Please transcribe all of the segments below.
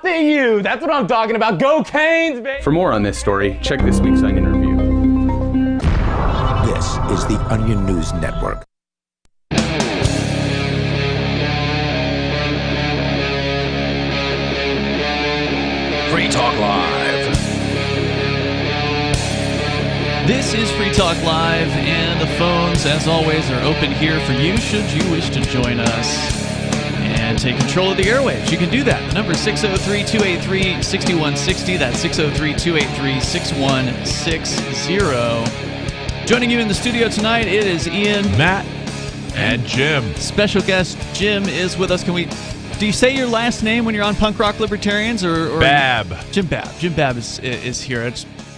Nothing you. That's what I'm talking about. Go Canes, baby. For more on this story, check this week's Onion Review. This is the Onion News Network. Free Talk Live. This is Free Talk Live, and the phones, as always, are open here for you should you wish to join us and take control of the airwaves. You can do that. The number is 603-283-6160. That's 603-283-6160. Joining you in the studio tonight, it is Ian, Matt, and Jim. Special guest Jim is with us. Do you say your last name when you're on Punk Rock Libertarians, or Bab? Jim Bab. Jim Bab is here.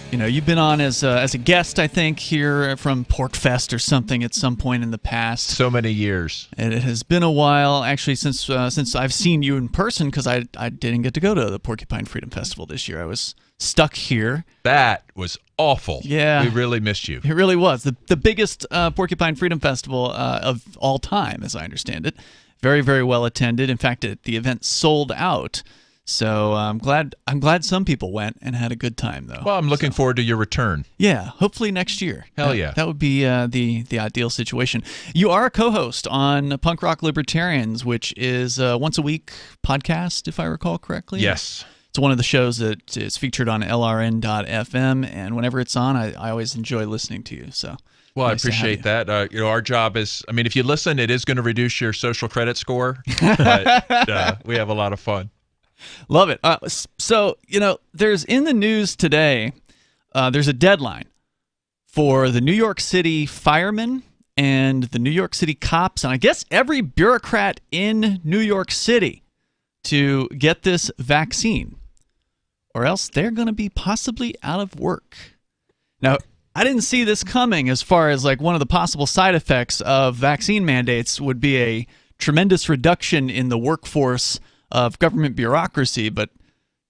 You've been on as a guest, I think, here from Porkfest or something at some point in the past. So many years. And it has been a while, actually, since I've seen you in person, because I didn't get to go to the Porcupine Freedom Festival this year. I was stuck here. That was awful. Yeah. We really missed you. It really was. The biggest Porcupine Freedom Festival of all time, as I understand it. Very, very well attended. In fact, the event sold out. So I'm glad some people went and had a good time, though. Well, I'm looking forward to your return. Yeah, hopefully next year. Hell yeah. That would be the ideal situation. You are a co-host on Punk Rock Libertarians, which is a once-a-week podcast, if I recall correctly. Yes. It's one of the shows that is featured on LRN.FM, and whenever it's on, I always enjoy listening to you. So. Well, nice I appreciate that. Our job is, if you listen, it is going to reduce your social credit score, but we have a lot of fun. Love it. So, there's in the news today, there's a deadline for the New York City firemen and the New York City cops, and I guess every bureaucrat in New York City to get this vaccine, or else they're going to be possibly out of work. Now, I didn't see this coming as far as like one of the possible side effects of vaccine mandates would be a tremendous reduction in the workforce of government bureaucracy, but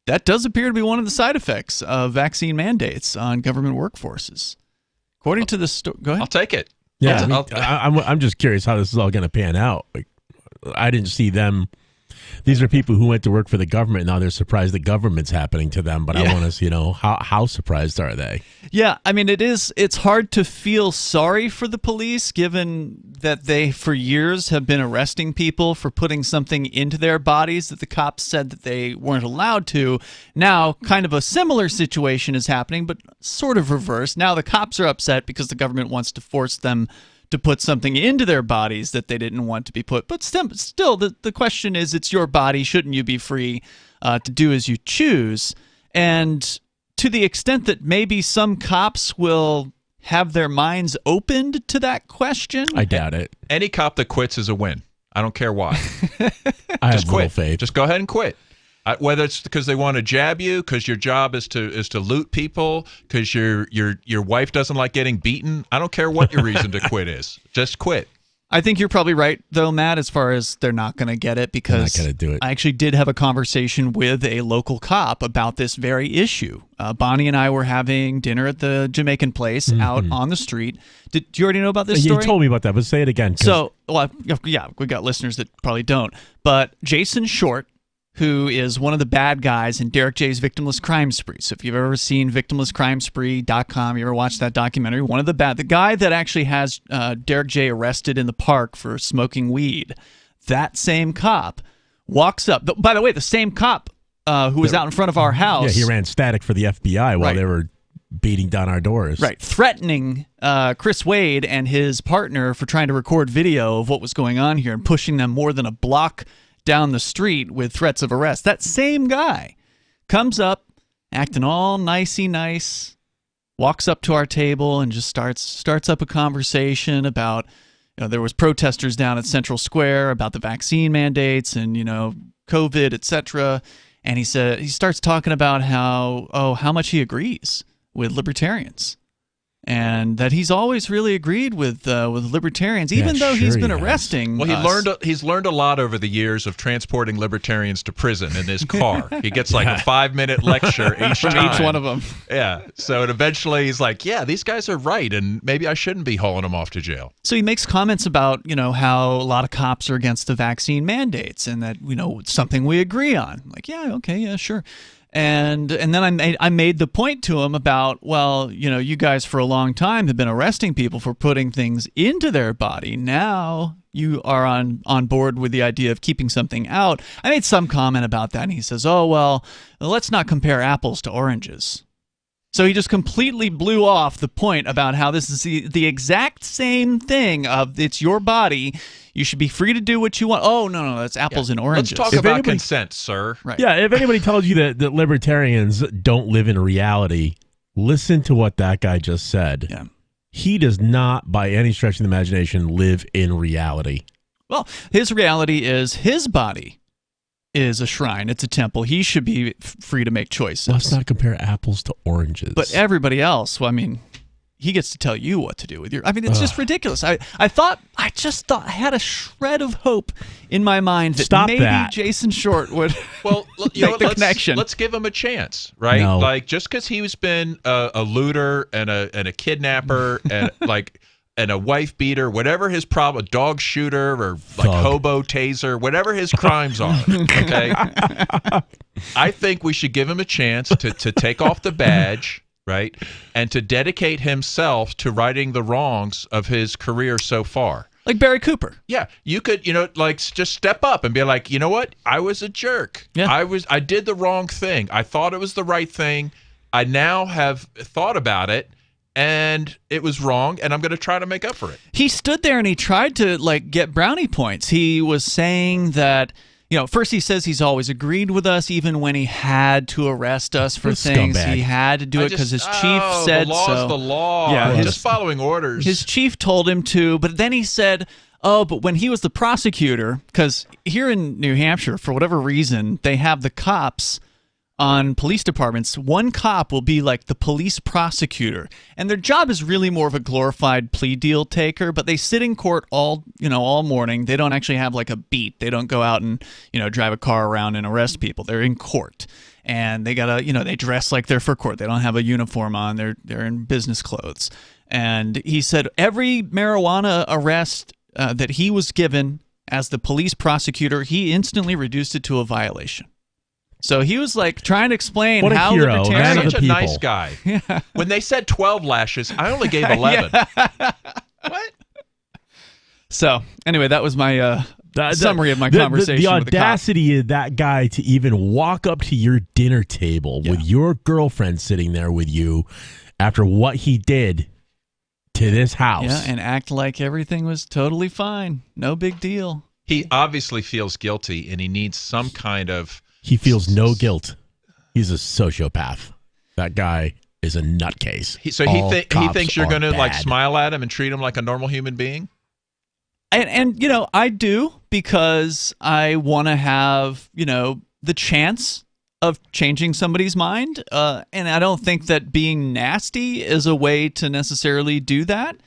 that does appear to be one of the side effects of vaccine mandates on government workforces. According to the story, go ahead. I'll take it. Yeah, I'm just curious how this is all going to pan out. Like, I didn't see them. These are people who went to work for the government. Now they're surprised the government's happening to them. But I want to, how surprised are they? Yeah, it's hard to feel sorry for the police, given that they, for years, have been arresting people for putting something into their bodies that the cops said that they weren't allowed to. Now, kind of a similar situation is happening, but sort of reversed. Now the cops are upset because the government wants to force them to put something into their bodies that they didn't want to be put. But still, the question is, it's your body. Shouldn't you be free to do as you choose? And to the extent that maybe some cops will have their minds opened to that question, I doubt it. Any cop that quits is a win. I don't care why. I Just have little quit. faith. Just go ahead and quit. Whether it's because they want to jab you, because your job is to loot people, because your wife doesn't like getting beaten. I don't care what your reason to quit is. Just quit. I think you're probably right, though, Matt, as far as they're not going to get it, because they're not gonna do it. I actually did have a conversation with a local cop about this very issue. Bonnie and I were having dinner at the Jamaican place out on the street. Do you already know about this story? You told me about that, but say it again. So, yeah, we got listeners that probably don't. But Jason Short, who is one of the bad guys in Derek J's Victimless Crime Spree. So if you've ever seen victimlesscrimespree.com, you ever watched that documentary, the guy that actually has Derek J arrested in the park for smoking weed, that same cop walks up. By the way, the same cop who was out in front of our house. Yeah, he ran static for the FBI while they were beating down our doors. Right, threatening Chris Wade and his partner for trying to record video of what was going on here and pushing them more than a block down the street with threats of arrest. That same guy comes up, acting all nicey nice, walks up to our table and just starts up a conversation about, there was protesters down at Central Square about the vaccine mandates and, COVID, etc. And he starts talking about how much he agrees with libertarians. and that he's always really agreed with libertarians, even though he's been arresting. Well, he's learned a lot over the years of transporting libertarians to prison in his car. He gets like a 5-minute lecture each time. Each one of them. Yeah. So eventually he's like, yeah, these guys are right, and maybe I shouldn't be hauling them off to jail. So he makes comments about, how a lot of cops are against the vaccine mandates, and that, it's something we agree on. Like, yeah, okay, yeah, sure. And then I made the point to him about, well, you guys for a long time have been arresting people for putting things into their body. Now you are on board with the idea of keeping something out. I made some comment about that, and he says, oh, well, let's not compare apples to oranges. So he just completely blew off the point about how this is the exact same thing of it's your body. You should be free to do what you want. Oh, no, that's apples and oranges. Let's talk about consent, sir. Right. Yeah, if anybody tells you that libertarians don't live in reality, listen to what that guy just said. Yeah. He does not, by any stretch of the imagination, live in reality. Well, his reality is his body is a shrine. It's a temple. He should be free to make choices. Let's not compare apples to oranges. But everybody else, well, he gets to tell you what to do with your... it's just ridiculous. I just thought I had a shred of hope in my mind that maybe Jason Short would make the connection. Let's give him a chance, right? No. Like, just because he's been a looter and a kidnapper and and a wife beater, whatever his problem, a dog shooter or hobo taser, whatever his crimes are, okay? I think we should give him a chance to take off the badge, right? And to dedicate himself to righting the wrongs of his career so far. Like Barry Cooper. Yeah, you could, just step up and be like, you know what? I was a jerk. Yeah. I did the wrong thing. I thought it was the right thing. I now have thought about it, and it was wrong, and I'm going to try to make up for it. He stood there and he tried to get brownie points. He was saying that, first he says he's always agreed with us, even when he had to arrest us for things. Scumbag. He had to do it because his chief said so. The law's the law. Yeah, just following orders. His chief told him to, but then he said, oh, but when he was the prosecutor, because here in New Hampshire, for whatever reason, they have the cops on police departments. One cop will be like the police prosecutor, and their job is really more of a glorified plea deal taker, but they sit in court all morning. They don't actually have like a beat. They don't go out and drive a car around and arrest people. They're in court, and they gotta they dress like they're for court. They don't have a uniform on. They're in business clothes. And he said every marijuana arrest that he was given as the police prosecutor, he instantly reduced it to a violation. So he was trying to explain what a how hero, libertarians... Such a nice guy. Yeah. When they said 12 lashes, I only gave 11. What? So anyway, that was my summary of my conversation. The with the audacity of that guy to even walk up to your dinner table with your girlfriend sitting there with you after what he did to this house. Yeah, and act like everything was totally fine. No big deal. He obviously feels guilty, and he needs some kind of... He feels no guilt. He's a sociopath. That guy is a nutcase. He thinks you're going to smile at him and treat him like a normal human being? And I do, because I want to have, the chance of changing somebody's mind. And I don't think that being nasty is a way to necessarily do that.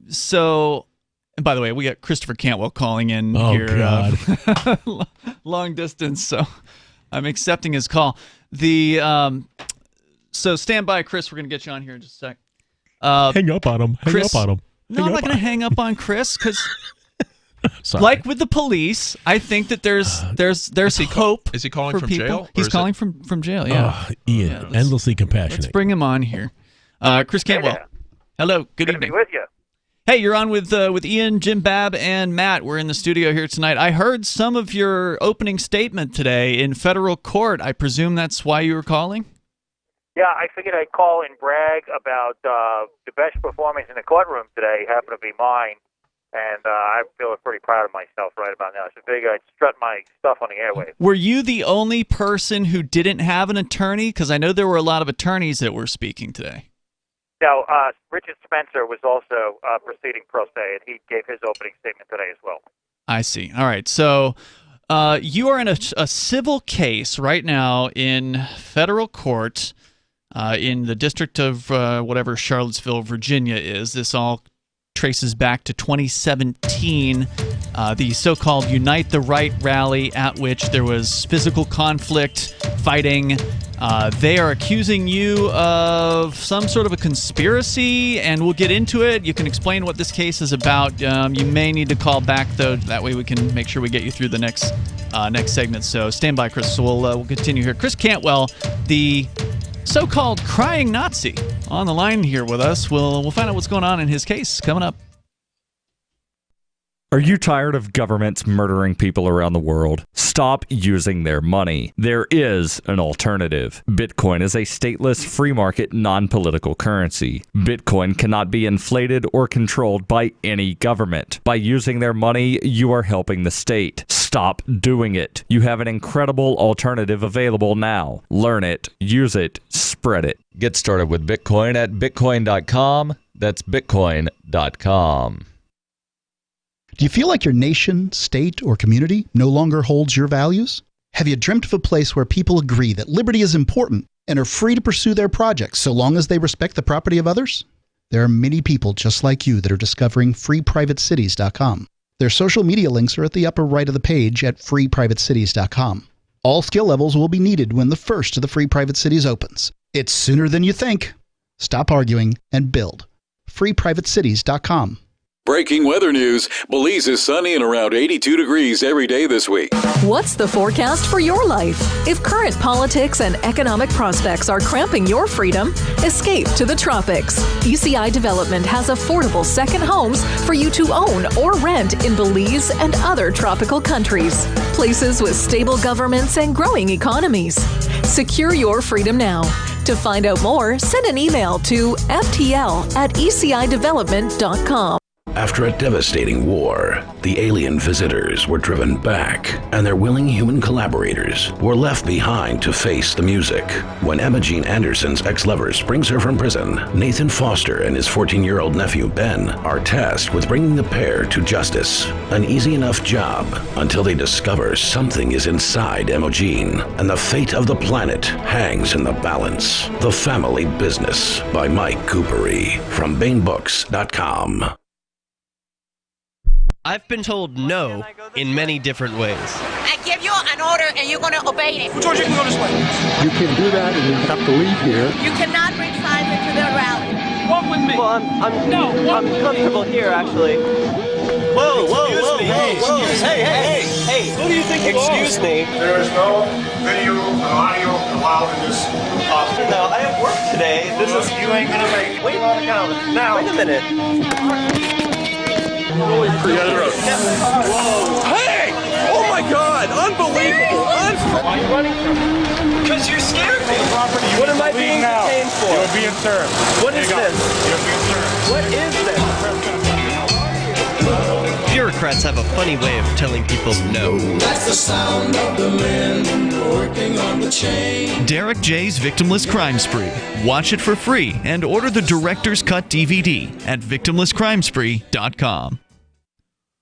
So... And by the way, we got Christopher Cantwell calling in here. God. Long distance, so I'm accepting his call. So stand by, Chris. We're going to get you on here in just a sec. Hang up on him. No, I'm not going to hang up on Chris, because like with the police, I think that there's hope. Is he calling from people. jail? He's calling from jail, yeah. Ian, endlessly compassionate. Let's bring him on here. Chris Cantwell. Hey, hello, good evening. To be with you. Hey, you're on with Ian, Jim Babb, and Matt. We're in the studio here tonight. I heard some of your opening statement today in federal court. I presume that's why you were calling? Yeah, I figured I'd call and brag about the best performance in the courtroom today happened to be mine, and I feel pretty proud of myself right about now. So I figured I'd strut my stuff on the airwaves. Were you the only person who didn't have an attorney? Because I know there were a lot of attorneys that were speaking today. No, Richard Spencer was also proceeding pro se, and he gave his opening statement today as well. I see. All right. So you are in a civil case right now in federal court. in the district of whatever Charlottesville, Virginia is. This all traces back to 2017, the so-called Unite the Right rally at which there was physical conflict, fighting. They are accusing you of some sort of a conspiracy, and we'll get into it. You can explain what this case is about. You may need to call back, though. That way we can make sure we get you through the next segment. So stand by, Chris. So we'll continue here. Chris Cantwell, the so-called crying Nazi, on the line here with us. We'll find out what's going on in his case coming up. Are you tired of governments murdering people around the world? Stop using their money. There is an alternative. Bitcoin is a stateless, free market, non-political currency. Bitcoin cannot be inflated or controlled by any government. By using their money, you are helping the state. Stop doing it. You have an incredible alternative available now. Learn it, use it, spread it. Get started with Bitcoin at bitcoin.com. That's bitcoin.com. Do you feel like your nation, state, or community no longer holds your values? Have you dreamt of a place where people agree that liberty is important and are free to pursue their projects so long as they respect the property of others? There are many people just like you that are discovering freeprivatecities.com. Their social media links are at the upper right of the page at freeprivatecities.com. All skill levels will be needed when the first of the Free Private Cities opens. It's sooner than you think. Stop arguing and build. freeprivatecities.com. Breaking weather news. Belize is sunny and around 82 degrees every day this week. What's the forecast for your life? If current politics and economic prospects are cramping your freedom, escape to the tropics. ECI Development has affordable second homes for you to own or rent in Belize and other tropical countries. Places with stable governments and growing economies. Secure your freedom now. To find out more, send an email to ftl@ecidevelopment.com. After a devastating war, the alien visitors were driven back, and their willing human collaborators were left behind to face the music. When Emma Jean Anderson's ex-lover brings her from prison, Nathan Foster and his 14-year-old nephew Ben are tasked with bringing the pair to justice. An easy enough job until they discover something is inside Emma Jean, and the fate of the planet hangs in the balance. The Family Business by Mike Coopery from BaneBooks.com. I've been told no in many different ways. I give you an order and you're going to obey it. George, you can go this way. You can do that and you have to leave here. You cannot bring Simon to the rally. Walk with me. Well, I'm comfortable here, actually. Whoa. Hey. Who do you think you are? Excuse me. There is no video or audio allowed in this office. No, I have work today. You ain't going to make it. Wait on the calendar. Now. Wait a minute. Whoa. Hey! Oh my God! Unbelievable! Why are you running from me? Because you scared me. What am I being detained for? You're being served. What is this? You're being served. What is this? Bureaucrats have a funny way of telling people no. That's the sound of the men working on the chain. Derek J's Victimless Crime Spree. Watch it for free and order the Director's Cut DVD at victimlesscrimespree.com.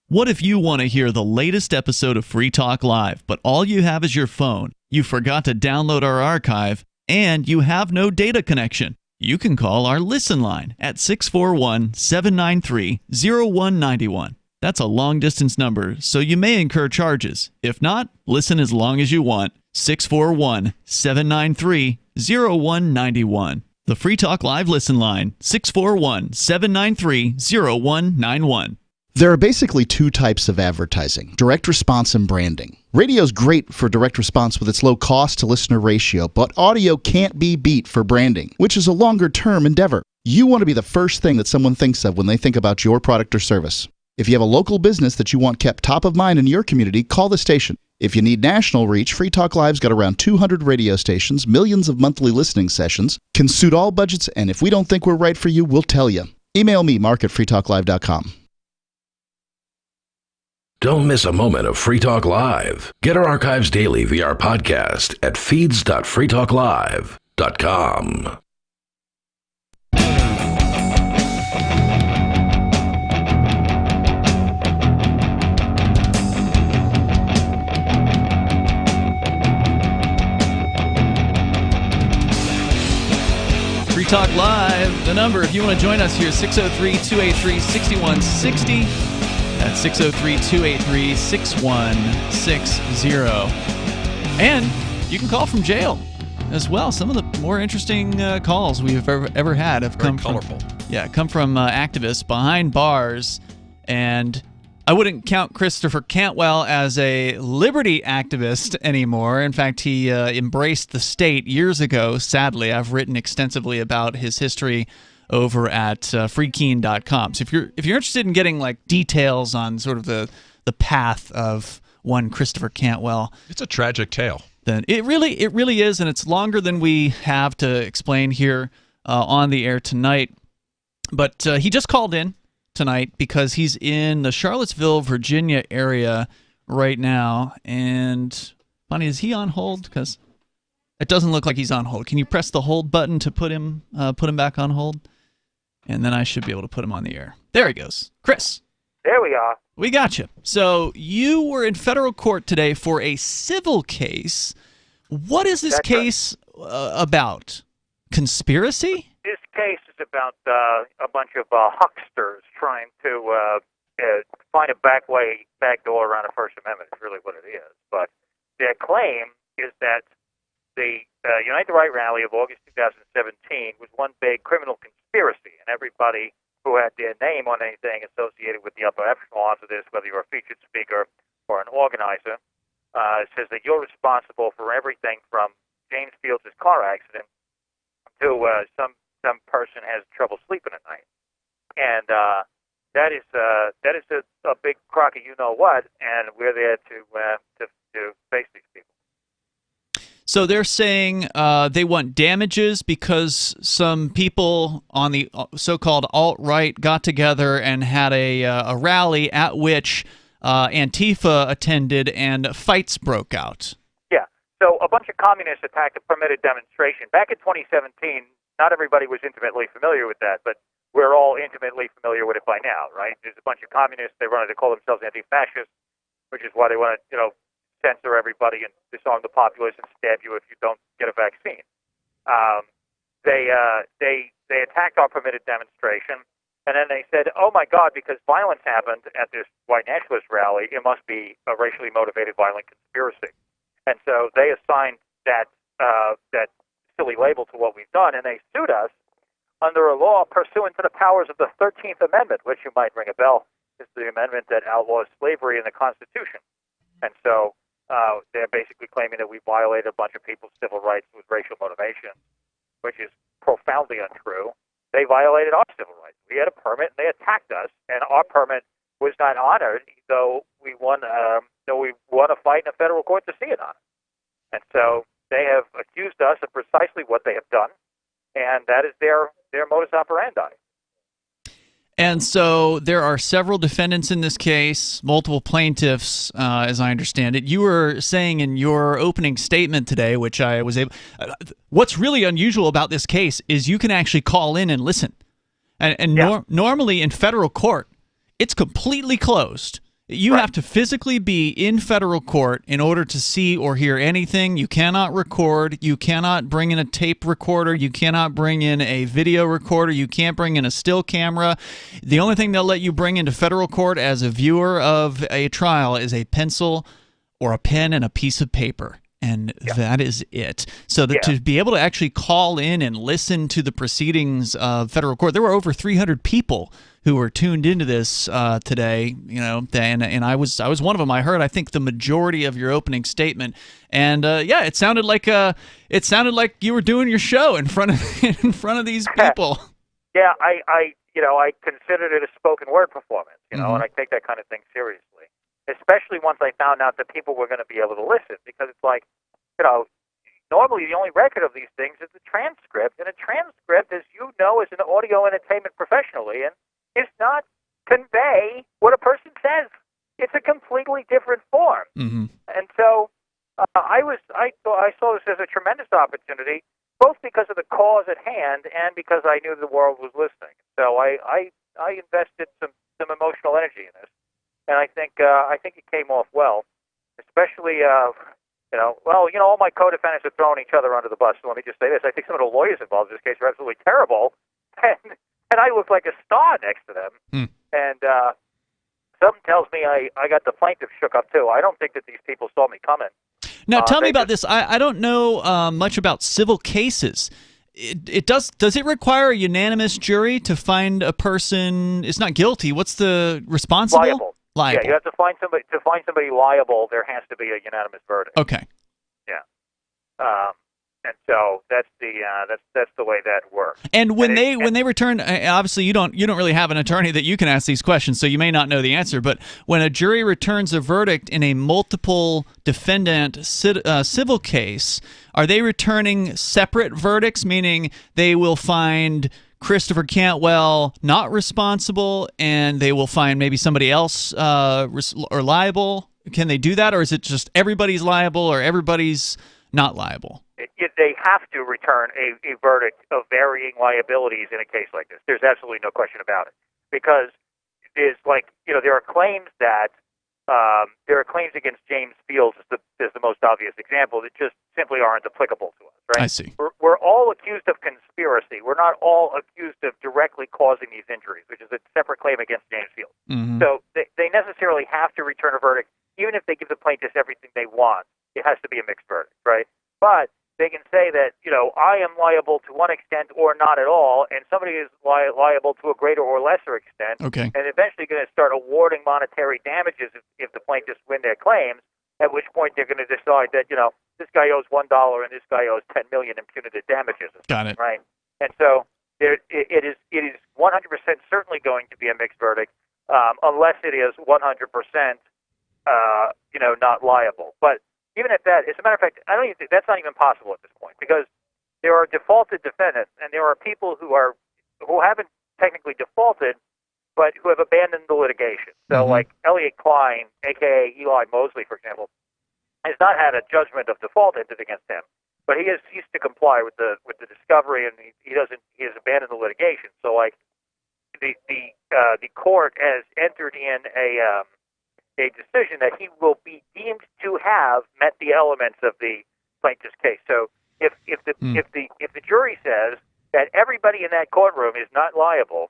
What if you want to hear the latest episode of Free Talk Live, but all you have is your phone, you forgot to download our archive, and you have no data connection? You can call our Listen line at 641-793-0191. That's a long-distance number, so you may incur charges. If not, listen as long as you want. 641-793-0191. The Free Talk Live Listen line, 641-793-0191. There are basically two types of advertising, direct response and branding. Radio's great for direct response with its low cost to listener ratio, but audio can't be beat for branding, which is a longer term endeavor. You want to be the first thing that someone thinks of when they think about your product or service. If you have a local business that you want kept top of mind in your community, call the station. If you need national reach, Free Talk Live's got around 200 radio stations, millions of monthly listening sessions, can suit all budgets, and if we don't think we're right for you, we'll tell you. Email me, mark@freetalklive.com. Don't miss a moment of Free Talk Live. Get our archives daily via our podcast at feeds.freetalklive.com. Talk Live. The number, if you want to join us here, is 603-283-6160. That's 603-283-6160. And you can call from jail as well. Some of the more interesting calls we've ever had have come from activists behind bars. And I wouldn't count Christopher Cantwell as a liberty activist anymore. In fact, he embraced the state years ago. Sadly, I've written extensively about his history over at freekeen.com. So if you're interested in getting like details on sort of the path of one Christopher Cantwell, it's a tragic tale. Then it really is, and it's longer than we have to explain here on the air tonight. But he just called in tonight because he's in the Charlottesville, Virginia area right now. And Bonnie, is he on hold? Because it doesn't look like he's on hold. Can you press the hold button to put him back on hold? And then I should be able to put him on the air. There he goes. Chris. There we are. We got you. So you were in federal court today for a civil case. What is this case about? Conspiracy? This case is about a bunch of hucksters trying to find a back door around the First Amendment is really what it is. But their claim is that the Unite the Right rally of August 2017 was one big criminal conspiracy, and everybody who had their name on anything associated with the upper echelons of this, whether you're a featured speaker or an organizer, says that you're responsible for everything from James Fields' car accident to some person has trouble sleeping at night, and that is a big crock of you know what, and we're there to face these people. So they're saying they want damages because some people on the so-called alt-right got together and had a rally at which Antifa attended and fights broke out. Yeah. So a bunch of communists attacked a permitted demonstration. Back in 2017, not everybody was intimately familiar with that, but we're all intimately familiar with it by now, right? There's a bunch of communists. They wanted to call themselves anti-fascists, which is why they want to, censor everybody and disarm the populace and stab you if you don't get a vaccine. They attacked our permitted demonstration, and then they said, "Oh my God, because violence happened at this white nationalist rally, it must be a racially motivated violent conspiracy." And so they assigned that silly label to what we've done, and they sued us under a law pursuant to the powers of the 13th Amendment, which you might ring a bell. It's the amendment that outlaws slavery in the Constitution. And so they're basically claiming that we violated a bunch of people's civil rights with racial motivation, which is profoundly untrue. They violated our civil rights. We had a permit, and they attacked us, and our permit was not honored, though we won a fight in a federal court to see it honored. And so they have accused us of precisely what they have done, and that is their modus operandi. And so there are several defendants in this case, multiple plaintiffs, as I understand it. You were saying in your opening statement today, which I was able... what's really unusual about this case is you can actually call in and listen. And normally in federal court, it's completely closed. You have to physically be in federal court in order to see or hear anything. You cannot record. You cannot bring in a tape recorder. You cannot bring in a video recorder. You can't bring in a still camera. The only thing they'll let you bring into federal court as a viewer of a trial is a pencil or a pen and a piece of paper. And that is it. So to be able to actually call in and listen to the proceedings of federal court, there were over 300 people who were tuned into this today. And I was one of them. I heard, I think, the majority of your opening statement, and it sounded like you were doing your show in front of these people. Yeah, I considered it a spoken word performance, and I take that kind of thing seriously. Especially once I found out that people were going to be able to listen, because it's like, normally the only record of these things is the transcript, and a transcript, as you know, is an audio entertainment professionally, and is not convey what a person says. It's a completely different form. Mm-hmm. And so I saw this as a tremendous opportunity, both because of the cause at hand and because I knew the world was listening. So I invested some emotional energy in this. And I think it came off well, especially All my co-defendants are throwing each other under the bus. So let me just say this. I think some of the lawyers involved in this case are absolutely terrible. And I look like a star next to them. And something tells me I got the plaintiff shook up, too. I don't think that these people saw me coming. Now, tell me about this. I don't know much about civil cases. Does it require a unanimous jury to find a person is not guilty? What's the responsible? Liable. Yeah, you have to find somebody liable. There has to be a unanimous verdict. Okay. Yeah. And so that's the way that works. And when they return, obviously you don't really have an attorney that you can ask these questions, so you may not know the answer. But when a jury returns a verdict in a multiple defendant civil case, are they returning separate verdicts? Meaning they will find Christopher Cantwell not responsible, and they will find maybe somebody else or liable. Can they do that, or is it just everybody's liable or everybody's not liable? They have to return a verdict of varying liabilities in a case like this. There's absolutely no question about it, because there are claims against James Fields is the most obvious example that just simply aren't applicable to us. Right? I see. We're all accused of conspiracy. We're not all accused of directly causing these injuries, which is a separate claim against James Fields. Mm-hmm. So they necessarily have to return a verdict, even if they give the plaintiffs everything they want. It has to be a mixed verdict, right? But they can say that, I am liable to one extent or not at all, and somebody is liable to a greater or lesser extent. Okay. And eventually going to start awarding monetary damages if the plaintiffs win their claims, at which point they're going to decide that, this guy owes $1 and this guy owes $10 million in punitive damages. Got it. Right? And so it is 100% certainly going to be a mixed verdict, unless it is 100%, not liable. But even at that, as a matter of fact, I don't even think that's not even possible at this point, because there are defaulted defendants and there are people who haven't technically defaulted, but who have abandoned the litigation. So, like Elliot Klein, aka Eli Mosley, for example, has not had a judgment of default entered against him, but he has ceased to comply with the discovery, and he has abandoned the litigation. So, like the court has entered in a decision that he will be deemed to have met the elements of the plaintiff's case. So if the jury says that everybody in that courtroom is not liable,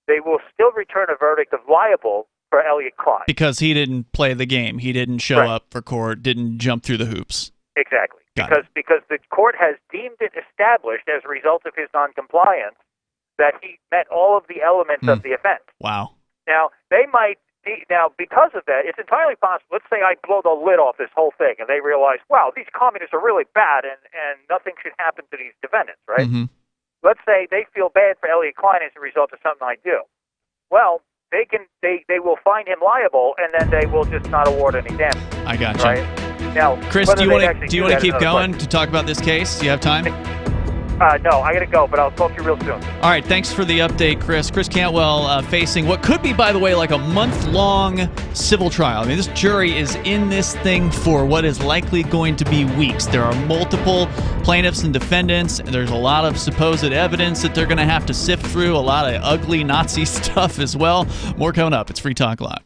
they will still return a verdict of liable for Elliot Klein. Because he didn't play the game. He didn't show up for court, didn't jump through the hoops. Exactly. Because the court has deemed it established as a result of his noncompliance that he met all of the elements of the offense. Wow. Now, because of that, it's entirely possible. Let's say I blow the lid off this whole thing, and they realize, wow, these communists are really bad, and nothing should happen to these defendants, right? Mm-hmm. Let's say they feel bad for Elliot Klein as a result of something I do. Well, they will find him liable, and then they will just not award any damage. I got you. Right? Now, Chris, do you want to keep going to talk about this case? Do you have time? No, I got to go, but I'll talk to you real soon. All right, thanks for the update, Chris. Chris Cantwell facing what could be, by the way, like a month-long civil trial. I mean, this jury is in this thing for what is likely going to be weeks. There are multiple plaintiffs and defendants. There's a lot of supposed evidence that they're going to have to sift through, a lot of ugly Nazi stuff as well. More coming up. It's Free Talk Live.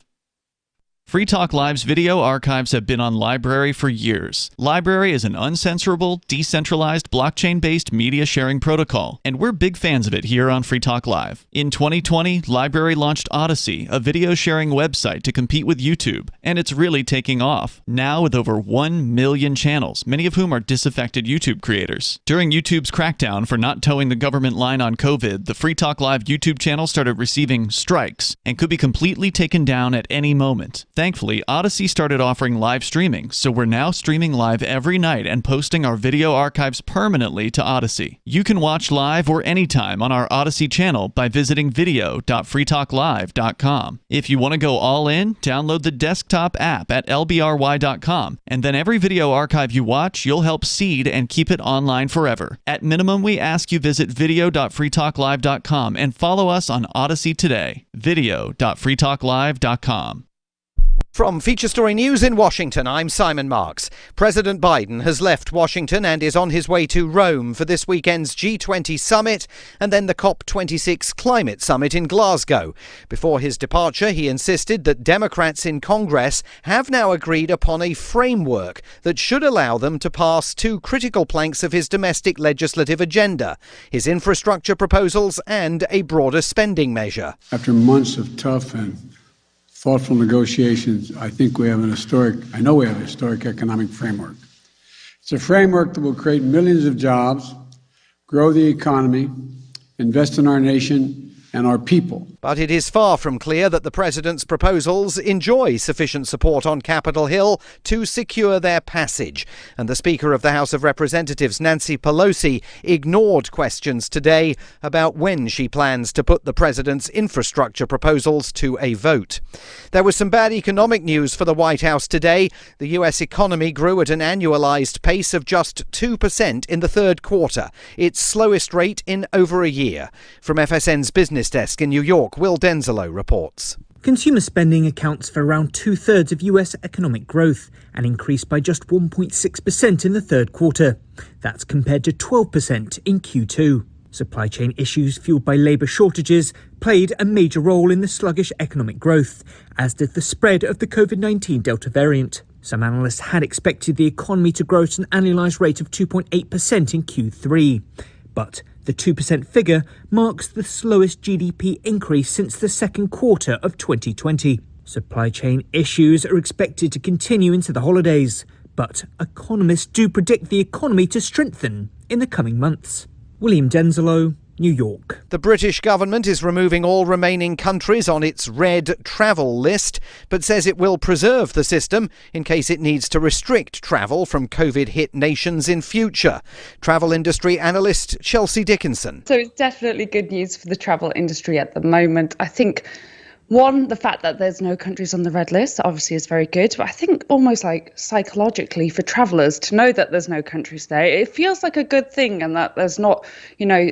Free Talk Live's video archives have been on LBRY for years. LBRY is an uncensorable, decentralized, blockchain-based media sharing protocol, and we're big fans of it here on Free Talk Live. In 2020, LBRY launched Odysee, a video sharing website to compete with YouTube, and it's really taking off. Now with over 1 million channels, many of whom are disaffected YouTube creators. During YouTube's crackdown for not towing the government line on COVID, the Free Talk Live YouTube channel started receiving strikes and could be completely taken down at any moment. Thankfully, Odysee started offering live streaming, so we're now streaming live every night and posting our video archives permanently to Odysee. You can watch live or anytime on our Odysee channel by visiting video.freetalklive.com. If you want to go all in, download the desktop app at lbry.com, and then every video archive you watch, you'll help seed and keep it online forever. At minimum, we ask you visit video.freetalklive.com and follow us on Odysee today. video.freetalklive.com. From Feature Story News in Washington, I'm Simon Marks. President Biden has left Washington and is on his way to Rome for this weekend's G20 summit and then the COP26 climate summit in Glasgow. Before his departure, he insisted that Democrats in Congress have now agreed upon a framework that should allow them to pass two critical planks of his domestic legislative agenda, his infrastructure proposals and a broader spending measure. After months of tough and thoughtful negotiations, I know we have a historic economic framework. It's a framework that will create millions of jobs, grow the economy, invest in our nation and our people. But it is far from clear that the president's proposals enjoy sufficient support on Capitol Hill to secure their passage. And the Speaker of the House of Representatives, Nancy Pelosi, ignored questions today about when she plans to put the president's infrastructure proposals to a vote. There was some bad economic news for the White House today. The U.S. economy grew at an annualized pace of just 2% in the third quarter, its slowest rate in over a year. From FSN's business desk in New York, Will Denzelo reports. Consumer spending accounts for around two-thirds of US economic growth and increased by just 1.6% in the third quarter. That's compared to 12% in Q2. Supply chain issues fueled by labour shortages played a major role in the sluggish economic growth, as did the spread of the COVID-19 Delta variant. Some analysts had expected the economy to grow at an annualised rate of 2.8% in Q3. But the 2% figure marks the slowest GDP increase since the second quarter of 2020. Supply chain issues are expected to continue into the holidays, but economists do predict the economy to strengthen in the coming months. William Denzelo, New York. The British government is removing all remaining countries on its red travel list, but says it will preserve the system in case it needs to restrict travel from COVID-hit nations in future. Travel industry analyst Chelsea Dickinson. So it's definitely good news for the travel industry at the moment. I think, one, the fact that there's no countries on the red list obviously is very good, but I think almost like psychologically for travellers to know that there's no countries there, it feels like a good thing and that there's not,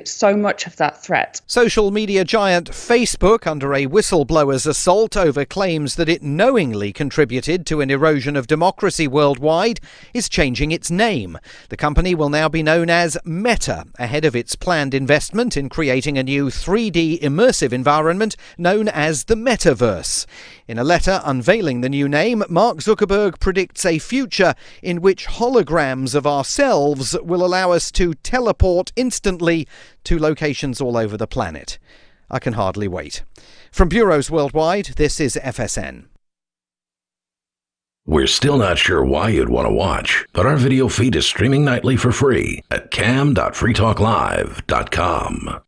so much of that threat. Social media giant Facebook, under a whistleblower's assault over claims that it knowingly contributed to an erosion of democracy worldwide, is changing its name. The company will now be known as Meta, ahead of its planned investment in creating a new 3D immersive environment known as the Metaverse. In a letter unveiling the new name, Mark Zuckerberg predicts a future in which holograms of ourselves will allow us to teleport instantly to locations all over the planet. I can hardly wait. From bureaus worldwide, this is FSN. We're still not sure why you'd want to watch, but our video feed is streaming nightly for free at cam.freetalklive.com.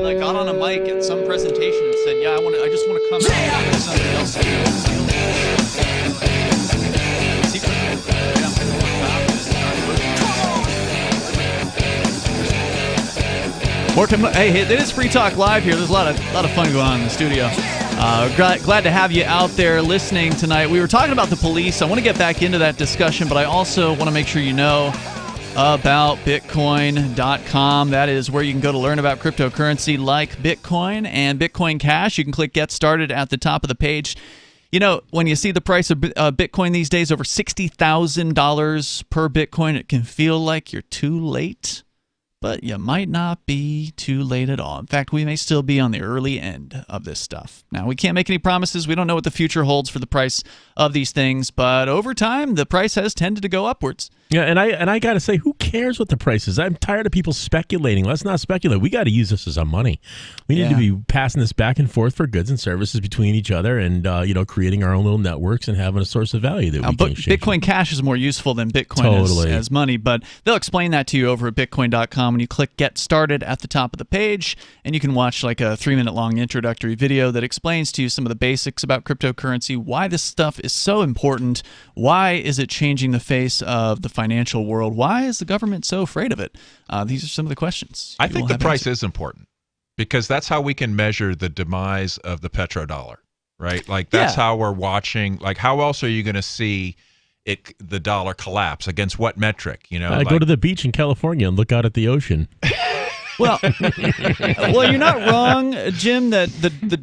He got on a mic at some presentation and said, I just want to come out and do something else. Hey, it is Free Talk Live here. There's a lot of fun going on in the studio. Glad to have you out there listening tonight. We were talking about the police. I want to get back into that discussion, but I also want to make sure you know about Bitcoin.com. That is where you can go to learn about cryptocurrency like Bitcoin and Bitcoin Cash. You can click Get Started at the top of the page. When you see the price of Bitcoin these days, over $60,000 per Bitcoin, it can feel like you're too late. But you might not be too late at all. In fact, we may still be on the early end of this stuff. Now, we can't make any promises. We don't know what the future holds for the price of these things. But over time, the price has tended to go upwards. Yeah, and I got to say, who cares what the price is? I'm tired of people speculating. Let's not speculate. We got to use this as our money. We need to be passing this back and forth for goods and services between each other and, creating our own little networks and having a source of value that we can exchange. Bitcoin Cash is more useful than Bitcoin as money, but they'll explain that to you over at Bitcoin.com when you click Get Started at the top of the page, and you can watch like a 3-minute-long introductory video that explains to you some of the basics about cryptocurrency, why this stuff is so important, why is it changing the face of the financial world, why is the government so afraid of it? These are some of the questions. I think the price is important because that's how we can measure the demise of the petrodollar, right? Like that's how we're watching. Like how else are you going to see the dollar collapse against what metric? I go to the beach in California and look out at the ocean. Well, you're not wrong, Jim, that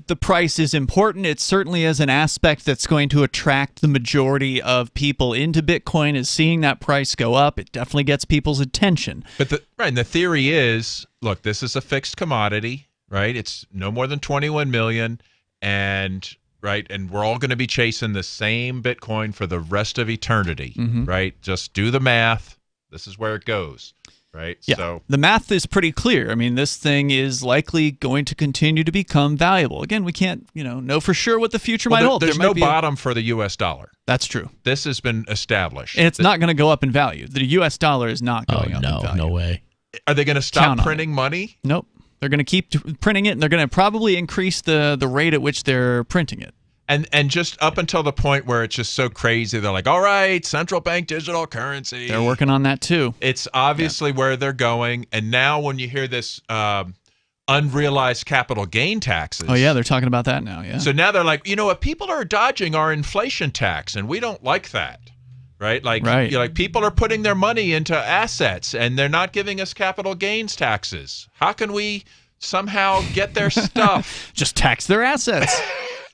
the price is important. It certainly is an aspect that's going to attract the majority of people into Bitcoin, is seeing that price go up. It definitely gets people's attention. But the theory is, look, this is a fixed commodity, right? It's no more than 21 million, and we're all going to be chasing the same Bitcoin for the rest of eternity, right? Just do the math. This is where it goes. Right. Yeah. So the math is pretty clear. I mean, this thing is likely going to continue to become valuable. Again, we can't, know for sure what the future might hold. There's no bottom for the U.S. dollar. That's true. This has been established. And it's not going to go up in value. The U.S. dollar is not going up in value. No way. Are they going to stop printing money? Nope. They're going to keep printing it, and they're going to probably increase the rate at which they're printing it. And just up until the point where it's just so crazy, they're like, all right, central bank digital currency. They're working on that too. It's obviously where they're going. And now when you hear this unrealized capital gain taxes. Oh, yeah, they're talking about that now, yeah. So now they're like, what people are dodging our inflation tax, and we don't like that. Right? Like people are putting their money into assets, and they're not giving us capital gains taxes. How can we somehow get their stuff? Just tax their assets.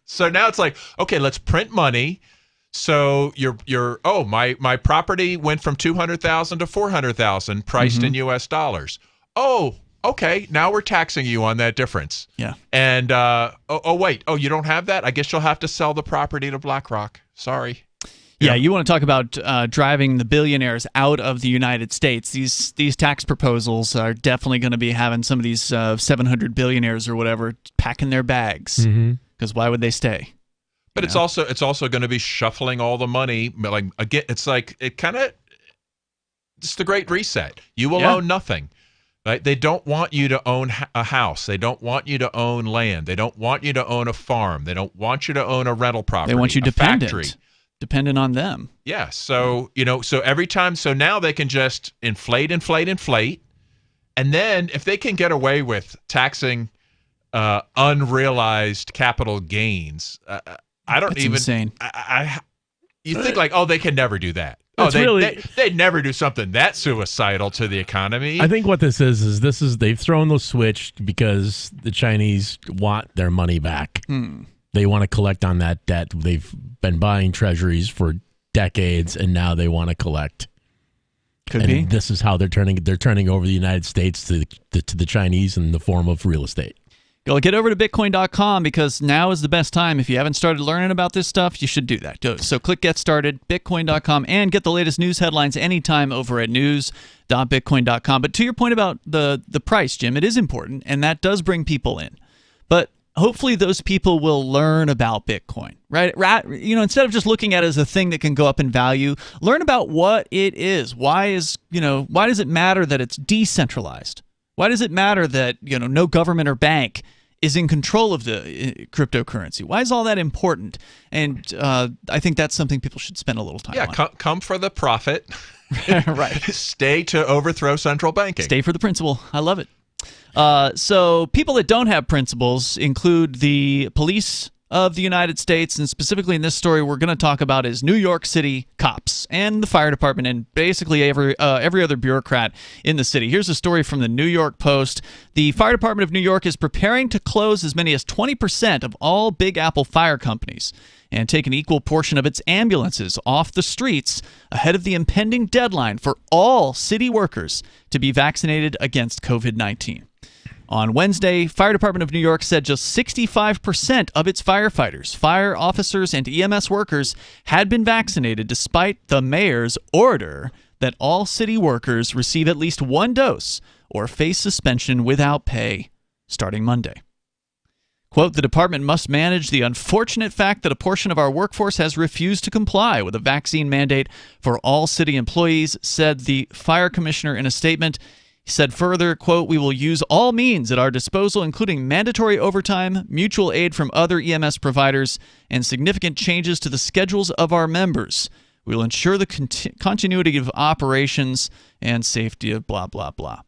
So now it's like, okay, let's print money. So my property went from 200,000 to 400,000 priced in U.S. dollars. Oh, okay, now we're taxing you on that difference. Yeah. And wait, you don't have that? I guess you'll have to sell the property to BlackRock. Sorry. Yeah, you want to talk about driving the billionaires out of the United States. These tax proposals are definitely going to be having some of these 700 billionaires or whatever packing their bags. Because why would they stay? But it's also going to be shuffling all the money. Like again, it's the Great Reset. You will own nothing. Right? They don't want you to own a house. They don't want you to own land. They don't want you to own a farm. They don't want you to own a rental property. They want you dependent. Factory. Dependent on them. Yeah. So so every time, so now they can just inflate, and then if they can get away with taxing unrealized capital gains, That's insane. You think they can never do that. They'd never do something that suicidal to the economy. I think what this is they've thrown the switch because the Chinese want their money back. They want to collect on that debt. They've been buying treasuries for decades, and now they want to collect. Could be. This is how they're turning over the United States to the Chinese in the form of real estate. Go get over to Bitcoin.com because now is the best time. If you haven't started learning about this stuff, you should do that. So click Get Started, Bitcoin.com, and get the latest news headlines anytime over at news.bitcoin.com. But to your point about the price, Jim, it is important, and that does bring people in. But hopefully those people will learn about Bitcoin, right? Instead of just looking at it as a thing that can go up in value, learn about what it is. Why does it matter that it's decentralized? Why does it matter that, no government or bank is in control of the cryptocurrency? Why is all that important? And I think that's something people should spend a little time on. Yeah, come for the profit. Right. Stay to overthrow central banking. Stay for the principle. I love it. So people that don't have principles include the police of the United States, and specifically in this story we're going to talk about is New York City cops and the fire department and basically every other bureaucrat in the city. Here's a story from the New York Post. The Fire Department of New York is preparing to close as many as 20% of all Big Apple fire companies and take an equal portion of its ambulances off the streets ahead of the impending deadline for all city workers to be vaccinated against COVID-19. On Wednesday, Fire Department of New York said just 65% of its firefighters, fire officers, and EMS workers had been vaccinated despite the mayor's order that all city workers receive at least one dose or face suspension without pay starting Monday. Quote, the department must manage the unfortunate fact that a portion of our workforce has refused to comply with a vaccine mandate for all city employees, said the fire commissioner in a statement. He said further, quote, we will use all means at our disposal, including mandatory overtime, mutual aid from other EMS providers, and significant changes to the schedules of our members. We will ensure the continuity of operations and safety of blah, blah, blah.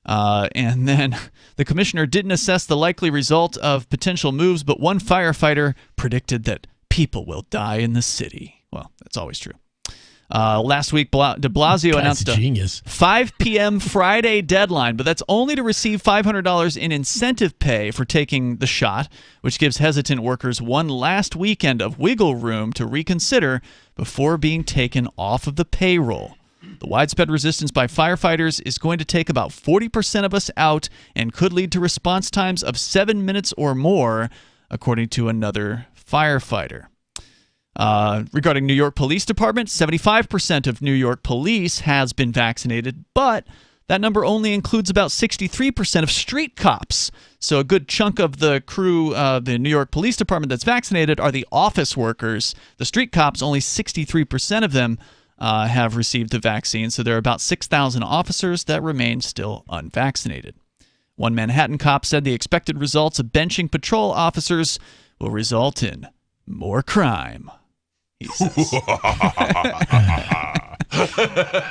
And then the commissioner didn't assess the likely result of potential moves, but one firefighter predicted that people will die in the city. Well, that's always true. Last week, de Blasio announced a genius. 5 p.m. Friday deadline, but that's only to receive $500 in incentive pay for taking the shot, which gives hesitant workers one last weekend of wiggle room to reconsider before being taken off of the payroll. The widespread resistance by firefighters is going to take about 40% of us out and could lead to response times of 7 minutes or more, according to another firefighter. Regarding New York Police Department, 75% of New York police has been vaccinated, but that number only includes about 63% of street cops. So a good chunk of the crew, the New York Police Department that's vaccinated, are the office workers. The street cops, only 63% of them have received the vaccine. So there are about 6,000 officers that remain still unvaccinated. One Manhattan cop said the expected results of benching patrol officers will result in more crime. He says.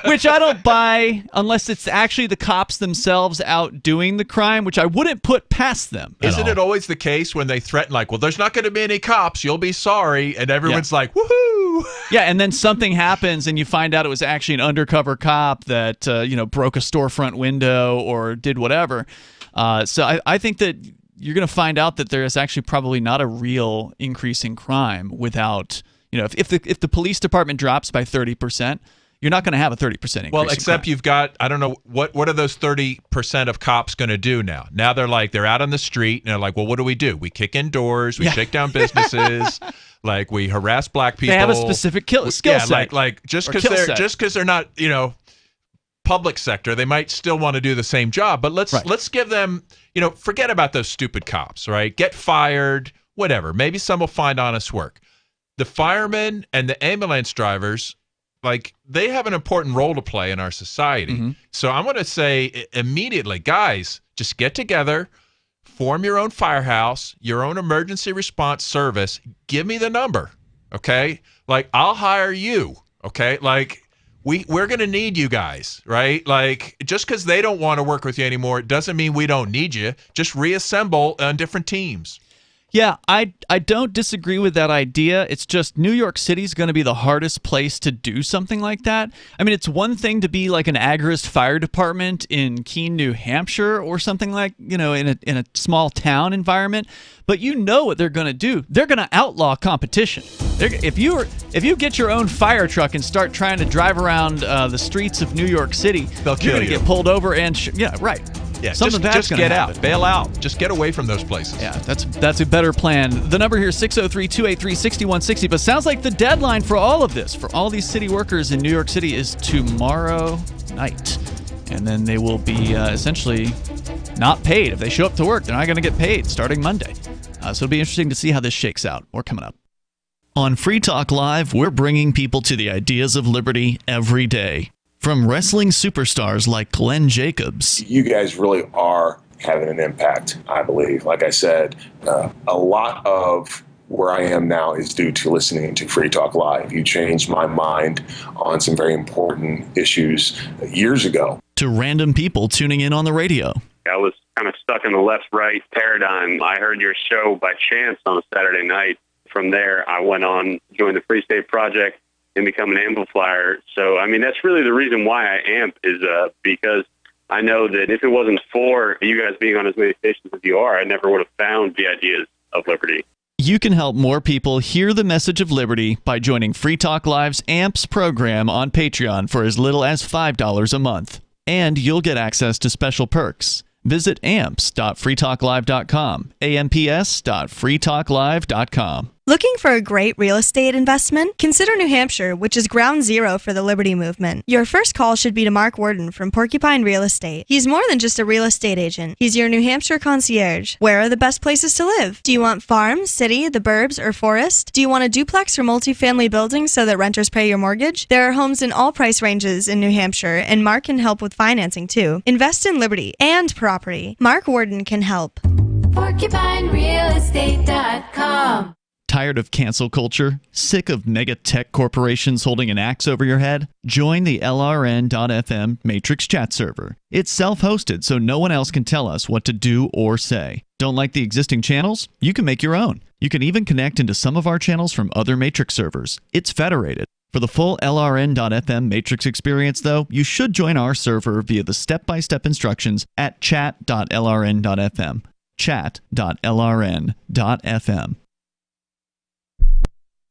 Which I don't buy unless it's actually the cops themselves out doing the crime, which I wouldn't put past them. Isn't it always the case when they threaten, like, well, there's not going to be any cops, you'll be sorry, and everyone's like, woohoo! Yeah, and then something happens and you find out it was actually an undercover cop that broke a storefront window or did whatever. So I think that you're going to find out that there is actually probably not a real increase in crime without, if the police department drops by 30%, you're not going to have a 30% increase. Well, except you've got, I don't know, what are those 30% of cops going to do now? Now they're out on the street and they're like, well, what do? We kick in doors, we shake down businesses, like we harass black people. They have a specific skill set. Like just because they're not, public sector, they might still want to do the same job, but let's give them, forget about those stupid cops, right? Get fired, whatever. Maybe some will find honest work. The firemen and the ambulance drivers, they have an important role to play in our society. Mm-hmm. So I'm going to say immediately, guys, just get together, form your own firehouse, your own emergency response service. Give me the number, okay? I'll hire you, okay? We're going to need you guys, right? Just because they don't want to work with you anymore, it doesn't mean we don't need you. Just reassemble on different teams. Yeah, I don't disagree with that idea. It's just New York City is going to be the hardest place to do something like that. I mean, it's one thing to be like an agorist fire department in Keene, New Hampshire or something like, in a small town environment, but what they're going to do. They're going to outlaw competition. If you get your own fire truck and start trying to drive around the streets of New York City, they'll kill you. You're going to get pulled over and right. Yeah, just get out. Bail out. Just get away from those places. Yeah, that's a better plan. The number here is 603-283-6160, but sounds like the deadline for all of this, for all these city workers in New York City, is tomorrow night. And then they will be essentially not paid. If they show up to work, they're not going to get paid starting Monday. So it'll be interesting to see how this shakes out. More coming up. On Free Talk Live, we're bringing people to the ideas of liberty every day. From wrestling superstars like Glenn Jacobs. You guys really are having an impact, I believe. Like I said, a lot of where I am now is due to listening to Free Talk Live. You changed my mind on some very important issues years ago. To random people tuning in on the radio. I was kind of stuck in the left-right paradigm. I heard your show by chance on a Saturday night. From there, I went on, joined the Free State Project, and become an amplifier. So, I mean, that's really the reason why I amp is because I know that if it wasn't for you guys being on as many stations as you are, I never would have found the ideas of liberty. You can help more people hear the message of liberty by joining Free Talk Live's AMPS program on Patreon for as little as $5 a month. And you'll get access to special perks. Visit amps.freetalklive.com, amps.freetalklive.com. Looking for a great real estate investment? Consider New Hampshire, which is ground zero for the Liberty Movement. Your first call should be to Mark Worden from Porcupine Real Estate. He's more than just a real estate agent. He's your New Hampshire concierge. Where are the best places to live? Do you want farm, city, the burbs, or forest? Do you want a duplex or multifamily building so that renters pay your mortgage? There are homes in all price ranges in New Hampshire, and Mark can help with financing too. Invest in liberty and property. Mark Worden can help. PorcupineRealEstate.com. Tired of cancel culture? Sick of mega tech corporations holding an axe over your head? Join the LRN.FM Matrix chat server. It's self-hosted, so no one else can tell us what to do or say. Don't like the existing channels? You can make your own. You can even connect into some of our channels from other Matrix servers. It's federated. For the full LRN.FM Matrix experience, though, you should join our server via the step-by-step instructions at chat.lrn.fm. Chat.lrn.fm.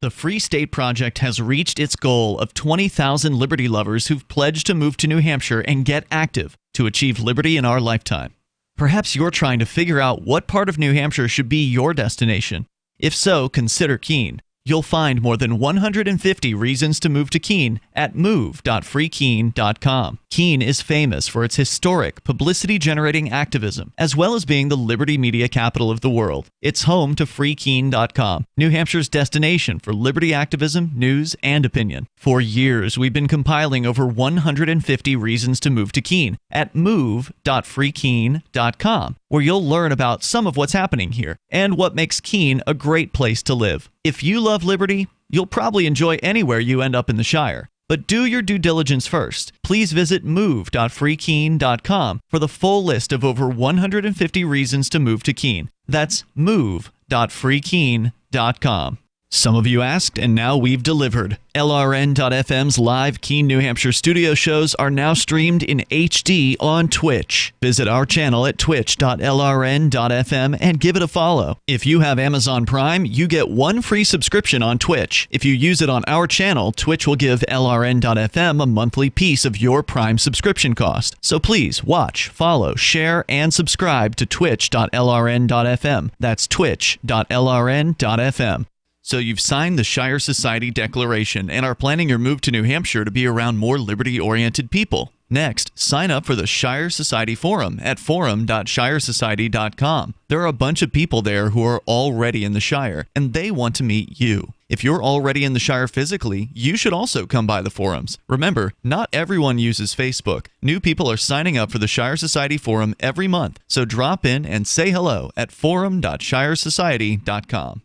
The Free State Project has reached its goal of 20,000 liberty lovers who've pledged to move to New Hampshire and get active to achieve liberty in our lifetime. Perhaps you're trying to figure out what part of New Hampshire should be your destination. If so, consider Keene. You'll find more than 150 reasons to move to Keene at move.freekeene.com. Keene is famous for its historic, publicity-generating activism, as well as being the liberty media capital of the world. It's home to freekeene.com, New Hampshire's destination for liberty activism, news, and opinion. For years, we've been compiling over 150 reasons to move to Keene at move.freekeene.com, where you'll learn about some of what's happening here and what makes Keene a great place to live. If you love liberty, you'll probably enjoy anywhere you end up in the Shire. But do your due diligence first. Please visit move.freekeene.com for the full list of over 150 reasons to move to Keene. That's move.freekeene.com. Some of you asked, and now we've delivered. LRN.FM's live Keene, New Hampshire studio shows are now streamed in HD on Twitch. Visit our channel at twitch.lrn.fm and give it a follow. If you have Amazon Prime, you get one free subscription on Twitch. If you use it on our channel, Twitch will give LRN.FM a monthly piece of your Prime subscription cost. So please watch, follow, share, and subscribe to twitch.lrn.fm. That's twitch.lrn.fm. So you've signed the Shire Society Declaration and are planning your move to New Hampshire to be around more liberty-oriented people. Next, sign up for the Shire Society Forum at forum.shiresociety.com. There are a bunch of people there who are already in the Shire, and they want to meet you. If you're already in the Shire physically, you should also come by the forums. Remember, not everyone uses Facebook. New people are signing up for the Shire Society Forum every month, so drop in and say hello at forum.shiresociety.com.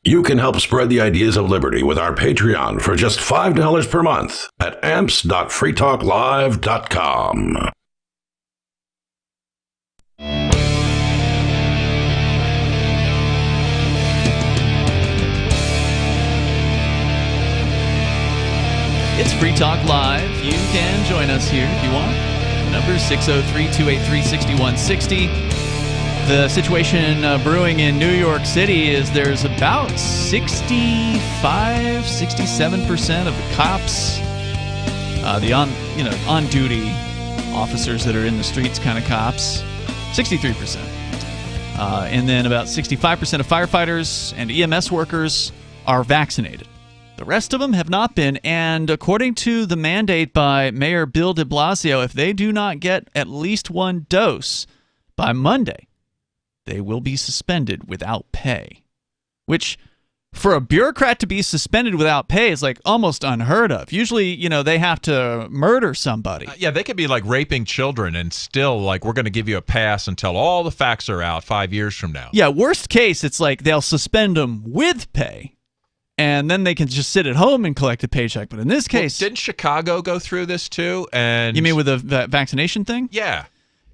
You can help spread the ideas of liberty with our Patreon for just $5 per month at amps.freetalklive.com. It's Free Talk Live. You can join us here if you want. The number is 603-283-6160. The situation brewing in New York City is there's about 67% of the cops, the on-duty officers that are in the streets kind of cops, 63%. And then about 65% of firefighters and EMS workers are vaccinated. The rest of them have not been, and according to the mandate by Mayor Bill de Blasio, if they do not get at least one dose by Monday, they will be suspended without pay, which for a bureaucrat to be suspended without pay is like almost unheard of. Usually, they have to murder somebody. Yeah, they could be like raping children and still like, we're going to give you a pass until all the facts are out 5 years from now. Yeah, worst case, it's like they'll suspend them with pay, and then they can just sit at home and collect a paycheck. But in this case... Well, didn't Chicago go through this too? And you mean with the vaccination thing? Yeah.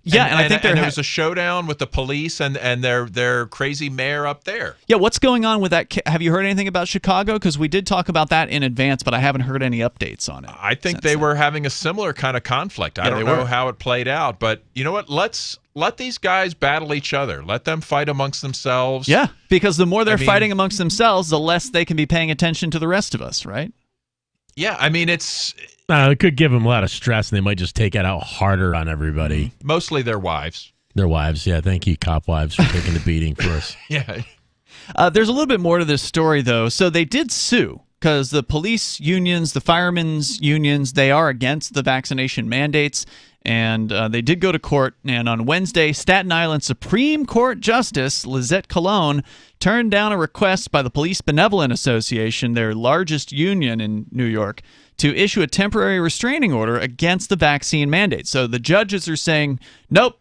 Yeah, and I think there was a showdown with the police and their crazy mayor up there. Yeah, what's going on with that? Have you heard anything about Chicago? Because we did talk about that in advance, but I haven't heard any updates on it. I think they were having a similar kind of conflict. I don't know how it played out, but you know what? Let these guys battle each other. Let them fight amongst themselves. Yeah, because the more they're fighting amongst themselves, the less they can be paying attention to the rest of us, right? Yeah, I mean, it's... it could give them a lot of stress, and they might just take it out harder on everybody. Mostly their wives. Their wives, yeah. Thank you, cop wives, for taking the beating for us. Yeah. There's a little bit more to this story, though. So they did sue, because the police unions, the firemen's unions, they are against the vaccination mandates, and they did go to court. And on Wednesday, Staten Island Supreme Court Justice Lizette Colon turned down a request by the Police Benevolent Association, their largest union in New York, to issue a temporary restraining order against the vaccine mandate. So the judges are saying, nope,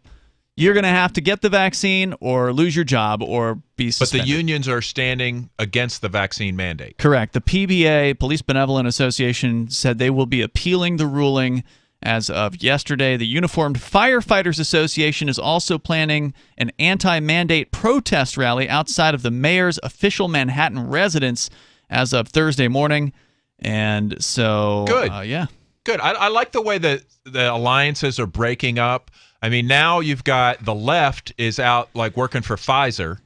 you're going to have to get the vaccine or lose your job or be suspended. But the unions are standing against the vaccine mandate. Correct. The PBA, Police Benevolent Association, said they will be appealing the ruling as of yesterday. The Uniformed Firefighters Association is also planning an anti-mandate protest rally outside of the mayor's official Manhattan residence as of Thursday morning. And so, Good. Yeah. Good. I like the way that the alliances are breaking up. I mean, now you've got the left is out like working for Pfizer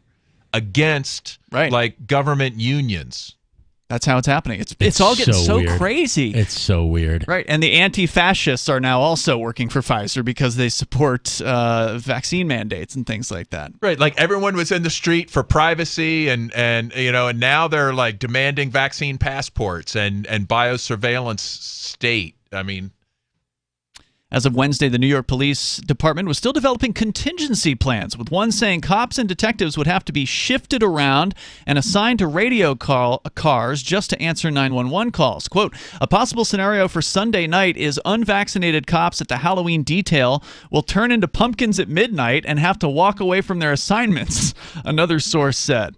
against like government unions. That's how it's happening. It's all getting so weird. crazy. It's so weird. Right. And the anti-fascists are now also working for Pfizer because they support vaccine mandates and things like that. Right. Like everyone was in the street for privacy and now they're like demanding vaccine passports and biosurveillance state. I mean, as of Wednesday, the New York Police Department was still developing contingency plans, with one saying cops and detectives would have to be shifted around and assigned to radio cars just to answer 911 calls. Quote, a possible scenario for Sunday night is unvaccinated cops at the Halloween detail will turn into pumpkins at midnight and have to walk away from their assignments, another source said.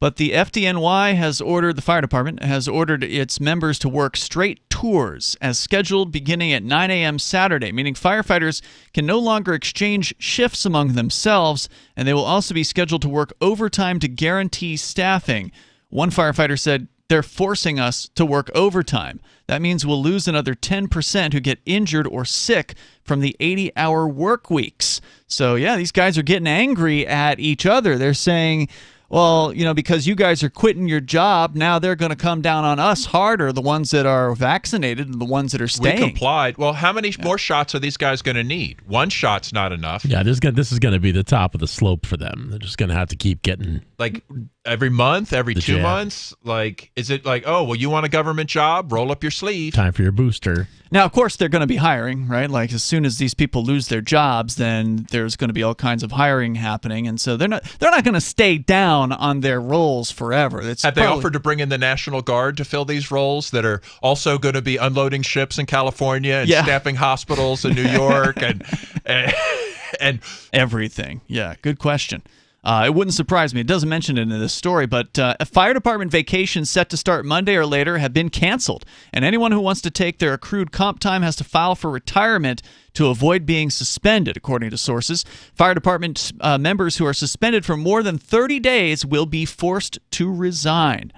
But the the fire department has ordered its members to work straight tours as scheduled beginning at 9 a.m. Saturday, meaning firefighters can no longer exchange shifts among themselves, and they will also be scheduled to work overtime to guarantee staffing. One firefighter said, they're forcing us to work overtime. That means we'll lose another 10% who get injured or sick from the 80-hour work weeks. So, yeah, these guys are getting angry at each other. They're saying, well, because you guys are quitting your job, now they're going to come down on us harder, the ones that are vaccinated and the ones that are staying. We complied. Well, how many more shots are these guys going to need? One shot's not enough. Yeah, this is going to be the top of the slope for them. They're just going to have to keep getting... Like every month, every 2 months? Like, is it like, oh, well, you want a government job? Roll up your sleeve. Time for your booster. Now, of course, they're going to be hiring, right? Like, as soon as these people lose their jobs, then there's going to be all kinds of hiring happening, and so they're not going to stay down on their roles forever. Have they offered to bring in the National Guard to fill these roles that are also going to be unloading ships in California and staffing hospitals in New York and everything? Yeah, good question. It wouldn't surprise me. It doesn't mention it in this story, but a fire department vacations set to start Monday or later have been canceled, and anyone who wants to take their accrued comp time has to file for retirement to avoid being suspended, according to sources. Fire department members who are suspended for more than 30 days will be forced to resign.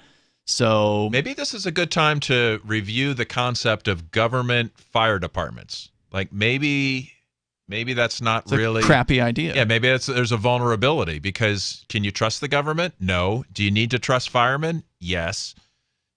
So maybe this is a good time to review the concept of government fire departments. Like maybe that's not really a crappy idea. Yeah, maybe there's a vulnerability because can you trust the government? No. Do you need to trust firemen? Yes.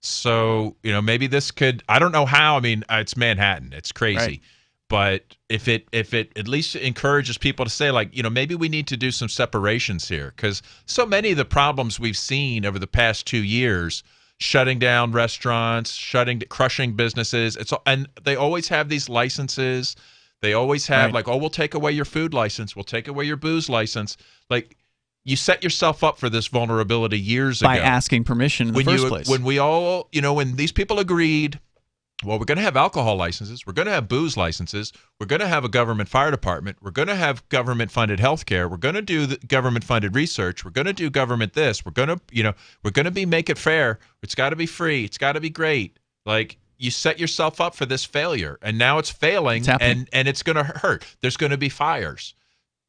So, maybe this could, I don't know how. I mean, it's Manhattan. It's crazy. Right. But if it at least encourages people to say, like, maybe we need to do some separations here, because so many of the problems we've seen over the past 2 years, shutting down restaurants, crushing businesses, and they always have these licenses. They always have like, oh, we'll take away your food license. We'll take away your booze license. Like, you set yourself up for this vulnerability years ago. By asking permission in the first place. When we all, when these people agreed, well, we're going to have alcohol licenses. We're going to have booze licenses. We're going to have a government fire department. We're going to have government-funded health care. We're going to do the government-funded research. We're going to do government this. We're going to, make it fair. It's got to be free. It's got to be great. Like, you set yourself up for this failure, and now it's failing, and it's going to hurt. There's going to be fires.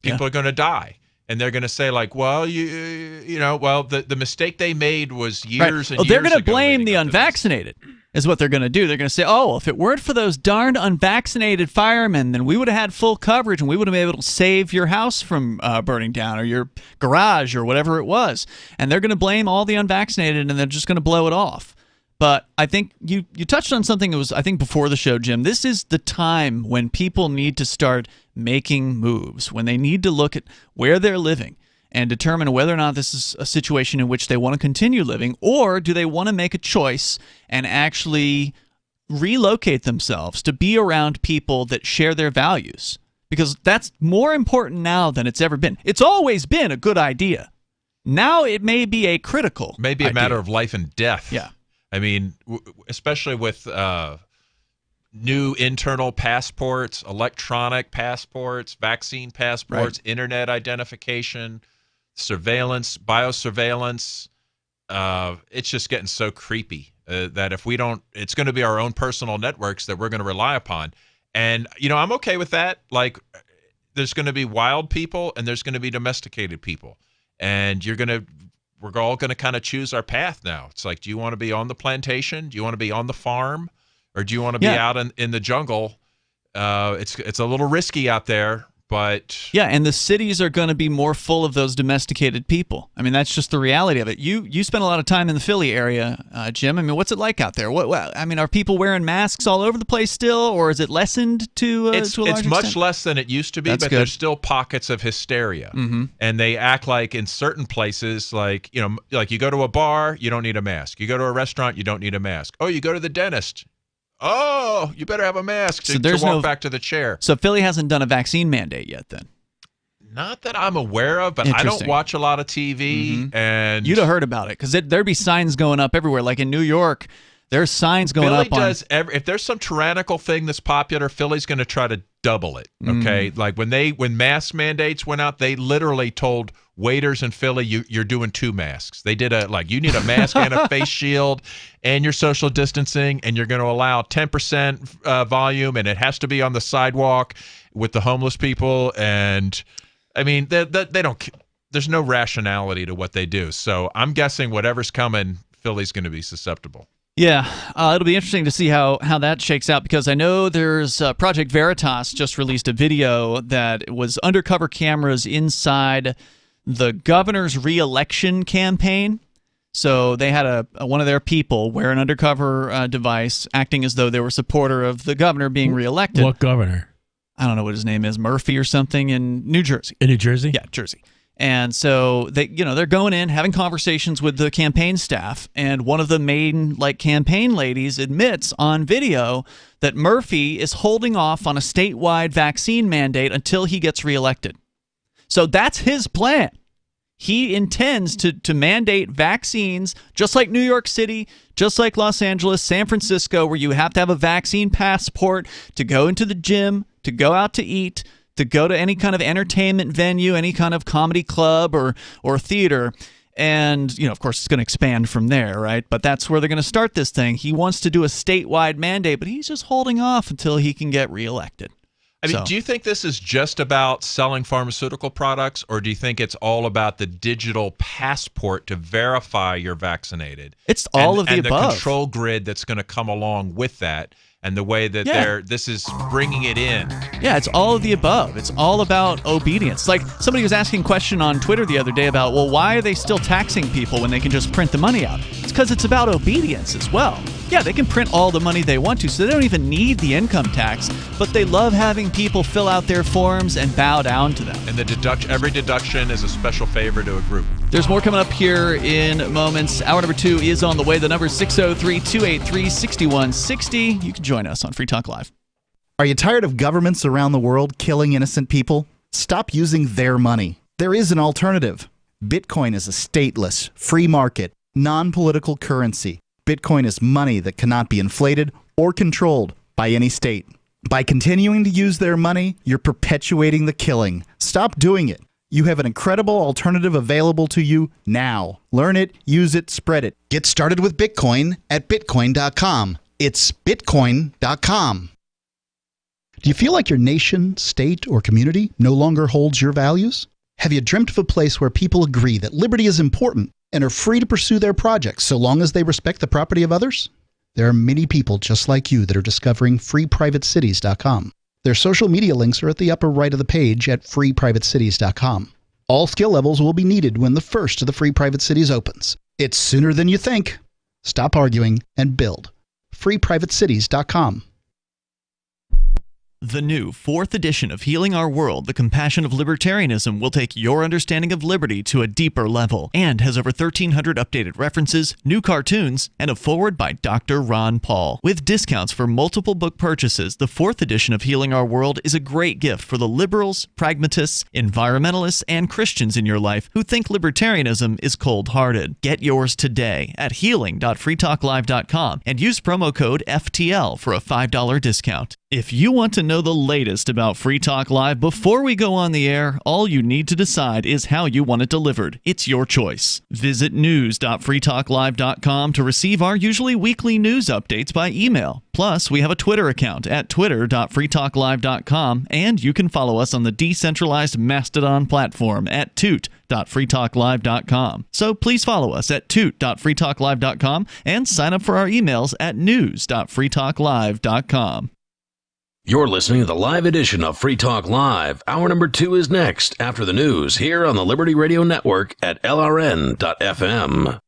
People are going to die, and they're going to say, like, well, the mistake they made was years and years ago. They're going to blame the unvaccinated, is what they're going to do. They're going to say, oh, well, if it weren't for those darned unvaccinated firemen, then we would have had full coverage, and we would have been able to save your house from burning down, or your garage, or whatever it was. And they're going to blame all the unvaccinated, and they're just going to blow it off. But I think you touched on something that was, I think, before the show, Jim. This is the time when people need to start making moves, when they need to look at where they're living and determine whether or not this is a situation in which they want to continue living, or do they want to make a choice and actually relocate themselves to be around people that share their values. Because that's more important now than it's ever been. It's always been a good idea. Now it may be a critical Maybe a idea. matter of life and death. Yeah. I mean, especially with new internal passports, electronic passports, vaccine passports, internet identification, surveillance, biosurveillance. It's just getting so creepy that if we don't, it's going to be our own personal networks that we're going to rely upon. And, I'm okay with that. Like, there's going to be wild people and there's going to be domesticated people. And you're going to we're all going to kind of choose our path now. It's like, do you want to be on the plantation? Do you want to be on the farm? Or do you want to be out in the jungle? It's a little risky out there, but... Yeah, and the cities are going to be more full of those domesticated people. I mean, that's just the reality of it. You spend a lot of time in the Philly area, Jim. I mean, what's it like out there? I mean, are people wearing masks all over the place still, or is it lessened to a large extent? It's much less than it used to be, but there's still pockets of hysteria. Mm-hmm. And they act like in certain places, like you go to a bar, you don't need a mask. You go to a restaurant, you don't need a mask. Oh, you go to the dentist. Oh, you better have a mask to walk back to the chair. So Philly hasn't done a vaccine mandate yet then? Not that I'm aware of, but I don't watch a lot of TV. And you'd have heard about it because there'd be signs going up everywhere. Like in New York, there's signs going up if there's some tyrannical thing that's popular, Philly's going to try to double it. Okay, like when mask mandates went out, they literally told waiters in Philly, you're doing 2 masks. They did you need a mask and a face shield, and you're social distancing, and you're going to allow 10% volume, and it has to be on the sidewalk with the homeless people. And I mean, they don't. There's no rationality to what they do. So I'm guessing whatever's coming, Philly's going to be susceptible. Yeah, it'll be interesting to see how that shakes out, because I know there's Project Veritas just released a video that was undercover cameras inside the governor's re-election campaign. So they had one of their people wear an undercover device, acting as though they were a supporter of the governor being reelected. What governor? I don't know what his name is, Murphy or something, in New Jersey. In New Jersey? Yeah, Jersey. And so they're going in, having conversations with the campaign staff, and one of the main campaign ladies admits on video that Murphy is holding off on a statewide vaccine mandate until he gets reelected. So that's his plan. He intends to mandate vaccines, just like New York City, just like Los Angeles, San Francisco, where you have to have a vaccine passport to go into the gym, to go out to eat, to go to any kind of entertainment venue, any kind of comedy club or theater. And, of course, it's going to expand from there, right? But that's where they're going to start this thing. He wants to do a statewide mandate, but he's just holding off until he can get reelected. I mean, do you think this is just about selling pharmaceutical products, or do you think it's all about the digital passport to verify you're vaccinated? It's all of the above. And the control grid that's going to come along with that, and the way that this is bringing it in. Yeah, it's all of the above. It's all about obedience. Like somebody was asking a question on Twitter the other day about, well, why are they still taxing people when they can just print the money out? It's because it's about obedience as well. Yeah, they can print all the money they want to, so they don't even need the income tax, but they love having people fill out their forms and bow down to them. And every deduction is a special favor to a group. There's more coming up here in moments. Hour number 2 is on the way. The number is 603-283-6160. You can join us on Free Talk Live. Are you tired of governments around the world killing innocent people? Stop using their money. There is an alternative. Bitcoin is a stateless, free market, non-political currency. Bitcoin is money that cannot be inflated or controlled by any state. By continuing to use their money, you're perpetuating the killing. Stop doing it. You have an incredible alternative available to you now. Learn it, use it, spread it. Get started with Bitcoin at Bitcoin.com. It's Bitcoin.com. Do you feel like your nation, state, or community no longer holds your values? Have you dreamt of a place where people agree that liberty is important and are free to pursue their projects so long as they respect the property of others? There are many people just like you that are discovering freeprivatecities.com. Their social media links are at the upper right of the page at freeprivatecities.com. All skill levels will be needed when the first of the Free Private Cities opens. It's sooner than you think. Stop arguing and build. freeprivatecities.com. The new 4th edition of Healing Our World, The Compassion of Libertarianism, will take your understanding of liberty to a deeper level and has over 1,300 updated references, new cartoons, and a foreword by Dr. Ron Paul. With discounts for multiple book purchases, the 4th edition of Healing Our World is a great gift for the liberals, pragmatists, environmentalists, and Christians in your life who think libertarianism is cold-hearted. Get yours today at healing.freetalklive.com and use promo code FTL for a $5 discount. If you want to know know the latest about Free Talk Live before we go on the air, all you need to decide is how you want it delivered. It's your choice. Visit news.freetalklive.com to receive our usually weekly news updates by email. Plus, we have a Twitter account at twitter.freetalklive.com, and you can follow us on the decentralized Mastodon platform at toot.freetalklive.com. So please follow us at toot.freetalklive.com and sign up for our emails at news.freetalklive.com. You're listening to the live edition of Free Talk Live. Hour number 2 is next after the news here on the Liberty Radio Network at LRN.FM.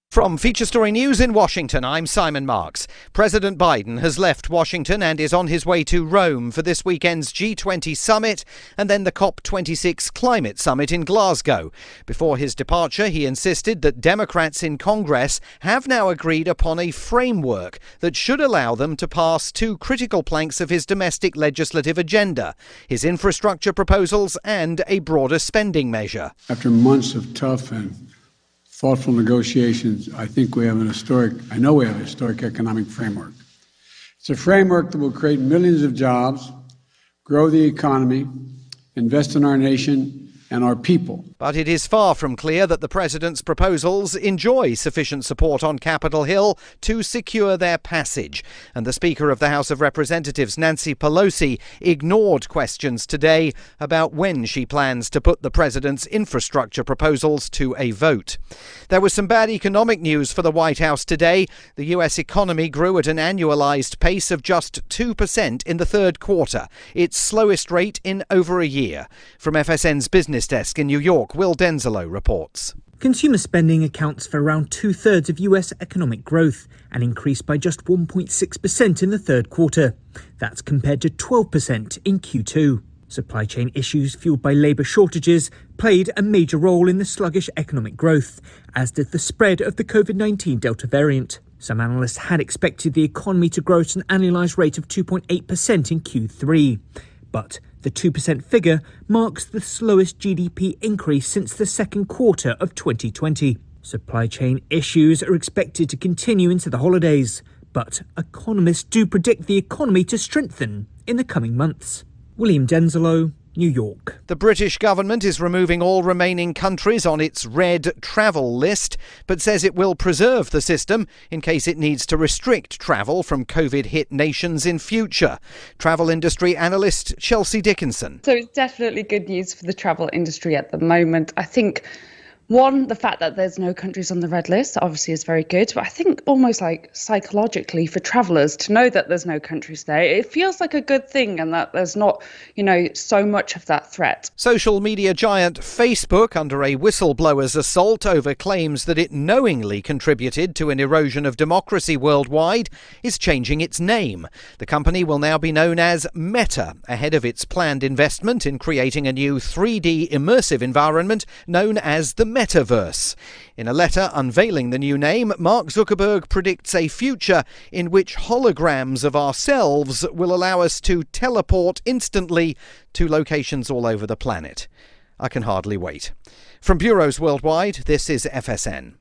From Feature Story News in Washington, I'm Simon Marks. President Biden has left Washington and is on his way to Rome for this weekend's G20 summit and then the COP26 climate summit in Glasgow. Before his departure, he insisted that Democrats in Congress have now agreed upon a framework that should allow them to pass 2 critical planks of his domestic legislative agenda, his infrastructure proposals and a broader spending measure. After months of tough and thoughtful negotiations, I know we have a historic economic framework. It's a framework that will create millions of jobs, grow the economy, invest in our nation and our people. But it is far from clear that the president's proposals enjoy sufficient support on Capitol Hill to secure their passage. And the Speaker of the House of Representatives, Nancy Pelosi, ignored questions today about when she plans to put the president's infrastructure proposals to a vote. There was some bad economic news for the White House today. The U.S. economy grew at an annualized pace of just 2% in the third quarter, its slowest rate in over a year. From FSN's business desk in New York, Will Denzelo reports. Consumer spending accounts for around 2/3 of US economic growth and increased by just 1.6% in the third quarter. That's compared to 12% in Q2. Supply chain issues fueled by labour shortages played a major role in the sluggish economic growth, as did the spread of the COVID-19 Delta variant. Some analysts had expected the economy to grow at an annualised rate of 2.8% in Q3. But the 2% figure marks the slowest GDP increase since the second quarter of 2020. Supply chain issues are expected to continue into the holidays, but economists do predict the economy to strengthen in the coming months. William Denzelo, New York. The British government is removing all remaining countries on its red travel list, but says it will preserve the system in case it needs to restrict travel from COVID-hit nations in future. Travel industry analyst Chelsea Dickinson. So it's definitely good news for the travel industry at the moment. I think, one, the fact that there's no countries on the red list obviously is very good, but I think almost like psychologically for travellers to know that there's no countries there, it feels like a good thing and that there's not, so much of that threat. Social media giant Facebook, under a whistleblower's assault over claims that it knowingly contributed to an erosion of democracy worldwide, is changing its name. The company will now be known as Meta, ahead of its planned investment in creating a new 3D immersive environment known as the Metaverse. In a letter unveiling the new name, Mark Zuckerberg predicts a future in which holograms of ourselves will allow us to teleport instantly to locations all over the planet. I can hardly wait. From bureaus worldwide, this is FSN.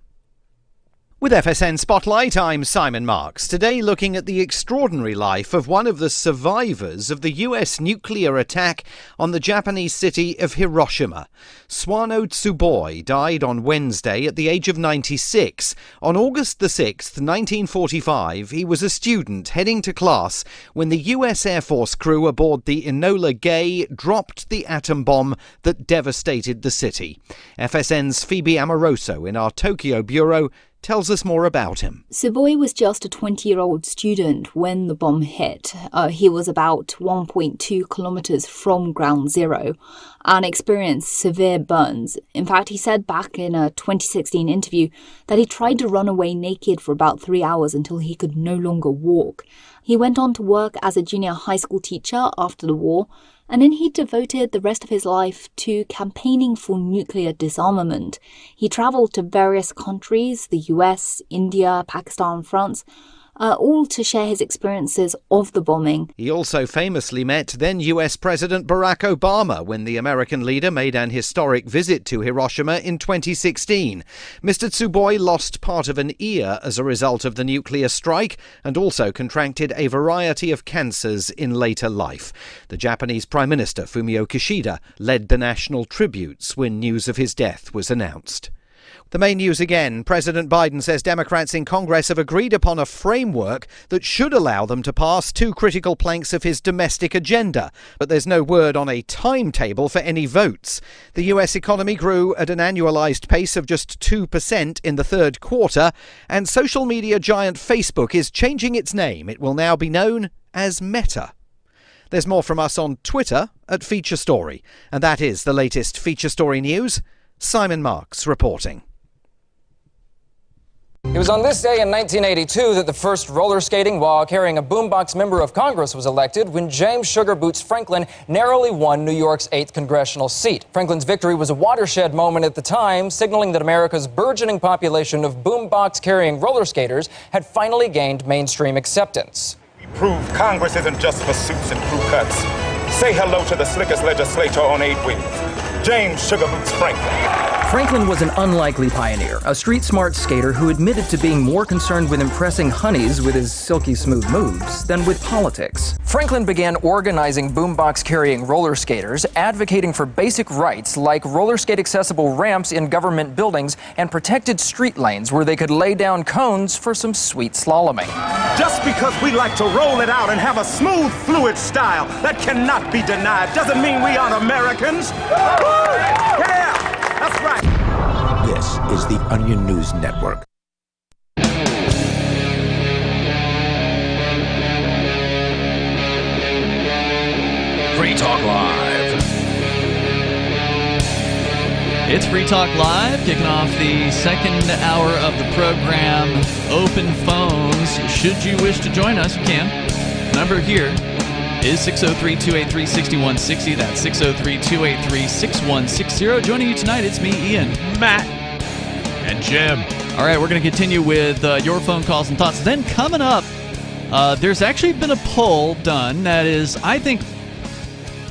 With FSN Spotlight, I'm Simon Marks. Today looking at the extraordinary life of one of the survivors of the US nuclear attack on the Japanese city of Hiroshima. Swano Tsuboi died on Wednesday at the age of 96. On August the 6th, 1945, he was a student heading to class when the US Air Force crew aboard the Enola Gay dropped the atom bomb that devastated the city. FSN's Phoebe Amoroso in our Tokyo bureau tells us more about him. Tsuboi was just a 20-year-old student when the bomb hit. He was about 1.2 kilometers from ground zero and experienced severe burns. In fact, he said back in a 2016 interview that he tried to run away naked for about 3 hours until he could no longer walk. He went on to work as a junior high school teacher after the war, and then he devoted the rest of his life to campaigning for nuclear disarmament. He traveled to various countries, the US, India, Pakistan, France, all to share his experiences of the bombing. He also famously met then US President Barack Obama when the American leader made an historic visit to Hiroshima in 2016. Mr. Tsuboi lost part of an ear as a result of the nuclear strike and also contracted a variety of cancers in later life. The Japanese Prime Minister Fumio Kishida led the national tributes when news of his death was announced. The main news again. President Biden says Democrats in Congress have agreed upon a framework that should allow them to pass two critical planks of his domestic agenda. But there's no word on a timetable for any votes. The US economy grew at an annualized pace of just 2% in the third quarter, and social media giant Facebook is changing its name. It will now be known as Meta. There's more from us on Twitter at Feature Story. And that is the latest Feature Story news. Simon Marks reporting. It was on this day in 1982 that the first roller skating while carrying a boombox member of Congress was elected when James Sugar Boots Franklin narrowly won New York's 8th congressional seat. Franklin's victory was a watershed moment at the time, signaling that America's burgeoning population of boombox-carrying roller skaters had finally gained mainstream acceptance. We proved Congress isn't just for suits and crew cuts. Say hello to the slickest legislator on 8 wheels, James Sugar Boots Franklin. Franklin was an unlikely pioneer, a street-smart skater who admitted to being more concerned with impressing honeys with his silky smooth moves than with politics. Franklin began organizing boombox-carrying roller skaters, advocating for basic rights like roller skate-accessible ramps in government buildings and protected street lanes where they could lay down cones for some sweet slaloming. Just because we like to roll it out and have a smooth, fluid style that cannot be denied doesn't mean we aren't Americans. Yeah, that's right. This is the Onion News Network. Free Talk Live. It's Free Talk Live, kicking off the second hour of the program. Open phones. Should you wish to join us, you can. The number here is 603-283-6160. That's 603-283-6160. Joining you tonight, it's me, Ian, Matt, and Jim. All right, we're going to continue with your phone calls and thoughts. Then coming up, there's actually been a poll done that is, I think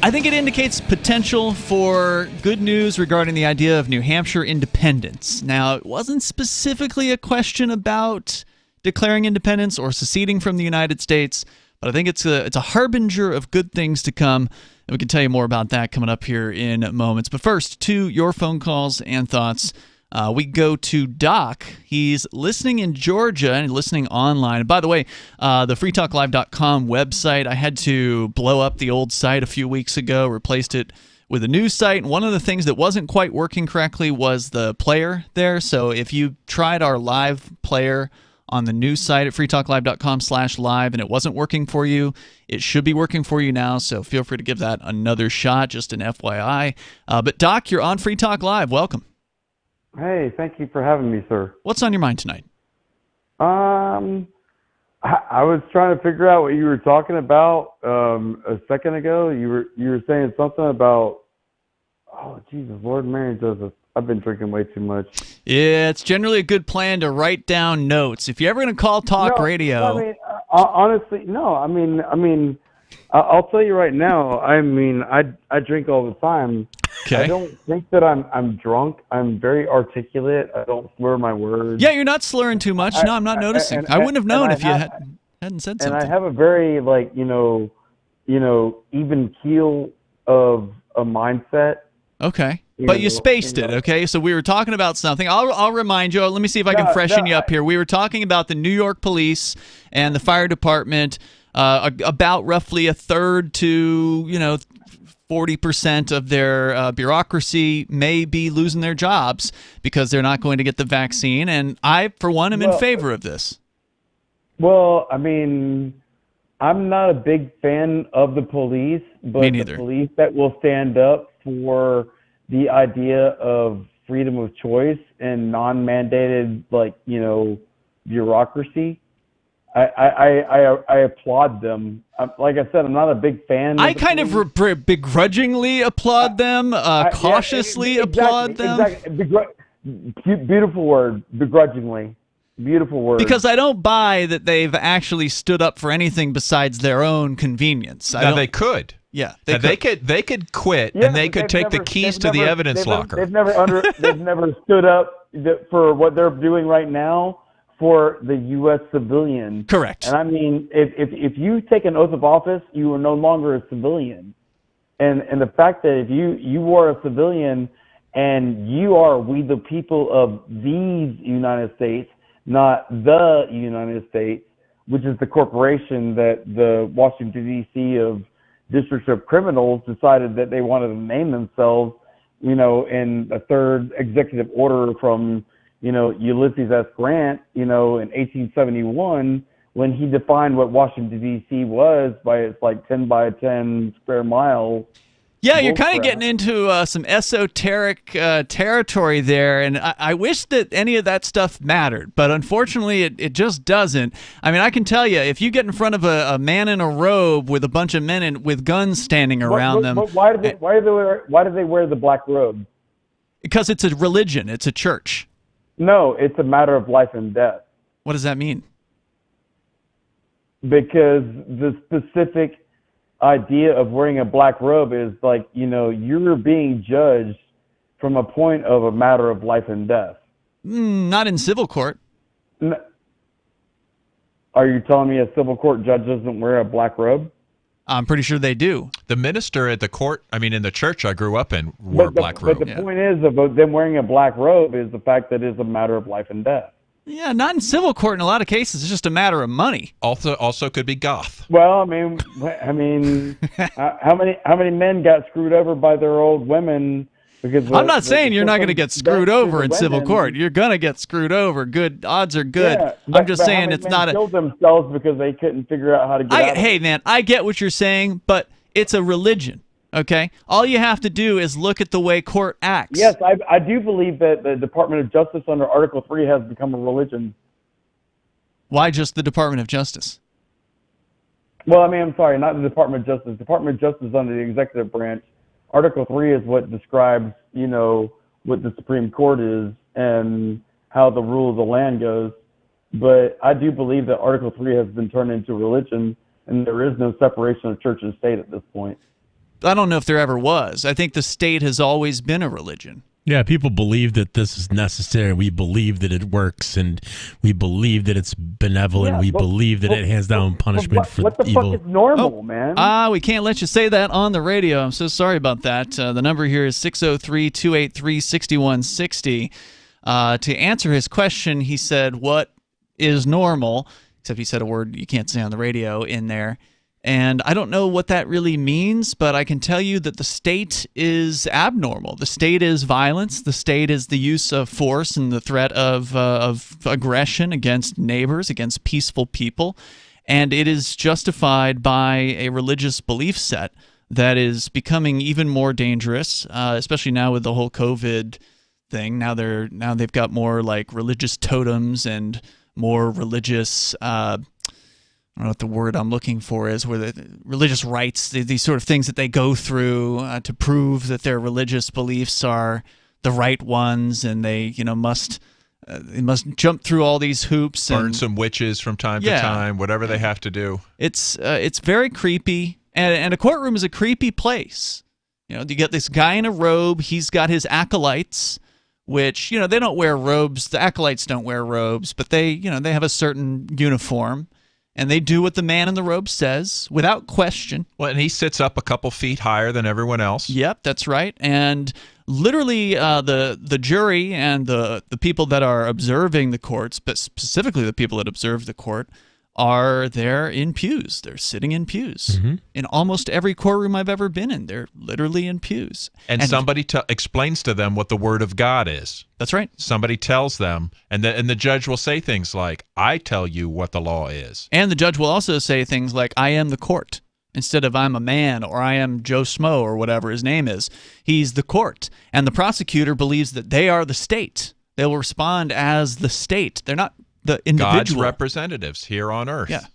it indicates potential for good news regarding the idea of New Hampshire independence. Now, it wasn't specifically a question about declaring independence or seceding from the United States, but I think it's a harbinger of good things to come, and we can tell you more about that coming up here in moments. But first, to your phone calls and thoughts. We go to Doc. He's listening in Georgia and listening online. And by the way, the freetalklive.com website, I had to blow up the old site a few weeks ago, replaced it with a new site. And one of the things that wasn't quite working correctly was the player there. So if you tried our live player on the new site at freetalklive.com/live and it wasn't working for you, it should be working for you now. So feel free to give that another shot, just an FYI. But Doc, you're on Free Talk Live. Welcome. Hey, thank you for having me, sir. What's on your mind tonight? I was trying to figure out what you were talking about a second ago. You were saying something about, oh, Jesus, Lord Mary does this. I've been drinking way too much. Yeah, it's generally a good plan to write down notes. If you're ever going to call talk radio. I mean, honestly, no. I mean, I'll tell you right now. I mean, I drink all the time. Okay. I don't think that I'm drunk. I'm very articulate. I don't slur my words. Yeah, you're not slurring too much. No, I'm not noticing. I wouldn't have known if you hadn't said something. And I have a very even keel of a mindset. Okay. But you spaced it, okay? So we were talking about something. I'll remind you. Let me see if I can freshen you up here. We were talking about the New York police and the fire department, about roughly a third to, 40% of their bureaucracy may be losing their jobs because they're not going to get the vaccine. And I, for one, am in favor of this. Well, I mean, I'm not a big fan of the police, but the police that will stand up for the idea of freedom of choice and non-mandated, bureaucracy, I applaud them. Like I said, I'm not a big fan. I kind of begrudgingly applaud them, cautiously applaud them. Exactly. Beautiful word, begrudgingly. Beautiful words. Because I don't buy that they've actually stood up for anything besides their own convenience. Now they could. Yeah, they could quit, Yeah, and they but could take the keys to the evidence locker. They've never stood up for what they're doing right now for the U.S. civilian. Correct. And I mean, if you take an oath of office, you are no longer a civilian. And the fact that if you are a civilian and you are we the people of these United States, not the United States, which is the corporation that the Washington, D.C. of District of Criminals decided that they wanted to name themselves, in a third executive order from, Ulysses S. Grant, in 1871, when he defined what Washington, D.C. was by its 10 by 10 square miles. Yeah, you're kind of getting into some esoteric territory there, and I wish that any of that stuff mattered, but unfortunately it just doesn't. I mean, I can tell you, if you get in front of a man in a robe with a bunch of men with guns standing around them... Why do they wear the black robe? Because it's a religion. It's a church. No, it's a matter of life and death. What does that mean? Because the specific idea of wearing a black robe is you're being judged from a point of a matter of life and death. Not in civil court. Are you telling me a civil court judge doesn't wear a black robe? I'm pretty sure they do. The minister at the court, in the church I grew up in, wore a black robe. But the point is about them wearing a black robe is the fact that it's a matter of life and death. Yeah, not in civil court in a lot of cases. It's just a matter of money. Also could be goth. Well, how many men got screwed over by their old women? Because I'm not saying you're not going to get screwed over in civil court. You're going to get screwed over. Good odds are good. Yeah, I'm just saying it's not killed themselves because they couldn't figure out how to get out of it. Hey, man, I get what you're saying, but it's a religion. Okay, all you have to do is look at the way court acts. Yes, I do believe that the Department of Justice under Article 3 has become a religion. Why just the Department of Justice? Well, I'm sorry, not the Department of Justice. Department of Justice under the executive branch. Article 3 is what describes, what the Supreme Court is and how the rule of the land goes. But I do believe that Article 3 has been turned into religion, and there is no separation of church and state at this point. I don't know if there ever was. I think the state has always been a religion. Yeah, people believe that this is necessary. We believe that it works, and we believe that it's benevolent. We believe that it hands down punishment for evil. What the fuck is normal, man? We can't let you say that on the radio. I'm so sorry about that. The number here is 603-283-6160. To answer his question, he said, what is normal? Except he said a word you can't say on the radio in there. And I don't know what that really means, but I can tell you that the state is abnormal. The state is violence. The state is the use of force and the threat of aggression against neighbors, against peaceful people. And it is justified by a religious belief set that is becoming even more dangerous, especially now with the whole COVID thing. Now they've got more like religious totems and more religious I don't know what the word I'm looking for is, where the religious rites, these sort of things that they go through to prove that their religious beliefs are the right ones, and they must jump through all these hoops, burn some witches from time to time, whatever they have to do. It's very creepy, and a courtroom is a creepy place. You get this guy in a robe. He's got his acolytes, which they don't wear robes. The acolytes don't wear robes, but they have a certain uniform. And they do what the man in the robe says without question. Well, and he sits up a couple feet higher than everyone else. Yep, that's right. And literally the jury and the people that are observing the courts, but specifically the people that observe the court, are there in pews. They're sitting in pews. Mm-hmm. In almost every courtroom I've ever been in, they're literally in pews. And somebody explains to them what the Word of God is. That's right. Somebody tells them, and the judge will say things like, I tell you what the law is. And the judge will also say things like, I am the court, instead of I'm a man, or I am Joe Smo, or whatever his name is. He's the court. And the prosecutor believes that they are the state. They will respond as the state. They're not the individual. God's representatives here on earth. Yeah.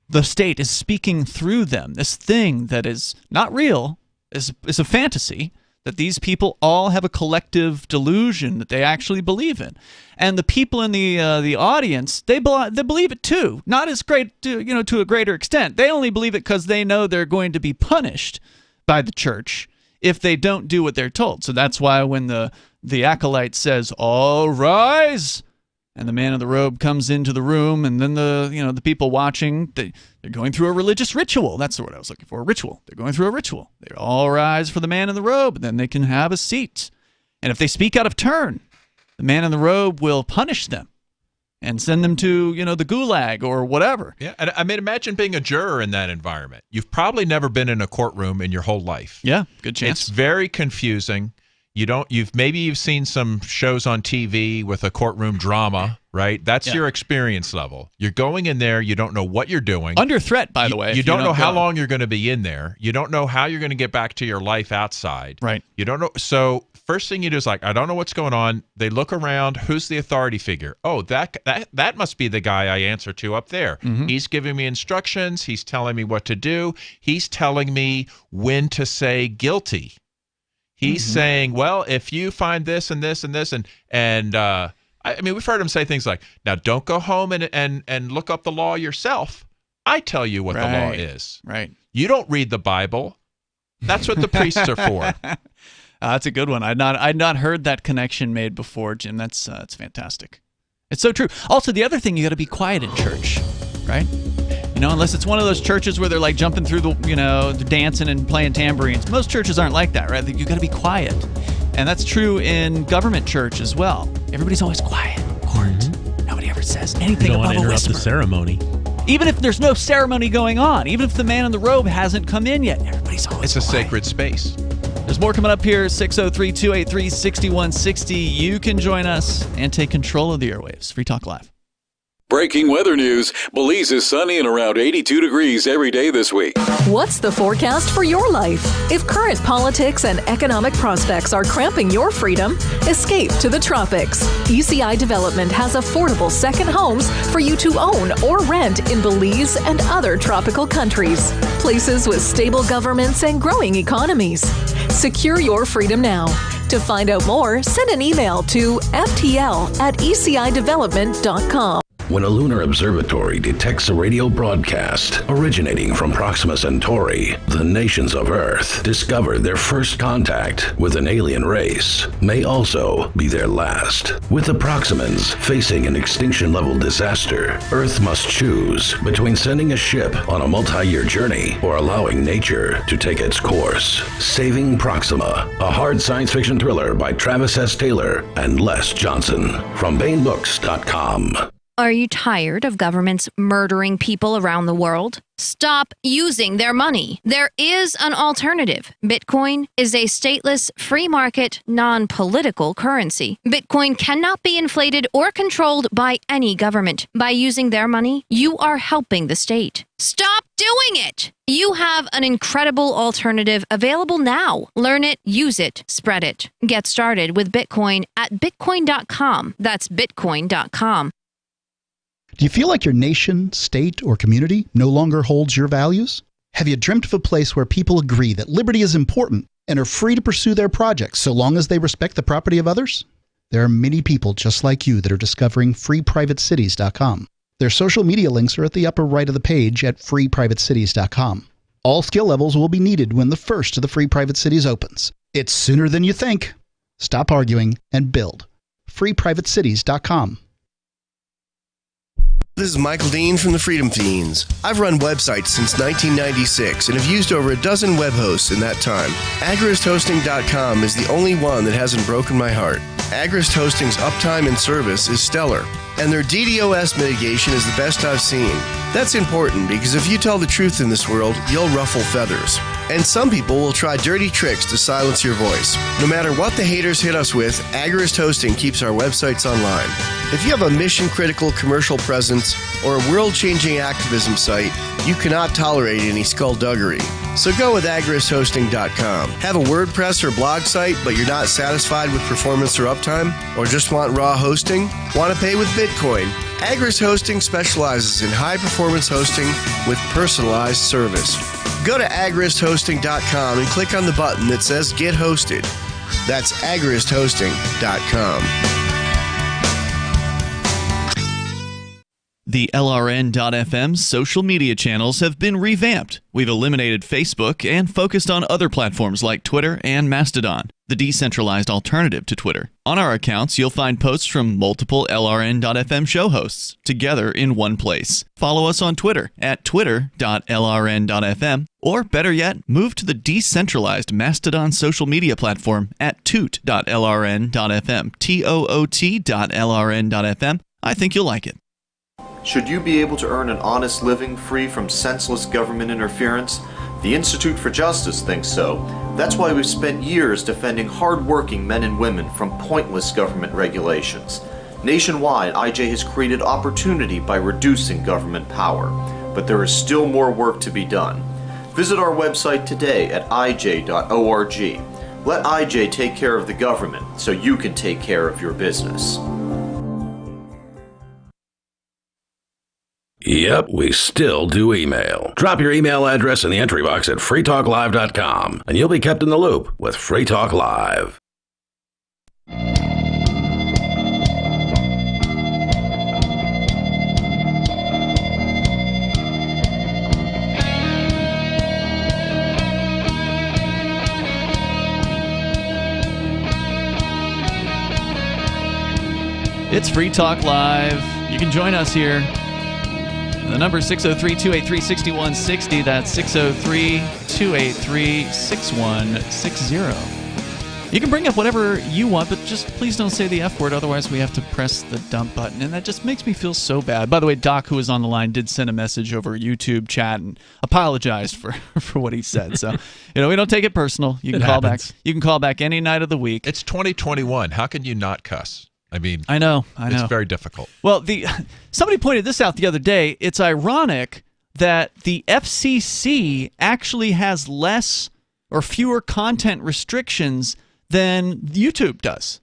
The state is speaking through them. This thing that is not real is a fantasy. that these people all have a collective delusion that they actually believe in, and the people in the audience they believe it too, not as great to a greater extent. They only believe it because they know they're going to be punished by the church if they don't do what they're told. So that's why when the acolyte says, "All rise," and the man in the robe comes into the room, and then the people watching, they're going through a religious ritual. That's the word I was looking for, a ritual. They're going through a ritual. They all rise for the man in the robe, and then they can have a seat. And if they speak out of turn, the man in the robe will punish them and send them to, the gulag or whatever. Yeah, and I mean, imagine being a juror in that environment. You've probably never been in a courtroom in your whole life. Yeah, good chance. It's very confusing. You've seen some shows on TV with a courtroom drama, right? That's your experience level. You're going in there, you don't know what you're doing. Under threat, by the way. You don't know how long you're going to be in there. You don't know how you're going to get back to your life outside. Right. You don't know. So first thing you do is I don't know what's going on. They look around. Who's the authority figure? Oh, that must be the guy I answer to up there. Mm-hmm. He's giving me instructions. He's telling me what to do. He's telling me when to say guilty. He's saying, well, if you find this and this and this, and I mean, we've heard him say things like, now don't go home and look up the law yourself. I tell you what the law is. Right. You don't read the Bible. That's what the priests are for. That's a good one. I'd not heard that connection made before, Jim. That's fantastic. It's so true. Also, the other thing, you got to be quiet in church, right? Unless it's one of those churches where they're like jumping through they're dancing and playing tambourines. Most churches aren't like that, right? You got to be quiet. And that's true in government church as well. Everybody's always quiet. Nobody ever says anything above a whisper. You don't want to interrupt the ceremony. Even if there's no ceremony going on, even if the man in the robe hasn't come in yet, everybody's always It's a sacred space. There's more coming up here, 603-283-6160. You can join us and take control of the airwaves. Free Talk Live. Breaking weather news. Belize is sunny and around 82 degrees every day this week. What's the forecast for your life? If current politics and economic prospects are cramping your freedom, escape to the tropics. ECI Development has affordable second homes for you to own or rent in Belize and other tropical countries. Places with stable governments and growing economies. Secure your freedom now. To find out more, send an email to ftl@ecidevelopment.com. When a lunar observatory detects a radio broadcast originating from Proxima Centauri, the nations of Earth discover their first contact with an alien race may also be their last. With the Proximans facing an extinction-level disaster, Earth must choose between sending a ship on a multi-year journey or allowing nature to take its course. Saving Proxima, a hard science fiction thriller by Travis S. Taylor and Les Johnson from BaneBooks.com. Are you tired of governments murdering people around the world? Stop using their money. There is an alternative. Bitcoin is a stateless, free market, non-political currency. Bitcoin cannot be inflated or controlled by any government. By using their money, you are helping the state. Stop doing it! You have an incredible alternative available now. Learn it, use it, spread it. Get started with Bitcoin at Bitcoin.com. That's Bitcoin.com. Do you feel like your nation, state, or community no longer holds your values? Have you dreamt of a place where people agree that liberty is important and are free to pursue their projects so long as they respect the property of others? There are many people just like you that are discovering freeprivatecities.com. Their social media links are at the upper right of the page at freeprivatecities.com. All skill levels will be needed when the first of the Free Private Cities opens. It's sooner than you think. Stop arguing and build. freeprivatecities.com. This is Michael Dean from the Freedom Fiends. I've run websites since 1996 and have used over a dozen web hosts in that time. AgristHosting.com is the only one that hasn't broken my heart. Agrist Hosting's uptime and service is stellar, and their DDoS mitigation is the best I've seen. That's important because if you tell the truth in this world, you'll ruffle feathers. And some people will try dirty tricks to silence your voice. No matter what the haters hit us with, Agrist Hosting keeps our websites online. If you have a mission-critical commercial presence or a world-changing activism site, you cannot tolerate any skullduggery. So go with AgristHosting.com. Have a WordPress or blog site, but you're not satisfied with performance or uptime? Or just want raw hosting? Want to pay with Bitcoin? Agrist Hosting specializes in high-performance hosting with personalized service. Go to agristhosting.com and click on the button that says Get Hosted. That's agristhosting.com. The LRN.FM social media channels have been revamped. We've eliminated Facebook and focused on other platforms like Twitter and Mastodon, the decentralized alternative to Twitter. On our accounts, you'll find posts from multiple LRN.FM show hosts together in one place. Follow us on Twitter at twitter.lrn.fm, or better yet, move to the decentralized Mastodon social media platform at toot.lrn.fm, toot.lrn.fm. I think you'll like it. Should you be able to earn an honest living free from senseless government interference? The Institute for Justice thinks so. That's why we've spent years defending hard-working men and women from pointless government regulations. Nationwide, IJ has created opportunity by reducing government power. But there is still more work to be done. Visit our website today at ij.org. Let IJ take care of the government so you can take care of your business. Yep, we still do email. Drop your email address in the entry box at freetalklive.com, and you'll be kept in the loop with Free Talk Live. It's Free Talk Live. You can join us here. The number is 603-283-6160. That's 603-283-6160. You can bring up whatever you want, but just please don't say the F word, otherwise we have to press the dump button, and that just makes me feel so bad. By the way, Doc, who was on the line, did send a message over YouTube chat and apologized for what he said. So, we don't take it personal. You can call back. You can call back any night of the week. It's 2021. How can you not cuss? I mean, I know. It's very difficult. Well, somebody pointed this out the other day. It's ironic that the FCC actually has less or fewer content restrictions than YouTube does,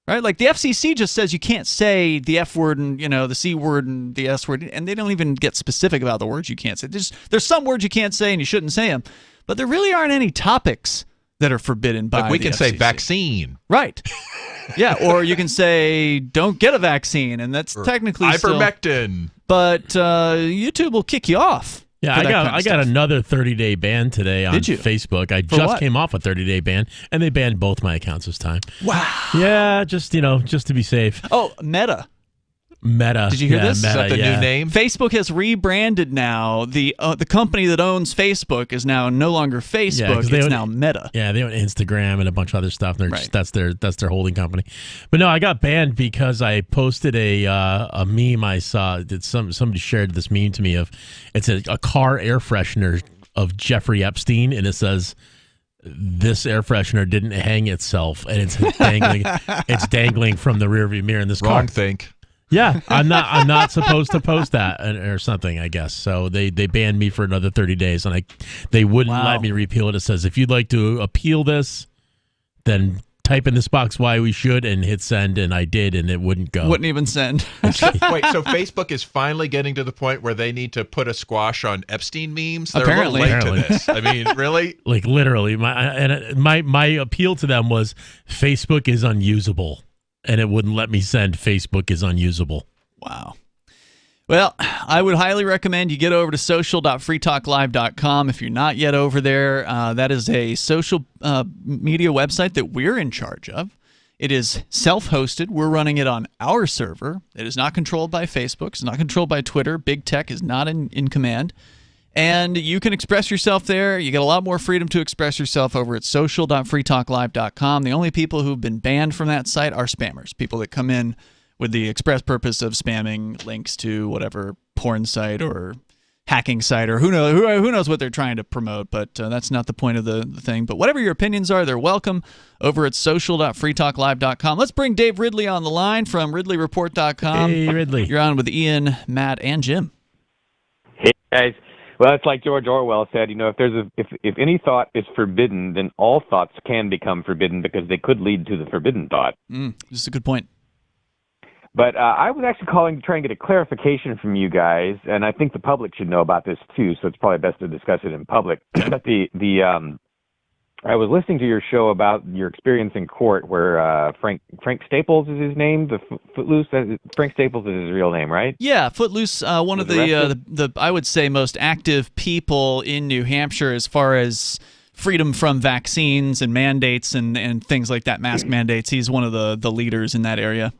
right? Like the FCC just says you can't say the F word and the C word and the S word, and they don't even get specific about the words you can't say. There's some words you can't say and you shouldn't say them, but there really aren't any topics that are forbidden by like we the can FCC. say vaccine, right? Yeah, or you can say don't get a vaccine, and that's technically ivermectin. But YouTube will kick you off. Yeah, I got another 30-day ban today on Facebook. I just came off a 30-day ban, and they banned both my accounts this time. Wow. Yeah, just to be safe. Oh, Meta. Did you hear this? Meta, is that the new name? Facebook has rebranded now. The company that owns Facebook is now no longer Facebook. It's now Meta. Yeah, they own Instagram and a bunch of other stuff. That's their holding company. But no, I got banned because I posted a meme I saw. Somebody shared this meme to me of it's a car air freshener of Jeffrey Epstein, and it says, "This air freshener didn't hang itself," and it's dangling. It's dangling from the rearview mirror in this car. Wrong think. Yeah, I'm not supposed to post that or something, I guess. So they banned me for another 30 days, and they wouldn't let me repeal it. It says if you'd like to appeal this, then type in this box why we should and hit send, and I did, and it wouldn't go. Wouldn't even send. Wait, so Facebook is finally getting to the point where they need to put a squash on Epstein memes? They're Apparently. a little late to this. I mean, really? Like literally, my appeal to them was Facebook is unusable. And it wouldn't let me send Facebook is unusable. Wow. Well, I would highly recommend you get over to social.freetalklive.com if you're not yet over there. That is a social media website that we're in charge of. It is self-hosted. We're running it on our server. It is not controlled by Facebook. It's not controlled by Twitter. Big tech is not in command. And you can express yourself there. You get a lot more freedom to express yourself over at social.freetalklive.com. The only people who've been banned from that site are spammers, people that come in with the express purpose of spamming links to whatever porn site or hacking site or who knows what they're trying to promote, but that's not the point of the thing. But whatever your opinions are, they're welcome over at social.freetalklive.com. Let's bring Dave Ridley on the line from RidleyReport.com. Hey, Ridley. You're on with Ian, Matt, and Jim. Hey, guys. Well, it's like George Orwell said, if any thought is forbidden, then all thoughts can become forbidden because they could lead to the forbidden thought. This is a good point. But I was actually calling to try and get a clarification from you guys, and I think the public should know about this too. So it's probably best to discuss it in public. But I was listening to your show about your experience in court, where Frank Staples is his name, the Footloose. Frank Staples is his real name, right? Yeah, Footloose, one of the I would say most active people in New Hampshire as far as freedom from vaccines and mandates and things like that, mask mandates. He's one of the leaders in that area.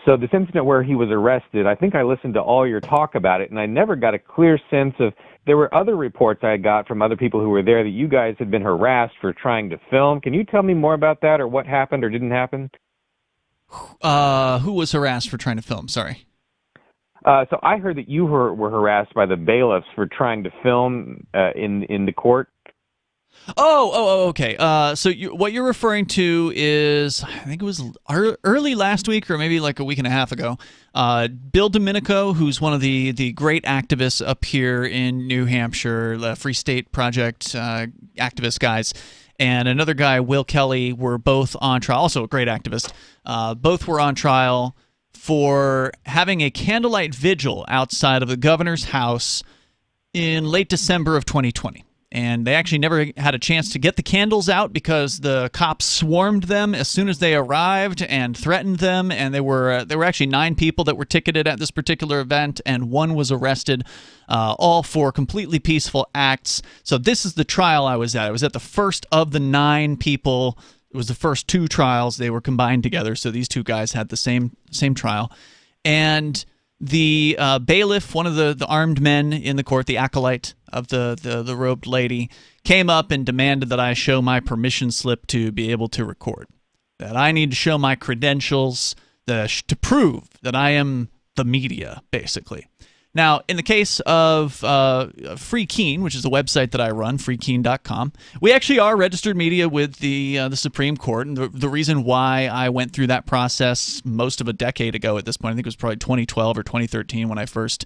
So this incident where he was arrested, I think I listened to all your talk about it, and I never got a clear sense of. There were other reports I got from other people who were there that you guys had been harassed for trying to film. Can you tell me more about that, or what happened or didn't happen? Who was harassed for trying to film? Sorry. So I heard that you were harassed by the bailiffs for trying to film in the court. Okay. So what you're referring to is, I think it was early last week or maybe like a week and a half ago, Bill Domenico, who's one of the great activists up here in New Hampshire, the Free State Project activist guys, and another guy, Will Kelly, were both on trial, also a great activist. Both were on trial for having a candlelight vigil outside of the governor's house in late December of 2020. And they actually never had a chance to get the candles out because the cops swarmed them as soon as they arrived and threatened them. And there were actually 9 people that were ticketed at this particular event, and 1 was arrested, all for completely peaceful acts. So this is the trial I was at. I was at the first of the 9 people. It was the first 2 trials. They were combined together, so these 2 guys had the same trial. And the bailiff, one of the armed men in the court, the acolyte of the robed lady, came up and demanded that I show my permission slip to be able to record. That I need to show my credentials to prove that I am the media, basically. Now, in the case of Free Keene, which is the website that I run, freekeen.com, we actually are registered media with the Supreme Court. And the reason why I went through that process most of a decade ago at this point, I think it was probably 2012 or 2013 when I first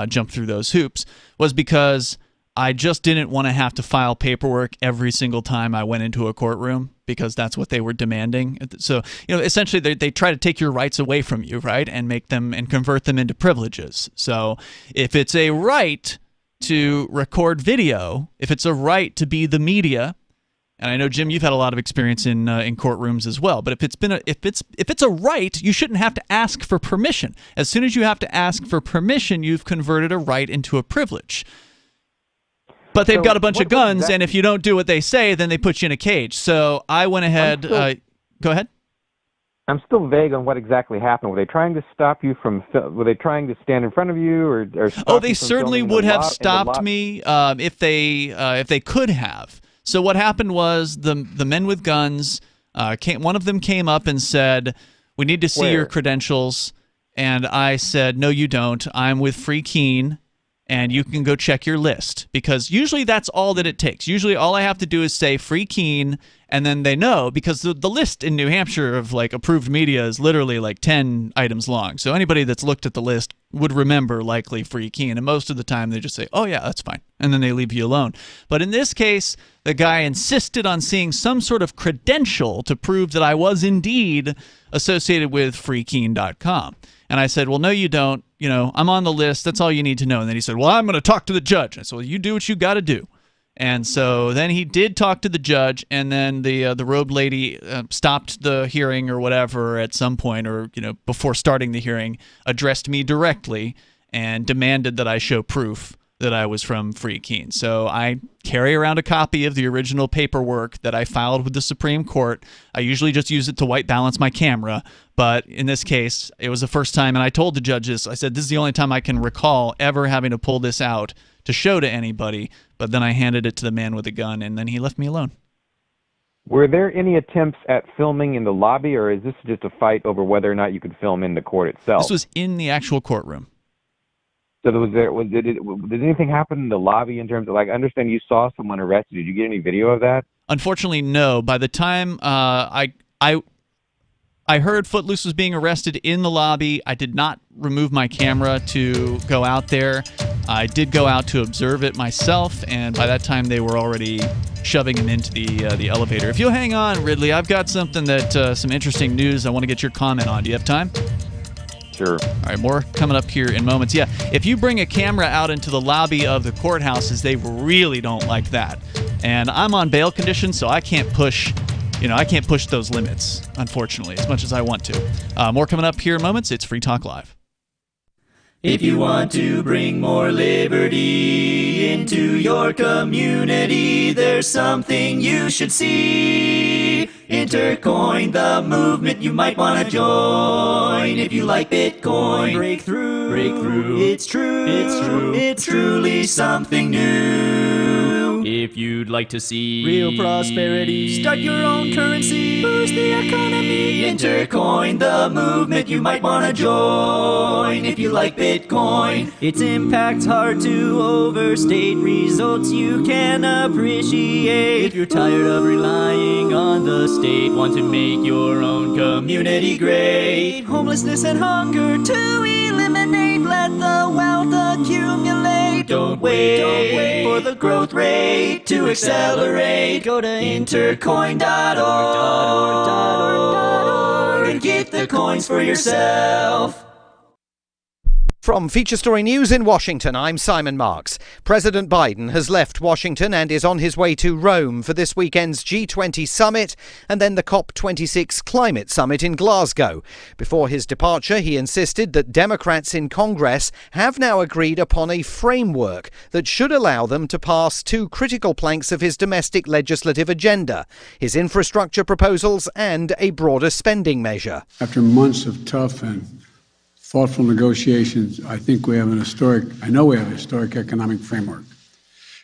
jumped through those hoops, was because I just didn't want to have to file paperwork every single time I went into a courtroom, because that's what they were demanding. So, essentially they try to take your rights away from you, right, and make them and convert them into privileges. So if it's a right to record video, if it's a right to be the media, and I know, Jim, you've had a lot of experience in courtrooms as well, but if it's a right, you shouldn't have to ask for permission. As soon as you have to ask for permission, you've converted a right into a privilege. But they've got a bunch of guns, and if you don't do what they say, then they put you in a cage. So I went ahead. Go ahead. I'm still vague on what exactly happened. Were they trying to stop you from? Were they trying to stand in front of you, or stop they certainly would have stopped me if they could have. So what happened was the men with guns. One of them came up and said, "We need to see your credentials." And I said, "No, you don't. I'm with Free Keene, and you can go check your list," because usually that's all that it takes. Usually all I have to do is say Free Keene, and then they know, because the list in New Hampshire of like approved media is literally like 10 items long. So anybody that's looked at the list would remember likely Free Keene, and most of the time they just say, "Oh yeah, that's fine," and then they leave you alone. But in this case, the guy insisted on seeing some sort of credential to prove that I was indeed associated with freekeen.com. And I said, "Well, no, you don't. I'm on the list. That's all you need to know." And then he said, "Well, I'm going to talk to the judge." I said, "Well, you do what you got to do." And so then he did talk to the judge, and then the robed lady stopped the hearing or whatever at some point, or before starting the hearing, addressed me directly and demanded that I show proof that I was from Free Keene. So I carry around a copy of the original paperwork that I filed with the Supreme Court. I usually just use it to white balance my camera, but in this case, it was the first time, and I told the judges, I said, "This is the only time I can recall ever having to pull this out to show to anybody," but then I handed it to the man with a gun, and then he left me alone. Were there any attempts at filming in the lobby, or is this just a fight over whether or not you could film in the court itself? This was in the actual courtroom. So did anything happen in the lobby in terms of, like, I understand you saw someone arrested. Did you get any video of that? Unfortunately, no. By the time I heard Footloose was being arrested in the lobby, I did not remove my camera to go out there. I did go out to observe it myself, and by that time they were already shoving him into the elevator. If you'll hang on, Ridley, I've got something some interesting news I want to get your comment on. Do you have time? Sure. All right, more coming up here in moments. Yeah, if you bring a camera out into the lobby of the courthouses, they really don't like that. And I'm on bail conditions, so I can't push those limits, unfortunately, as much as I want to. More coming up here in moments. It's Free Talk Live. If you want to bring more liberty into your community, there's something you should see. Intercoin, the movement you might want to join. If you like Bitcoin, break through. It's true. It's truly something new. If you'd like to see real prosperity, start your own currency, boost the economy. Intercoin, the movement you might want to join. If you like Bitcoin, its impact's hard to overstate, results you can appreciate. If you're tired of relying on the state, want to make your own community great, homelessness and hunger to eliminate, let the wealth accumulate. Don't wait for the growth rate to accelerate. Go to intercoin.org and get the coins for yourself. From Feature Story News in Washington, I'm Simon Marks. President Biden has left Washington and is on his way to Rome for this weekend's G20 summit and then the COP26 climate summit in Glasgow. Before his departure, he insisted that Democrats in Congress have now agreed upon a framework that should allow them to pass two critical planks of his domestic legislative agenda, his infrastructure proposals and a broader spending measure. After months of tough and thoughtful negotiations, I know we have a historic economic framework.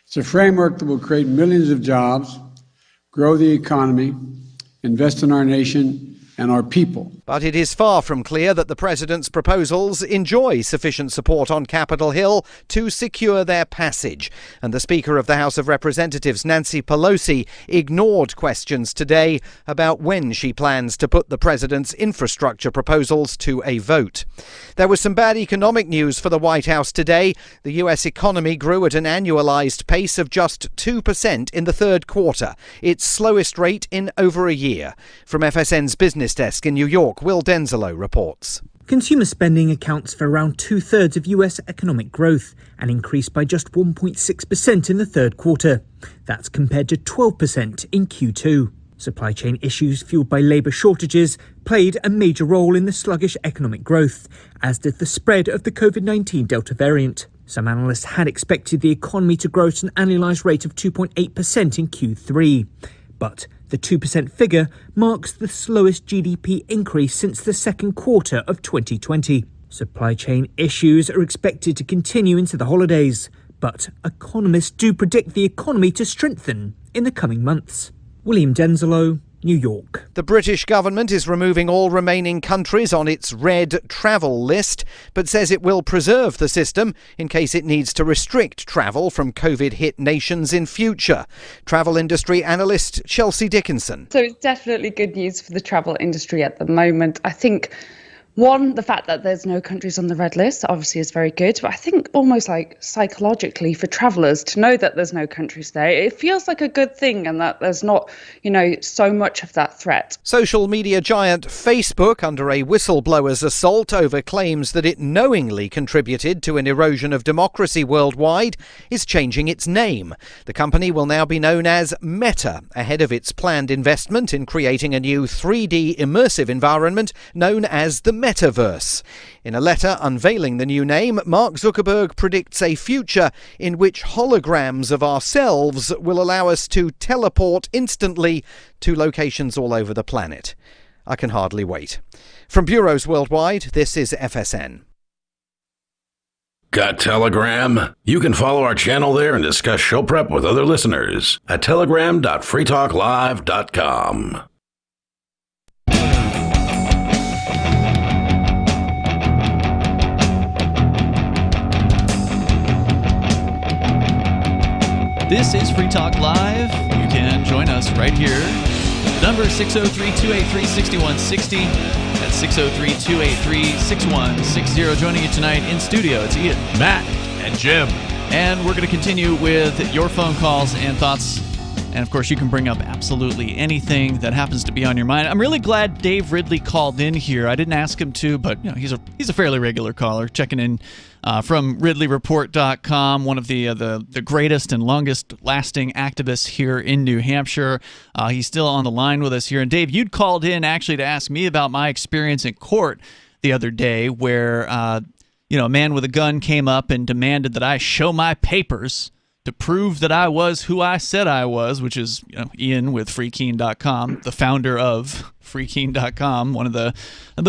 It's a framework that will create millions of jobs, grow the economy, invest in our nation and our people. But it is far from clear that the president's proposals enjoy sufficient support on Capitol Hill to secure their passage. And the Speaker of the House of Representatives, Nancy Pelosi, ignored questions today about when she plans to put the president's infrastructure proposals to a vote. There was some bad economic news for the White House today. The U.S. economy grew at an annualized pace of just 2% in the third quarter, its slowest rate in over a year. From FSN's business desk in New York, Will Denzelo reports. Consumer spending accounts for around two-thirds of US economic growth and increased by just 1.6% in the third quarter. That's compared to 12% in Q2. Supply chain issues fueled by labour shortages played a major role in the sluggish economic growth, as did the spread of the COVID-19 Delta variant. Some analysts had expected the economy to grow at an annualised rate of 2.8% in Q3. But the 2% figure marks the slowest GDP increase since the second quarter of 2020. Supply chain issues are expected to continue into the holidays, but economists do predict the economy to strengthen in the coming months. William Denzelo, New York. The British government is removing all remaining countries on its red travel list, but says it will preserve the system in case it needs to restrict travel from COVID-hit nations in future. Travel industry analyst Chelsea Dickinson. So it's definitely good news for the travel industry at the moment. I think, one, the fact that there's no countries on the red list obviously is very good, but I think almost like psychologically for travellers to know that there's no countries there, it feels like a good thing and that there's not, so much of that threat. Social media giant Facebook, under a whistleblower's assault over claims that it knowingly contributed to an erosion of democracy worldwide, is changing its name. The company will now be known as Meta, ahead of its planned investment in creating a new 3D immersive environment known as the Metaverse. In a letter unveiling the new name, Mark Zuckerberg predicts a future in which holograms of ourselves will allow us to teleport instantly to locations all over the planet. I can hardly wait. From bureaus worldwide, this is FSN. Got Telegram? You can follow our channel there and discuss show prep with other listeners at telegram.freetalklive.com. This is Free Talk Live. You can join us right here. The number is 603-283-6160. That's 603-283-6160. Joining you tonight in studio, it's Ian, Matt, And Jim. And we're going to continue with your phone calls and thoughts. And, of course, you can bring up absolutely anything that happens to be on your mind. I'm really glad Dave Ridley called in here. I didn't ask him to, but he's a fairly regular caller, checking in from RidleyReport.com, one of the greatest and longest-lasting activists here in New Hampshire. He's still on the line with us here. And, Dave, you'd called in actually to ask me about my experience in court the other day where, a man with a gun came up and demanded that I show my papers to prove that I was who I said I was, which is Ian with FreeKeene.com, the founder of FreeKeene.com, one of the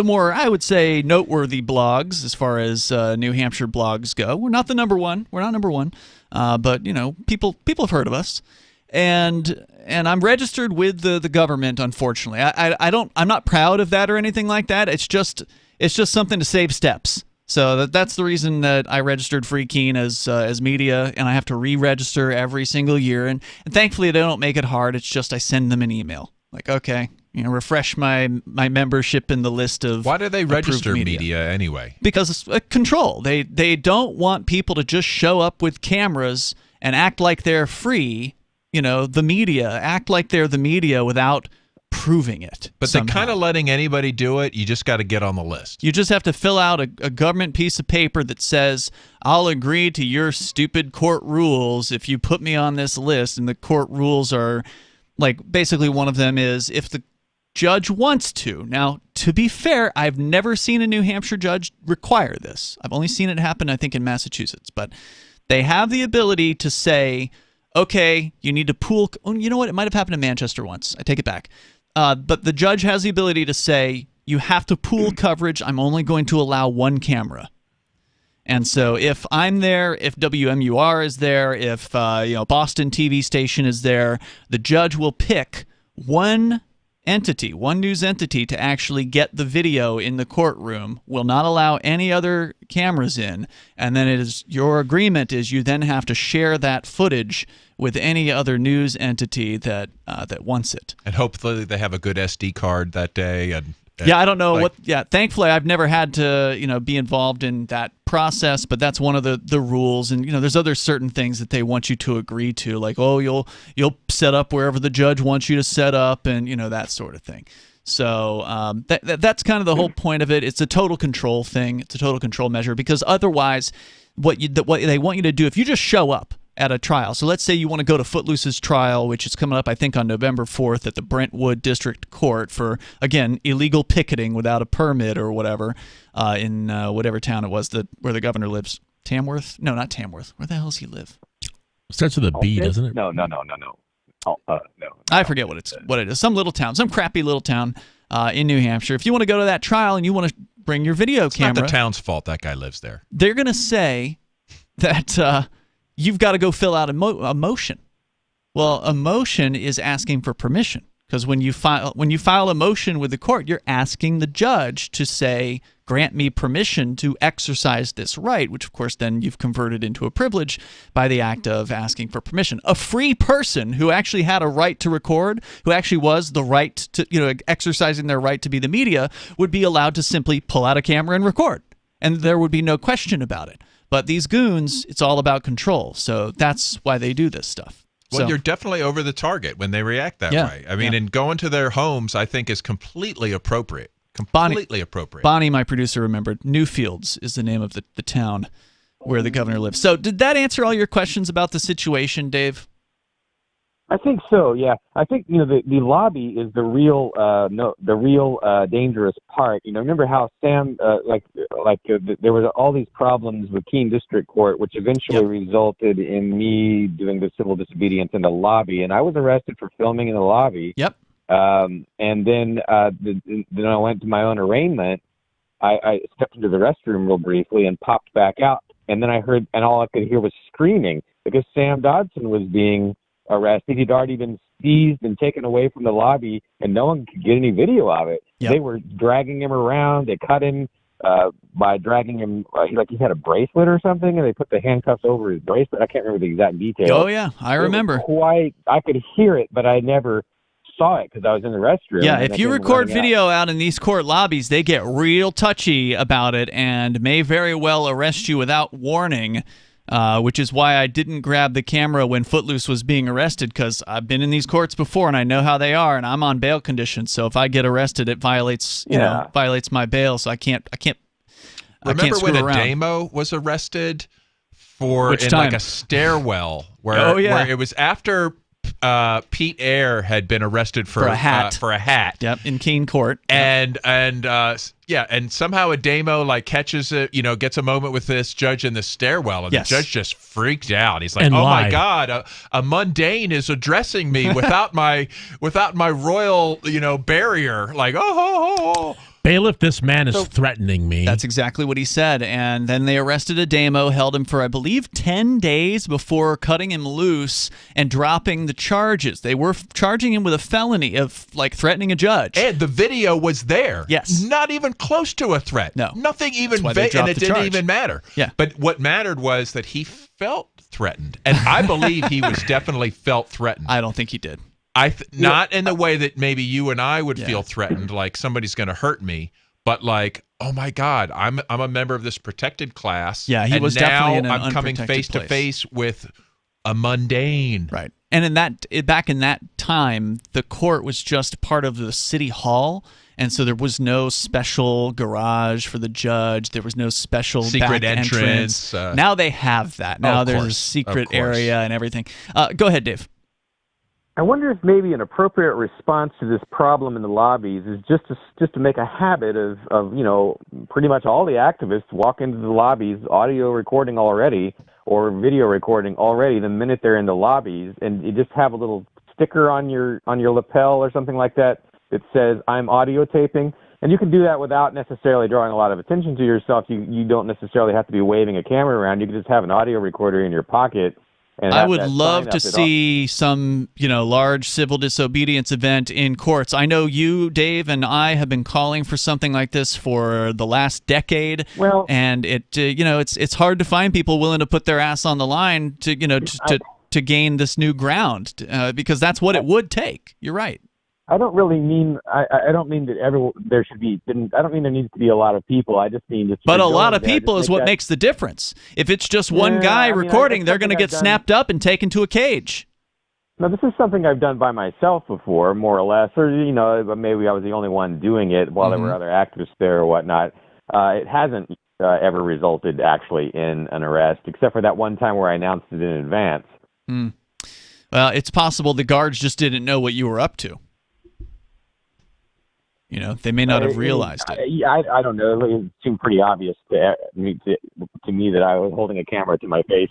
more, I would say, noteworthy blogs as far as New Hampshire blogs go. We're not the number one. We're not number one, but people have heard of us, and I'm registered with the government. Unfortunately, I'm not proud of that or anything like that. It's just something to save steps. So that's the reason that I registered Free Keene as media, and I have to re-register every single year. And thankfully, they don't make it hard. It's just I send them an email. Like, okay, refresh my membership in the list of Why do they register media anyway? Because it's control. They don't want people to just show up with cameras and act like they're free. The media, act like they're the media without proving it. But somehow. they're kind of letting anybody do it. You just got to get on the list. You just have to fill out a government piece of paper that says, I'll agree to your stupid court rules if you put me on this list. And the court rules are, basically one of them is if the judge wants to. Now, to be fair, I've never seen a New Hampshire judge require this. I've only seen it happen, I think, in Massachusetts. But they have the ability to say, okay, you need to pool. You know what? It might have happened in Manchester once. I take it back. But the judge has the ability to say, you have to pool coverage. I'm only going to allow one camera. And so if I'm there, if WMUR is there, if Boston TV station is there, the judge will pick one news entity to actually get the video in the courtroom, will not allow any other cameras in, and then your agreement is you then have to share that footage with any other news entity that wants it. And hopefully they have a good SD card that day. And I don't know thankfully I've never had to be involved in that process, but that's one of the rules. And there's other certain things that they want you to agree to, like you'll set up wherever the judge wants you to set up, and that sort of thing. So that's kind of the whole point of it. It's a total control thing. It's a total control measure, because otherwise what they want you to do, if you just show up at a trial. So let's say you want to go to Footloose's trial, which is coming up, I think, on November 4th at the Brentwood District Court for, again, illegal picketing without a permit or whatever in whatever town it was where the governor lives. Tamworth? No, not Tamworth. Where the hell does he live? Starts with a B, doesn't it? No. Oh, no. I forget what it is. Some little town, some crappy little town in New Hampshire. If you want to go to that trial and you want to bring your video camera. It's not the town's fault that guy lives there. They're going to say that you've got to go fill out a motion. Well, a motion is asking for permission, because when you file a motion with the court, you're asking the judge to say, grant me permission to exercise this right, which of course then you've converted into a privilege by the act of asking for permission. A free person who actually had a right to record, who actually was the right to, exercising their right to be the media, would be allowed to simply pull out a camera and record, and there would be no question about it. But these goons, it's all about control. So that's why they do this stuff. Well, you're definitely over the target when they react that way. I mean, and going to their homes, I think, is completely appropriate. Completely appropriate. Bonnie, my producer, remembered. Newfields is the name of the town where the governor lives. So did that answer all your questions about the situation, Dave? I think so. Yeah, I think the lobby is the real dangerous part. Remember how Sam there was all these problems with Keene District Court, which eventually resulted in me doing the civil disobedience in the lobby, and I was arrested for filming in the lobby. Yep. And then then I went to my own arraignment. I stepped into the restroom real briefly and popped back out, and then I heard, and all I could hear was screaming because Sam Dodson was being arrested. He'd already been seized and taken away from the lobby, and no one could get any video of it. Yep. They were dragging him around. They cut him by dragging him. He had a bracelet or something, and they put the handcuffs over his bracelet. I can't remember the exact details. Oh yeah, I remember. I could hear it, but I never saw it because I was in the restroom. Yeah, if you record video out in these court lobbies, they get real touchy about it and may very well arrest you without warning. which is why I didn't grab the camera when Footloose was being arrested, because I've been in these courts before and I know how they are, and I'm on bail conditions. So if I get arrested, it violates my bail. So I can't. Remember when around. Ademo was arrested for Which in time? like a stairwell where it was after Pete Eyre had been arrested for a hat. Yep, in Keene Court. And somehow Ademo like catches it, gets a moment with this judge in the stairwell, and the judge just freaked out. He's like, And "Oh lied. my God, a mundane is addressing me without my royal, barrier." Like, oh. Bailiff, this man is threatening me. That's exactly what he said. And then they arrested Ademo, held him for, I believe, 10 days before cutting him loose and dropping the charges. They were charging him with a felony of, like, threatening a judge. And the video was there. Yes. Not even close to a threat. No. Nothing even That's why they vague, and dropped it the didn't charge. even matter. Yeah. But what mattered was that he felt threatened. And I believe he was definitely felt threatened. I don't think he did. Not in the way that maybe you and I would feel threatened, like somebody's going to hurt me, but like, oh my God, I'm a member of this protected class. Yeah, he and was now definitely in an I'm coming unprotected face to place. face with a mundane. Right. And back in that time, the court was just part of the city hall, and so there was no special garage for the judge. There was no special Secret back entrance. Now they have that. Now Of there's a course, secret of course. area and everything. Go ahead, Dave. I wonder if maybe an appropriate response to this problem in the lobbies is just to make a habit of pretty much all the activists walk into the lobbies audio recording already or video recording already the minute they're in the lobbies, and you just have a little sticker on your lapel or something like that that says "I'm audio taping." And you can do that without necessarily drawing a lot of attention to yourself. You don't necessarily have to be waving a camera around. You can just have an audio recorder in your pocket. I would love to see some, large civil disobedience event in courts. I know you, Dave, and I have been calling for something like this for the last decade. Well, and it's hard to find people willing to put their ass on the line to gain this new ground because that's what it would take. You're right. I don't really mean I don't mean that there should be. I don't mean there needs to be a lot of people. I just mean just. But a lot of people is what makes the difference. If it's just one guy recording, they're going to get snapped up and taken to a cage. Now, this is something I've done by myself before, more or less, or maybe I was the only one doing it while there were other activists there or whatnot. It hasn't ever resulted actually in an arrest, except for that one time where I announced it in advance. Well, it's possible the guards just didn't know what you were up to. They may not have realized it. I don't know. It seemed pretty obvious to me that I was holding a camera to my face.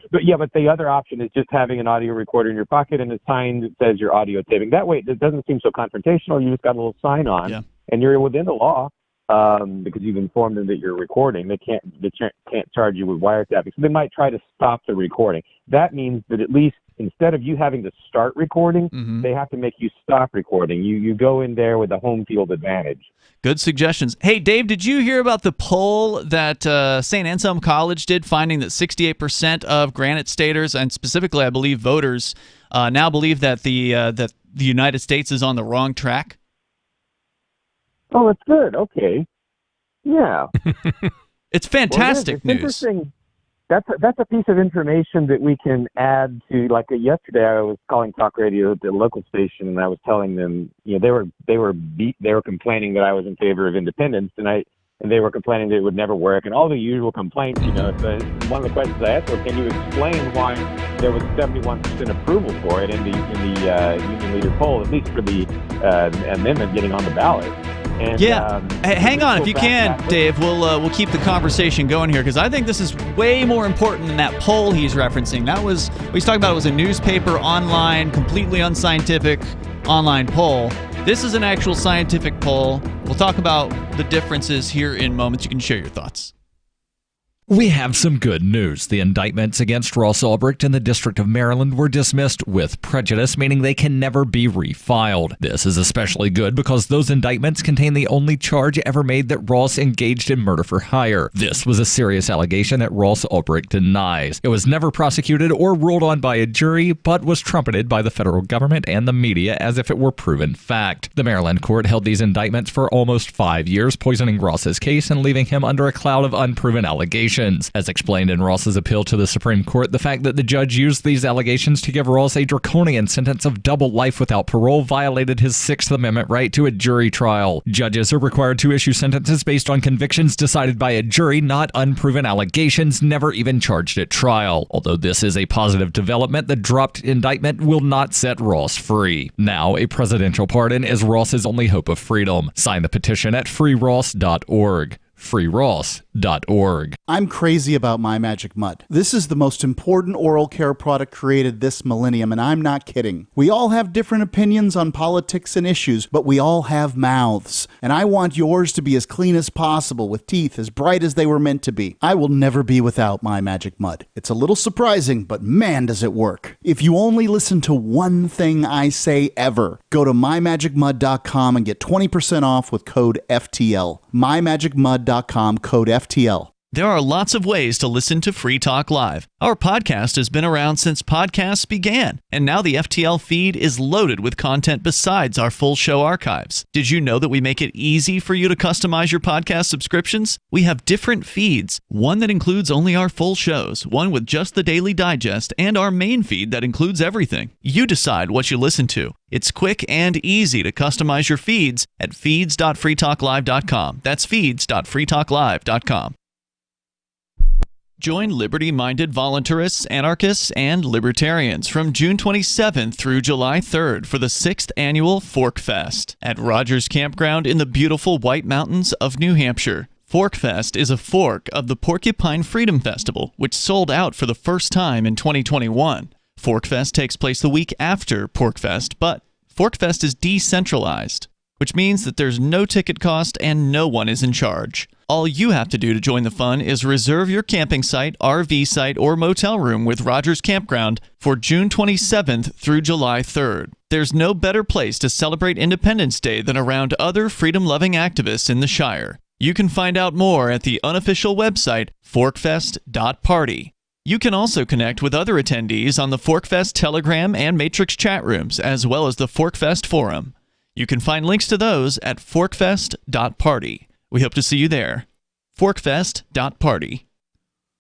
But the other option is just having an audio recorder in your pocket and a sign that says you're audio taping. That way, it doesn't seem so confrontational. You just got a little sign on, and you're within the law because you've informed them that you're recording. They can't charge you with wiretapping. So they might try to stop the recording. That means that at least instead of you having to start recording, they have to make you stop recording. You go in there with a home field advantage. Good suggestions. Hey, Dave, did you hear about the poll that St. Anselm College did, finding that 68% of Granite Staters, and specifically, I believe, voters, now believe that the United States is on the wrong track? Oh, that's good. Okay. Yeah. It's fantastic it's news. Interesting. That's a piece of information that we can add to. Like yesterday, I was calling talk radio at the local station, and I was telling them, they were complaining that I was in favor of independence, and they were complaining that it would never work, and all the usual complaints. So one of the questions I asked was, can you explain why there was 71% approval for it in the union leader poll, at least for the amendment getting on the ballot? And, hang on, if you can, Dave. We'll keep the conversation going here because I think this is way more important than that poll he's referencing. That was what he's talking about. Was a newspaper, online, completely unscientific online poll. This is an actual scientific poll. We'll talk about the differences here in moments. You can share your thoughts. We have some good news. The indictments against Ross Ulbricht in the District of Maryland were dismissed with prejudice, meaning they can never be refiled. This is especially good because those indictments contain the only charge ever made that Ross engaged in murder for hire. This was a serious allegation that Ross Ulbricht denies. It was never prosecuted or ruled on by a jury, but was trumpeted by the federal government and the media as if it were proven fact. The Maryland court held these indictments for almost 5 years, poisoning Ross's case and leaving him under a cloud of unproven allegations. convictions. As explained in Ross's appeal to the Supreme Court, the fact that the judge used these allegations to give Ross a draconian sentence of double life without parole violated his Sixth Amendment right to a jury trial. Judges are required to issue sentences based on convictions decided by a jury, not unproven allegations never even charged at trial. Although this is a positive development, the dropped indictment will not set Ross free. Now, a presidential pardon is Ross's only hope of freedom. Sign the petition at freeross.org. freeross.org. I'm crazy about My Magic Mud. This is the most important oral care product created this millennium, and I'm not kidding. We all have different opinions on politics and issues, but we all have mouths. And I want yours to be as clean as possible, with teeth as bright as they were meant to be. I will never be without My Magic Mud. It's a little surprising, but man, does it work. If you only listen to one thing I say ever, go to mymagicmud.com and get 20% off with code FTL. mymagicmud.com, code FTL. There are lots of ways to listen to Free Talk Live. Our podcast has been around since podcasts began, and now the FTL feed is loaded with content besides our full show archives. Did you know that we make it easy for you to customize your podcast subscriptions? We have different feeds, one that includes only our full shows, one with just the Daily Digest, and our main feed that includes everything. You decide what you listen to. It's quick and easy to customize your feeds at feeds.freetalklive.com. That's feeds.freetalklive.com. Join liberty-minded voluntarists, anarchists, and libertarians from June 27th through July 3rd for the 6th annual Fork Fest at Rogers Campground in the beautiful White Mountains of New Hampshire. Fork Fest is a fork of the Porcupine Freedom Festival, which sold out for the first time in 2021. Fork Fest takes place the week after Pork Fest, but Fork Fest is decentralized, which means that there's no ticket cost and no one is in charge. All you have to do to join the fun is reserve your camping site, RV site, or motel room with Rogers Campground for June 27th through July 3rd. There's no better place to celebrate Independence Day than around other freedom-loving activists in the Shire. You can find out more at the unofficial website, forkfest.party. You can also connect with other attendees on the Forkfest Telegram and Matrix chat rooms, as well as the Forkfest Forum. You can find links to those at forkfest.party. We hope to see you there. Forkfest.party.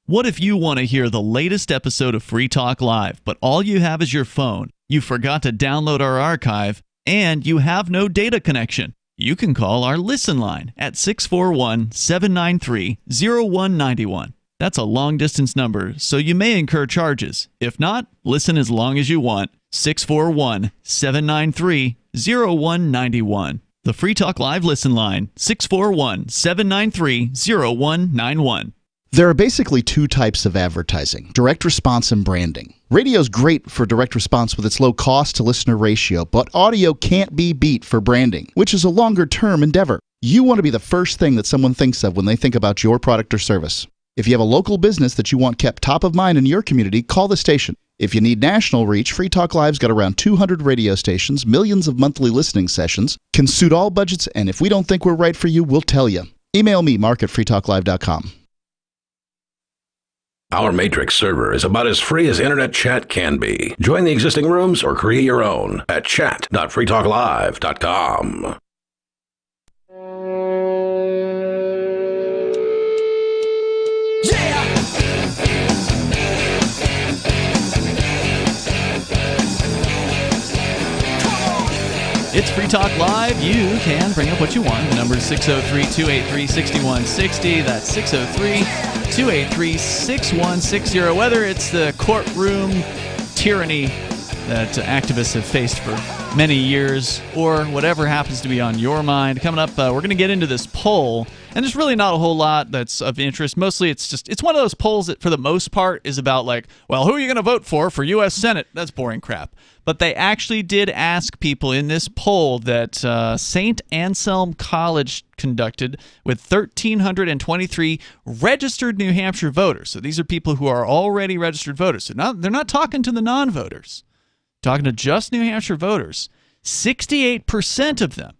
What if you want to hear the latest episode of Free Talk Live, but all you have is your phone, you forgot to download our archive, and you have no data connection? You can call our Listen line at 641-793-0191. That's a long-distance number, so you may incur charges. If not, listen as long as you want. 641-793-0191. The Free Talk Live Listen line, 641-793-0191. There are basically two types of advertising, direct response and branding. Radio's great for direct response with its low cost to listener ratio, but audio can't be beat for branding, which is a longer-term endeavor. You want to be the first thing that someone thinks of when they think about your product or service. If you have a local business that you want kept top of mind in your community, call the station. If you need national reach, Free Talk Live's got around 200 radio stations, millions of monthly listening sessions, can suit all budgets, and if we don't think we're right for you, we'll tell you. Email me, mark@freetalklive.com. Our Matrix server is about as free as internet chat can be. Join the existing rooms or create your own at chat.freetalklive.com. It's Free Talk Live. You can bring up what you want. The number is 603-283-6160. That's 603-283-6160. Whether it's the courtroom tyranny that activists have faced for many years or whatever happens to be on your mind. Coming up, we're going to get into this poll. And there's really not a whole lot that's of interest. Mostly it's one of those polls that for the most part is about like, well, who are you going to vote for U.S. Senate? That's boring crap. But they actually did ask people in this poll that St. Anselm College conducted with 1,323 registered New Hampshire voters. So these are people who are already registered voters. So they're not talking to the non-voters. Talking to just New Hampshire voters. 68% of them,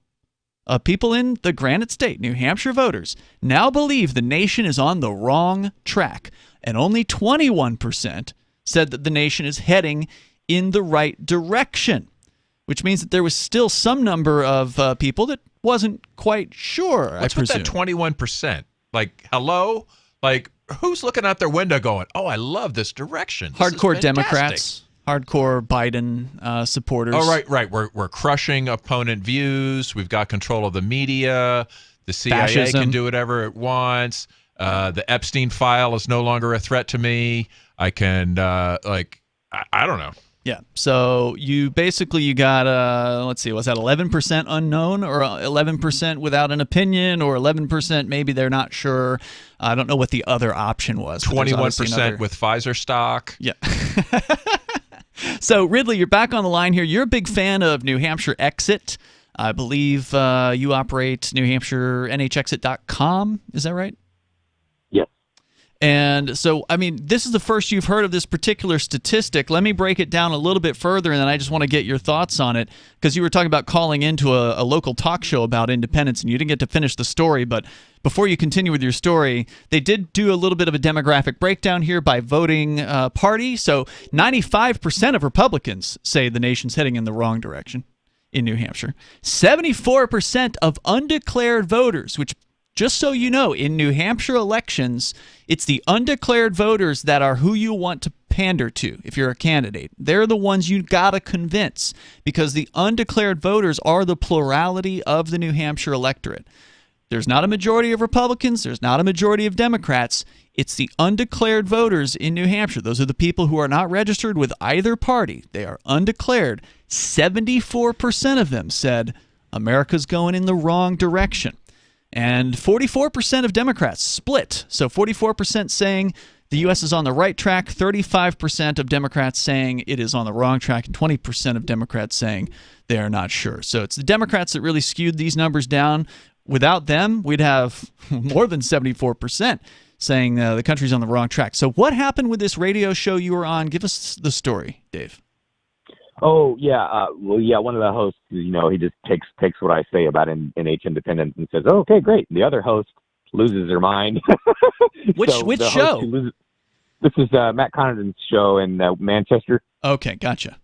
people in the Granite State, New Hampshire voters, now believe the nation is on the wrong track. And only 21% said that the nation is heading in the right direction, which means that there was still some number of people that wasn't quite sure. What's with that 21%? Like, hello? Like, who's looking out their window going, "Oh, I love this direction. This is Hardcore fantastic." Democrats, hardcore Biden supporters. Oh, right. We're crushing opponent views. We've got control of the media. The CIA Fascism. can do whatever it wants. The Epstein file is no longer a threat to me. I can I don't know. Yeah. So you got let's see, was that 11% unknown, or 11% without an opinion, or 11% maybe they're not sure? I don't know what the other option was. 21% with Pfizer stock. Yeah. So Ridley, you're back on the line here. You're a big fan of New Hampshire Exit. I believe you operate New Hampshire NHExit.com. Is that right? And so, I mean, this is the first you've heard of this particular statistic. Let me break it down a little bit further, and then I just want to get your thoughts on it, because you were talking about calling into a local talk show about independence, and you didn't get to finish the story. But before you continue with your story, they did do a little bit of a demographic breakdown here by voting party. So 95% of Republicans say the nation's heading in the wrong direction in New Hampshire. 74% of undeclared voters, which, just so you know, in New Hampshire elections, it's the undeclared voters that are who you want to pander to if you're a candidate. They're the ones you got to convince, because the undeclared voters are the plurality of the New Hampshire electorate. There's not a majority of Republicans. There's not a majority of Democrats. It's the undeclared voters in New Hampshire. Those are the people who are not registered with either party. They are undeclared. 74% of them said America's going in the wrong direction. And 44% of Democrats split. So 44% saying the U.S. is on the right track, 35% of Democrats saying it is on the wrong track, and 20% of Democrats saying they are not sure. So it's the Democrats that really skewed these numbers down. Without them, we'd have more than 74% saying the country's on the wrong track. So what happened with this radio show you were on? Give us the story, Dave. Oh, yeah. One of the hosts, he just takes what I say about NH independence and says, "Oh, okay, great." The other host loses her mind. Which the show? This is Matt Connaughton's show in Manchester. Okay, gotcha.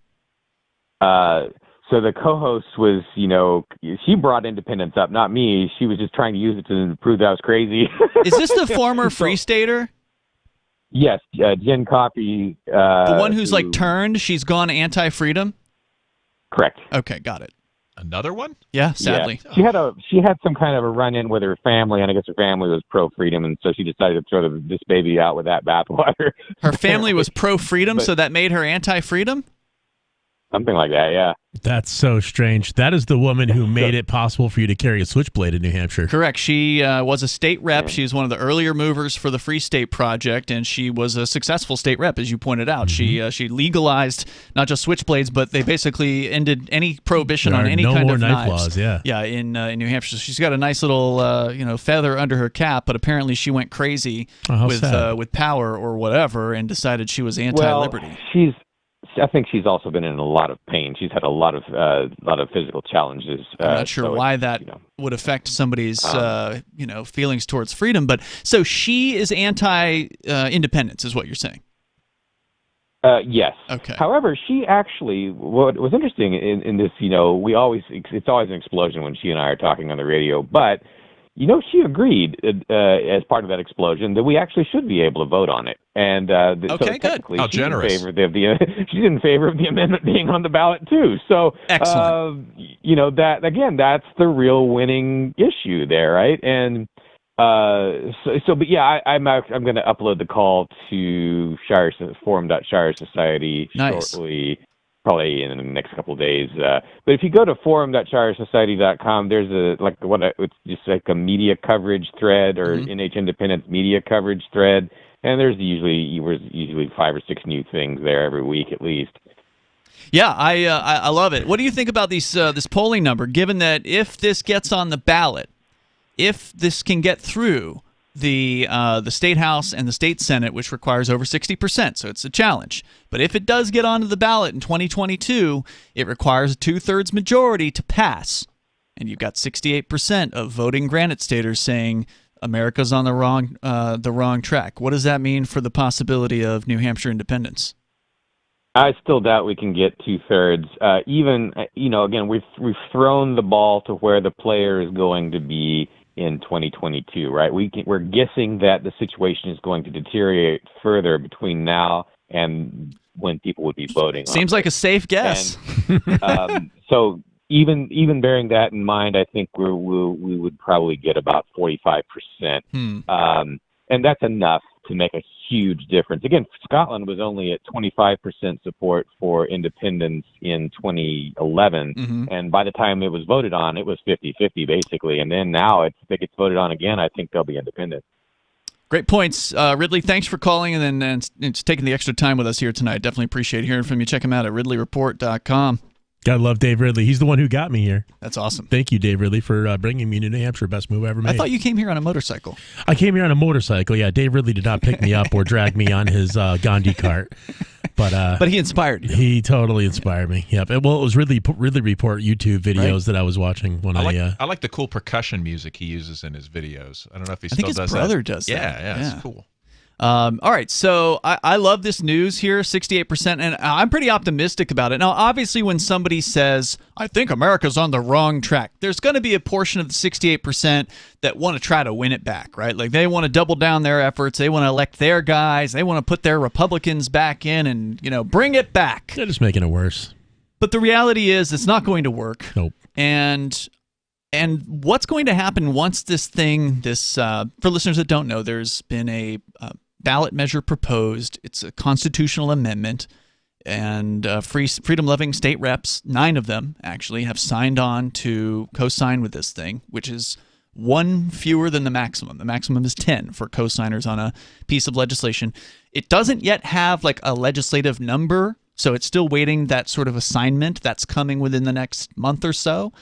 So the co-host was, she brought independence up, not me. She was just trying to use it to prove that I was crazy. Is this the former Free Stater? Yes, Jen Coffey. The one who's turned, she's gone anti-freedom? Correct. Okay, got it. Another one? Yeah, sadly. Yeah. She had some kind of a run-in with her family, and I guess her family was pro-freedom, and so she decided to throw this baby out with that bathwater. Her family was pro-freedom, so that made her anti-freedom? Something like that, yeah. That's so strange. That is the woman who made it possible for you to carry a switchblade in New Hampshire. Correct. She was a state rep. She was one of the earlier movers for the Free State Project, and she was a successful state rep, as you pointed out. Mm-hmm. She legalized not just switchblades, but they basically ended any prohibition on any kind of knife knives. laws, yeah. Yeah, in New Hampshire. So she's got a nice little feather under her cap, but apparently she went crazy with power or whatever and decided she was anti-liberty. Well, I think she's also been in a lot of pain. She's had a lot of physical challenges. I'm not sure why that would affect somebody's feelings towards freedom, but so she is anti-independence, is what you're saying. Yes. Okay. However, she actually, what was interesting in this, it's always an explosion when she and I are talking on the radio, but she agreed as part of that explosion that we actually should be able to vote on it. And so technically, How generous. she's in favor of the amendment being on the ballot too. So, excellent. That's the real winning issue there, right? And but yeah, I'm going to upload the call to forum.shire Society shortly. Probably in the next couple of days. But if you go to forum.shiresociety.com, there's it's just like a media coverage thread or NH Independence media coverage thread, and there's usually 5 or 6 new things there every week at least. Yeah, I love it. What do you think about this polling number? Given that if this gets on the ballot, if this can get through the State House and the State Senate, which requires over 60%, so it's a challenge. But if it does get onto the ballot in 2022, it requires a 2/3 majority to pass. And you've got 68% of voting Granite Staters saying America's on the wrong track. What does that mean for the possibility of New Hampshire independence? I still doubt we can get 2/3. Even again, we've thrown the ball to where the player is going to be in 2022, right? We're guessing that the situation is going to deteriorate further between now and when people would be voting. Seems like a safe guess. And, so even bearing that in mind, I think we would probably get about 45%. And that's enough to make a huge difference. Again, Scotland was only at 25% support for independence in 2011. And by the time it was voted on, it was 50-50 basically. And then now if it gets voted on again, I think they'll be independent. Great points. Ridley, thanks for calling and taking the extra time with us here tonight. Definitely appreciate hearing from you. Check him out at RidleyReport.com. Gotta love Dave Ridley. He's the one who got me here. That's awesome. Thank you, Dave Ridley, for bringing me to New Hampshire. Best move I ever made. I thought you came here on a motorcycle. I came here on a motorcycle. Yeah, Dave Ridley did not pick me up or drag me on his Gandhi cart. But he inspired you. He totally inspired me. Yep. Well, it was Ridley Report YouTube videos that I was watching when I like the cool percussion music he uses in his videos. I don't know if he still does that. I think his brother does that. Yeah, it's cool. All right, so I love this news here, 68%, and I'm pretty optimistic about it. Now, obviously, when somebody says, I think America's on the wrong track, there's going to be a portion of the 68% that want to try to win it back, right? Like, they want to double down their efforts. They want to elect their guys. They want to put their Republicans back in and, bring it back. They're just making it worse. But the reality is it's not going to work. Nope. And what's going to happen once this thing, for listeners that don't know, there's been a ballot measure proposed. It's a constitutional amendment, and freedom-loving state reps, 9 of them actually, have signed on to co-sign with this thing, which is one fewer than the maximum. The maximum is 10 for co-signers on a piece of legislation. It doesn't yet have like a legislative number, so it's still waiting that sort of assignment that's coming within the next month or so.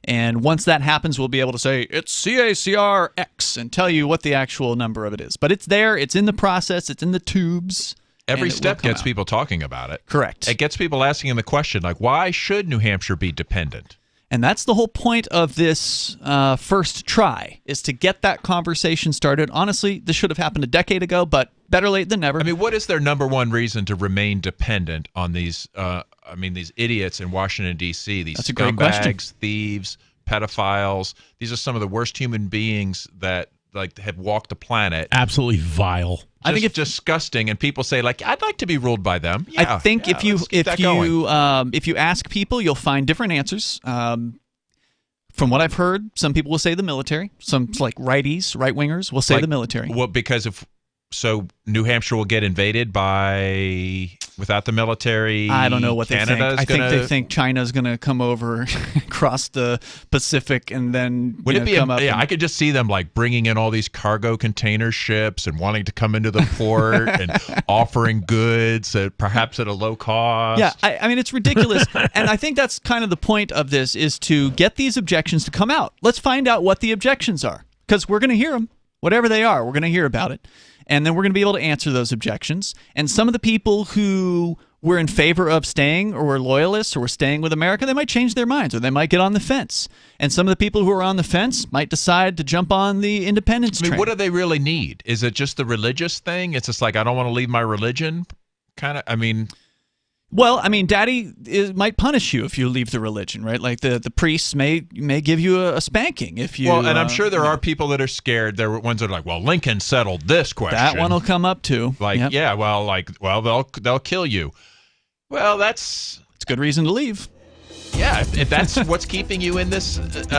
And once that happens, we'll be able to say, it's CACR-X and tell you what the actual number of it is. But it's there. It's in the process. It's in the tubes. Every step gets people talking about it. Correct. It gets people asking the question, like, why should New Hampshire be dependent? And that's the whole point of this first try, is to get that conversation started. Honestly, this should have happened a decade ago, but better late than never. I mean, what is their number one reason to remain dependent on these these idiots in Washington, D.C., these scumbags, thieves, pedophiles? These are some of the worst human beings that have walked the planet. Absolutely vile. I think it's disgusting, and people say, like, I'd like to be ruled by them. I think if you ask people, you'll find different answers. From what I've heard, some people will say the military. Some like righties, right wingers, will say the military. Well, because so New Hampshire will get invaded without the military. I don't know what Canada they think. I think they think China's going to come over, cross the Pacific, and then come up. Yeah, I could just see them like bringing in all these cargo container ships and wanting to come into the port and offering goods perhaps at a low cost. Yeah, I mean, it's ridiculous. And I think that's kind of the point of this, is to get these objections to come out. Let's find out what the objections are, because we're going to hear them. Whatever they are, we're going to hear about it. And then we're going to be able to answer those objections. And some of the people who were in favor of staying, or were loyalists, or were staying with America, they might change their minds, or they might get on the fence. And some of the people who are on the fence might decide to jump on the independence train. What do they really need? Is it just the religious thing? It's just like, I don't want to leave my religion? Well, I mean, Daddy might punish you if you leave the religion, right? Like the priests may give you a spanking if you. Well, and I'm sure there are people that are scared. There are ones that are like, well, Lincoln settled this question. That one will come up too. Like, yep. They'll kill you. Well, it's a good reason to leave. Yeah, if that's what's keeping you in this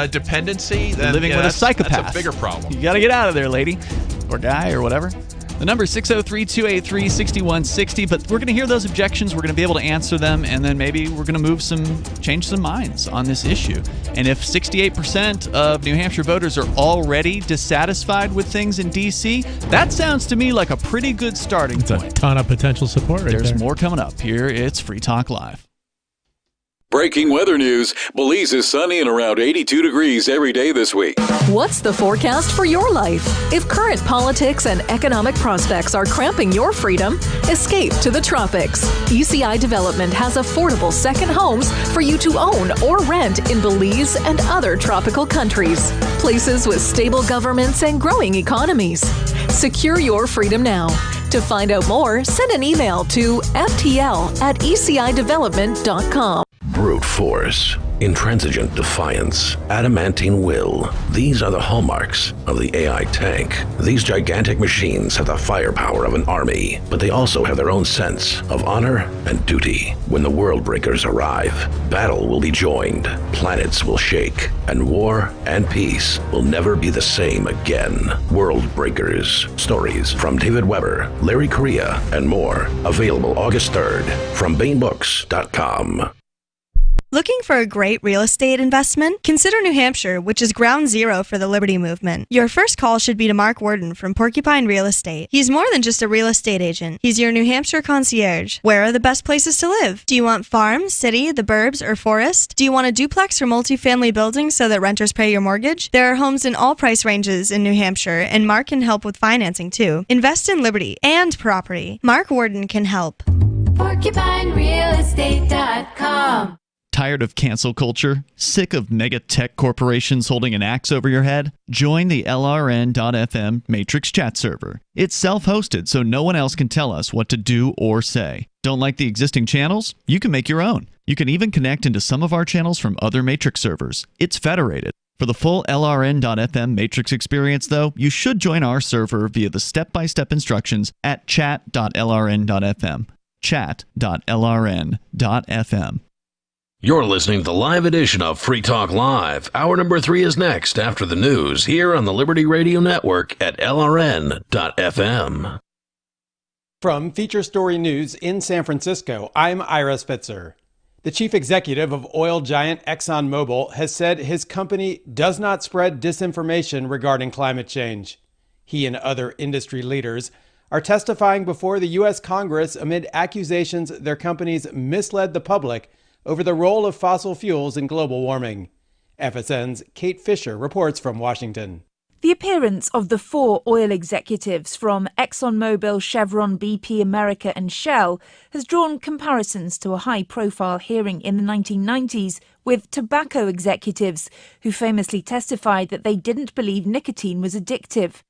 dependency, then living with a psychopath. That's a bigger problem. You got to get out of there, lady, or guy, or whatever. The number is 603-283-6160, but we're going to hear those objections. We're going to be able to answer them, and then maybe we're going to change some minds on this issue. And if 68% of New Hampshire voters are already dissatisfied with things in D.C., that sounds to me like a pretty good starting point. It's a ton of potential support right there. There's more coming up. Here, it's Free Talk Live. Breaking weather news. Belize is sunny and around 82 degrees every day this week. What's the forecast for your life? If current politics and economic prospects are cramping your freedom, escape to the tropics. ECI Development has affordable second homes for you to own or rent in Belize and other tropical countries. Places with stable governments and growing economies. Secure your freedom now. To find out more, send an email to ftl@ecidevelopment.com. brute force, intransigent defiance, adamantine will. These are the hallmarks of the AI tank. These gigantic machines have the firepower of an army, but they also have their own sense of honor and duty. When the world breakers arrive, battle will be joined, planets will shake, and war and peace will never be the same again. World Breakers. Stories from David Weber, Larry Correia, and more. Available August 3rd from BaneBooks.com. Looking for a great real estate investment? Consider New Hampshire, which is ground zero for the Liberty Movement. Your first call should be to Mark Worden from Porcupine Real Estate. He's more than just a real estate agent. He's your New Hampshire concierge. Where are the best places to live? Do you want farm, city, the burbs, or forest? Do you want a duplex or multifamily building so that renters pay your mortgage? There are homes in all price ranges in New Hampshire, and Mark can help with financing too. Invest in Liberty and property. Mark Worden can help. PorcupineRealEstate.com. Tired of cancel culture? Sick of mega tech corporations holding an axe over your head? Join the LRN.FM Matrix chat server. It's self-hosted, so no one else can tell us what to do or say. Don't like the existing channels? You can make your own. You can even connect into some of our channels from other Matrix servers. It's federated. For the full LRN.FM Matrix experience, though, you should join our server via the step-by-step instructions at chat.lrn.fm. Chat.lrn.fm. You're listening to the live edition of Free Talk Live. Hour number 3 is next after the news here on the Liberty Radio Network at LRN.FM. From Feature Story News in San Francisco, I'm Ira Spitzer. The chief executive of oil giant ExxonMobil has said his company does not spread disinformation regarding climate change. He and other industry leaders are testifying before the U.S. Congress amid accusations their companies misled the public over the role of fossil fuels in global warming. FSN's Kate Fisher reports from Washington. The appearance of the 4 oil executives from ExxonMobil, Chevron, BP, America and Shell has drawn comparisons to a high-profile hearing in the 1990s with tobacco executives who famously testified that they didn't believe nicotine was addictive.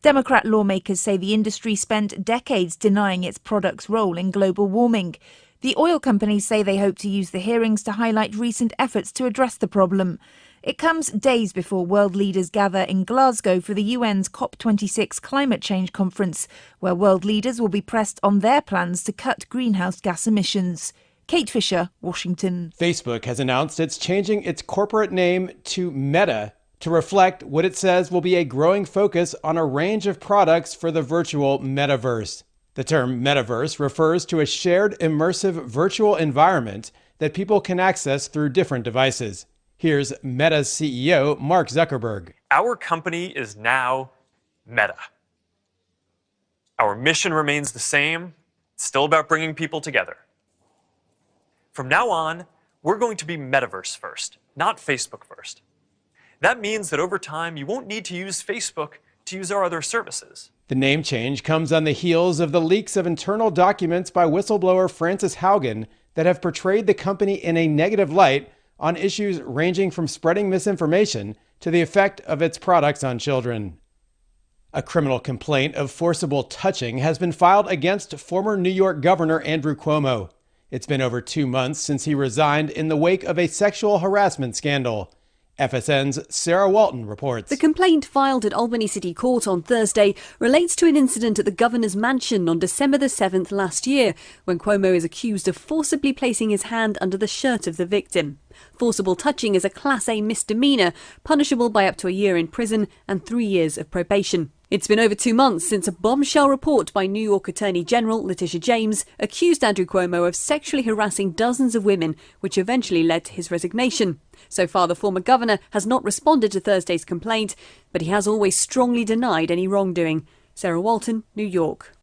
Democrat lawmakers say the industry spent decades denying its products' role in global warming. The oil companies say they hope to use the hearings to highlight recent efforts to address the problem. It comes days before world leaders gather in Glasgow for the UN's COP26 climate change conference, where world leaders will be pressed on their plans to cut greenhouse gas emissions. Kate Fisher, Washington. Facebook has announced it's changing its corporate name to Meta to reflect what it says will be a growing focus on a range of products for the virtual metaverse. The term metaverse refers to a shared immersive virtual environment that people can access through different devices. Here's Meta's CEO, Mark Zuckerberg. Our company is now Meta. Our mission remains the same. It's still about bringing people together. From now on, we're going to be metaverse first, not Facebook first. That means that over time, you won't need to use Facebook to use our other services. The name change comes on the heels of the leaks of internal documents by whistleblower Frances Haugen that have portrayed the company in a negative light on issues ranging from spreading misinformation to the effect of its products on children. A criminal complaint of forcible touching has been filed against former New York Governor Andrew Cuomo. It's been over 2 months since he resigned in the wake of a sexual harassment scandal. FSN's Sarah Walton reports. The complaint filed at Albany City Court on Thursday relates to an incident at the governor's mansion on December the 7th last year, when Cuomo is accused of forcibly placing his hand under the shirt of the victim. Forcible touching is a Class A misdemeanor, punishable by up to a year in prison and 3 years of probation. It's been over 2 months since a bombshell report by New York Attorney General Letitia James accused Andrew Cuomo of sexually harassing dozens of women, which eventually led to his resignation. So far, the former governor has not responded to Thursday's complaint, but he has always strongly denied any wrongdoing. Sarah Walton, New York.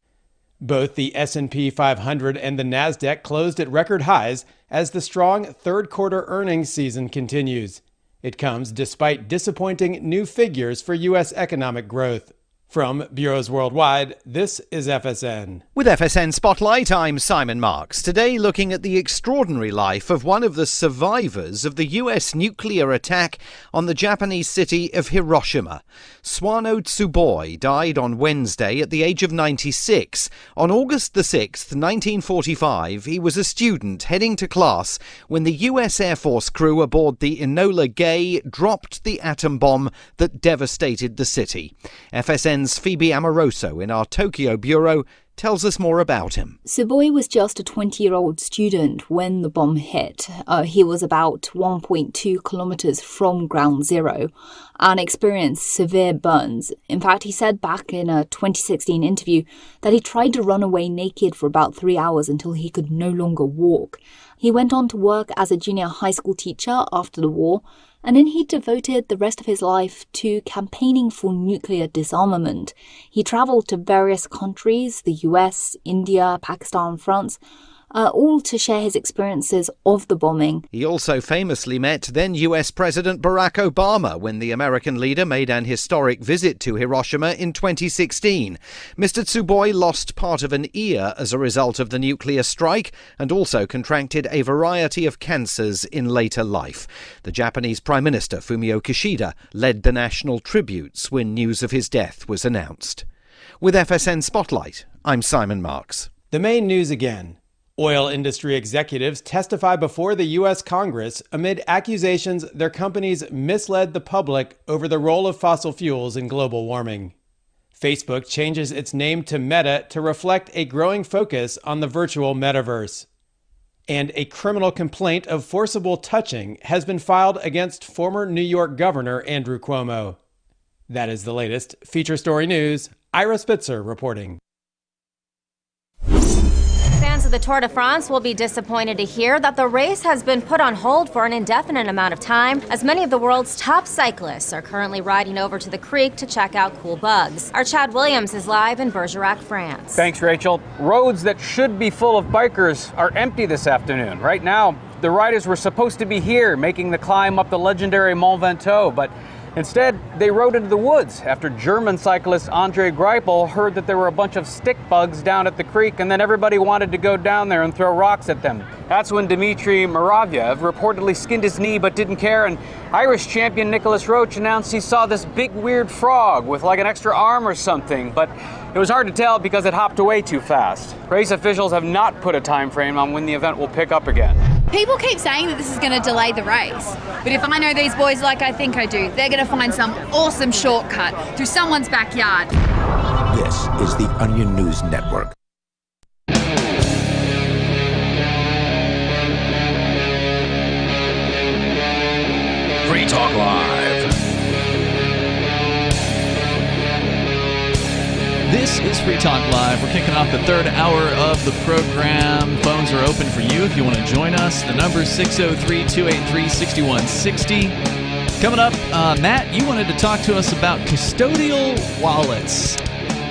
Both the S&P 500 and the NASDAQ closed at record highs as the strong third-quarter earnings season continues. It comes despite disappointing new figures for U.S. economic growth. From Bureaus Worldwide, this is FSN. With FSN Spotlight, I'm Simon Marks. Today, looking at the extraordinary life of one of the survivors of the U.S. nuclear attack on the Japanese city of Hiroshima. Swano Tsuboi died on Wednesday at the age of 96. On August the 6th, 1945, he was a student heading to class when the U.S. Air Force crew aboard the Enola Gay dropped the atom bomb that devastated the city. FSN's Phoebe Amoroso in our Tokyo bureau tells us more about him. Tsuboi was just a 20-year-old student when the bomb hit. He was about 1.2 kilometers from ground zero and experienced severe burns. In fact, he said back in a 2016 interview that he tried to run away naked for about 3 hours until he could no longer walk. He went on to work as a junior high school teacher after the war, and then he devoted the rest of his life to campaigning for nuclear disarmament. He traveled to various countries, the US, India, Pakistan, France, all to share his experiences of the bombing. He also famously met then US President Barack Obama when the American leader made an historic visit to Hiroshima in 2016. Mr. Tsuboi lost part of an ear as a result of the nuclear strike and also contracted a variety of cancers in later life. The Japanese Prime Minister Fumio Kishida led the national tributes when news of his death was announced. With FSN Spotlight, I'm Simon Marks. The main news again. Oil industry executives testify before the U.S. Congress amid accusations their companies misled the public over the role of fossil fuels in global warming. Facebook changes its name to Meta to reflect a growing focus on the virtual metaverse. And a criminal complaint of forcible touching has been filed against former New York Governor Andrew Cuomo. That is the latest. Feature Story News, Ira Spitzer reporting. Fans of the Tour de France will be disappointed to hear that the race has been put on hold for an indefinite amount of time, as many of the world's top cyclists are currently riding over to the creek to check out cool bugs. Our Chad Williams is live in Bergerac, France. Thanks, Rachel. Roads that should be full of bikers are empty this afternoon. Right now, the riders were supposed to be here making the climb up the legendary Mont Ventoux, but instead, they rode into the woods after German cyclist Andre Greipel heard that there were a bunch of stick bugs down at the creek, and then everybody wanted to go down there and throw rocks at them. That's when Dmitry Muravyev reportedly skinned his knee but didn't care, and Irish champion Nicholas Roach announced he saw this big weird frog with like an extra arm or something, but it was hard to tell because it hopped away too fast. Race officials have not put a time frame on when the event will pick up again. People keep saying that this is going to delay the race, but if I know these boys like I think I do, they're going to find some awesome shortcut through someone's backyard. This is the Onion News Network. Free Talk Live. This is Free Talk Live. We're kicking off the third hour of the program. Phones are open for you if you want to join us. The number is 603-283-6160. Coming up, Matt, you wanted to talk to us about custodial wallets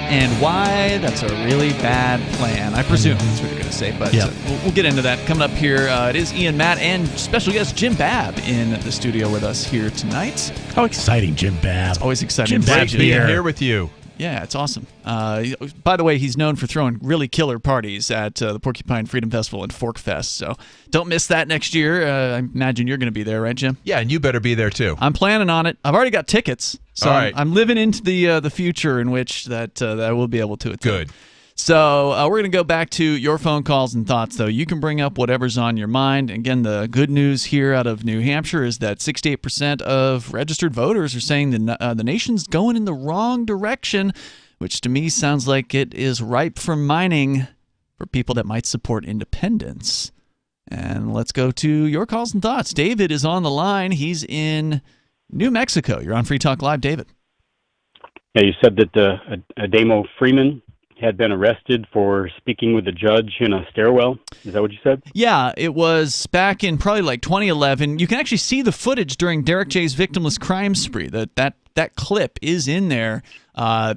and why that's a really bad plan. I presume that's what you're going to say, but we'll get into that. Coming up here, it is Ian, Matt, and special guest Jim Babb in the studio with us here tonight. How exciting, Jim Babb. It's always exciting. Jim Babb's here with you. Yeah, it's awesome. By the way, he's known for throwing really killer parties at the Porcupine Freedom Festival and Fork Fest, so don't miss that next year. I imagine you're going to be there, right, Jim? Yeah, and you better be there, too. I'm planning on it. I've already got tickets, so all right. I'm living into the future in which that I will be able to attend. Good. So we're going to go back to your phone calls and thoughts, though. You can bring up whatever's on your mind. Again, the good news here out of New Hampshire is that 68% of registered voters are saying the nation's going in the wrong direction, which to me sounds like it is ripe for mining for people that might support independence. And let's go to your calls and thoughts. David is on the line. He's in New Mexico. You're on Free Talk Live, David. Yeah, you said that Adamo Freeman had been arrested for speaking with a judge in a stairwell. Is that what you said? Yeah, it was back in probably like 2011. You can actually see the footage during Derek J's victimless crime spree. That that clip is in there.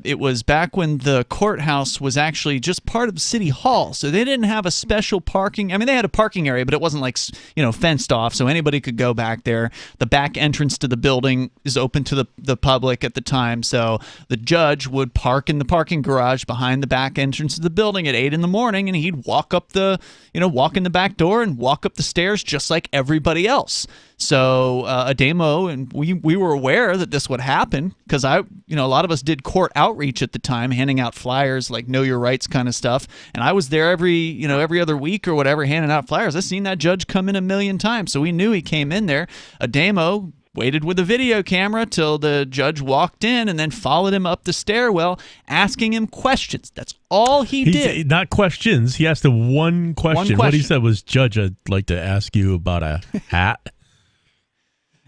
It was back when the courthouse was actually just part of City Hall, so they didn't have a special parking. I mean, they had a parking area, but it wasn't like, fenced off, so anybody could go back there. The back entrance to the building is open to the public at the time, so the judge would park in the parking garage behind the back entrance of the building at 8 in the morning, and he'd walk in the back door and walk up the stairs just like everybody else. So Ademo and we were aware that this would happen because a lot of us did court outreach at the time, handing out flyers like Know Your Rights kind of stuff. And I was there every other week or whatever, handing out flyers. I've seen that judge come in a million times, so we knew he came in there. Ademo waited with a video camera till the judge walked in and then followed him up the stairwell, asking him questions. That's all he did. Not questions. He asked him one question. What he said was, "Judge, I'd like to ask you about a hat."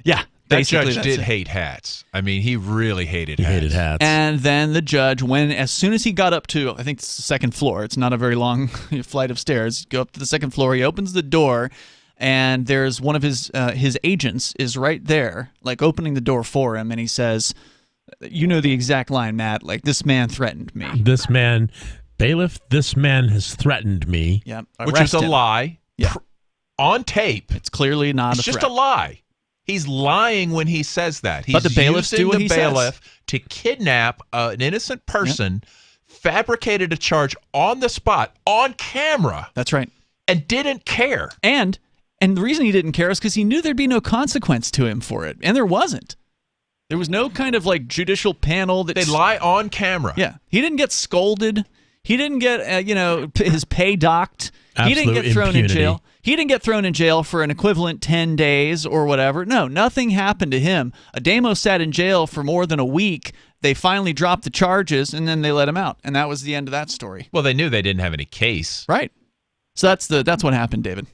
Yeah. That judge did hate hats. I mean, he really hated hats. And then the judge, as soon as he got up to, I think it's the second floor, it's not a very long flight of stairs, go up to the second floor, he opens the door, and there's one of his agents is right there, like opening the door for him, and he says, you know the exact line, Matt, like, this man threatened me. Bailiff, this man has threatened me. Yeah, which is a lie. Yeah. On tape. It's clearly not a threat. It's just a lie. He's lying when he says that. He's but the bailiffs do what he bailiff says. To kidnap an innocent person, fabricated a charge on the spot, on camera. That's right. And didn't care. And the reason he didn't care is because he knew there'd be no consequence to him for it. And there wasn't. There was no kind of like judicial panel that... They lie on camera. Yeah. He didn't get scolded. He didn't get, his pay docked. He didn't get thrown in jail. He didn't get thrown in jail for an equivalent 10 days or whatever. No, nothing happened to him. Ademo sat in jail for more than a week. They finally dropped the charges, and then they let him out. And that was the end of that story. Well, they knew they didn't have any case. Right. So that's what happened, David.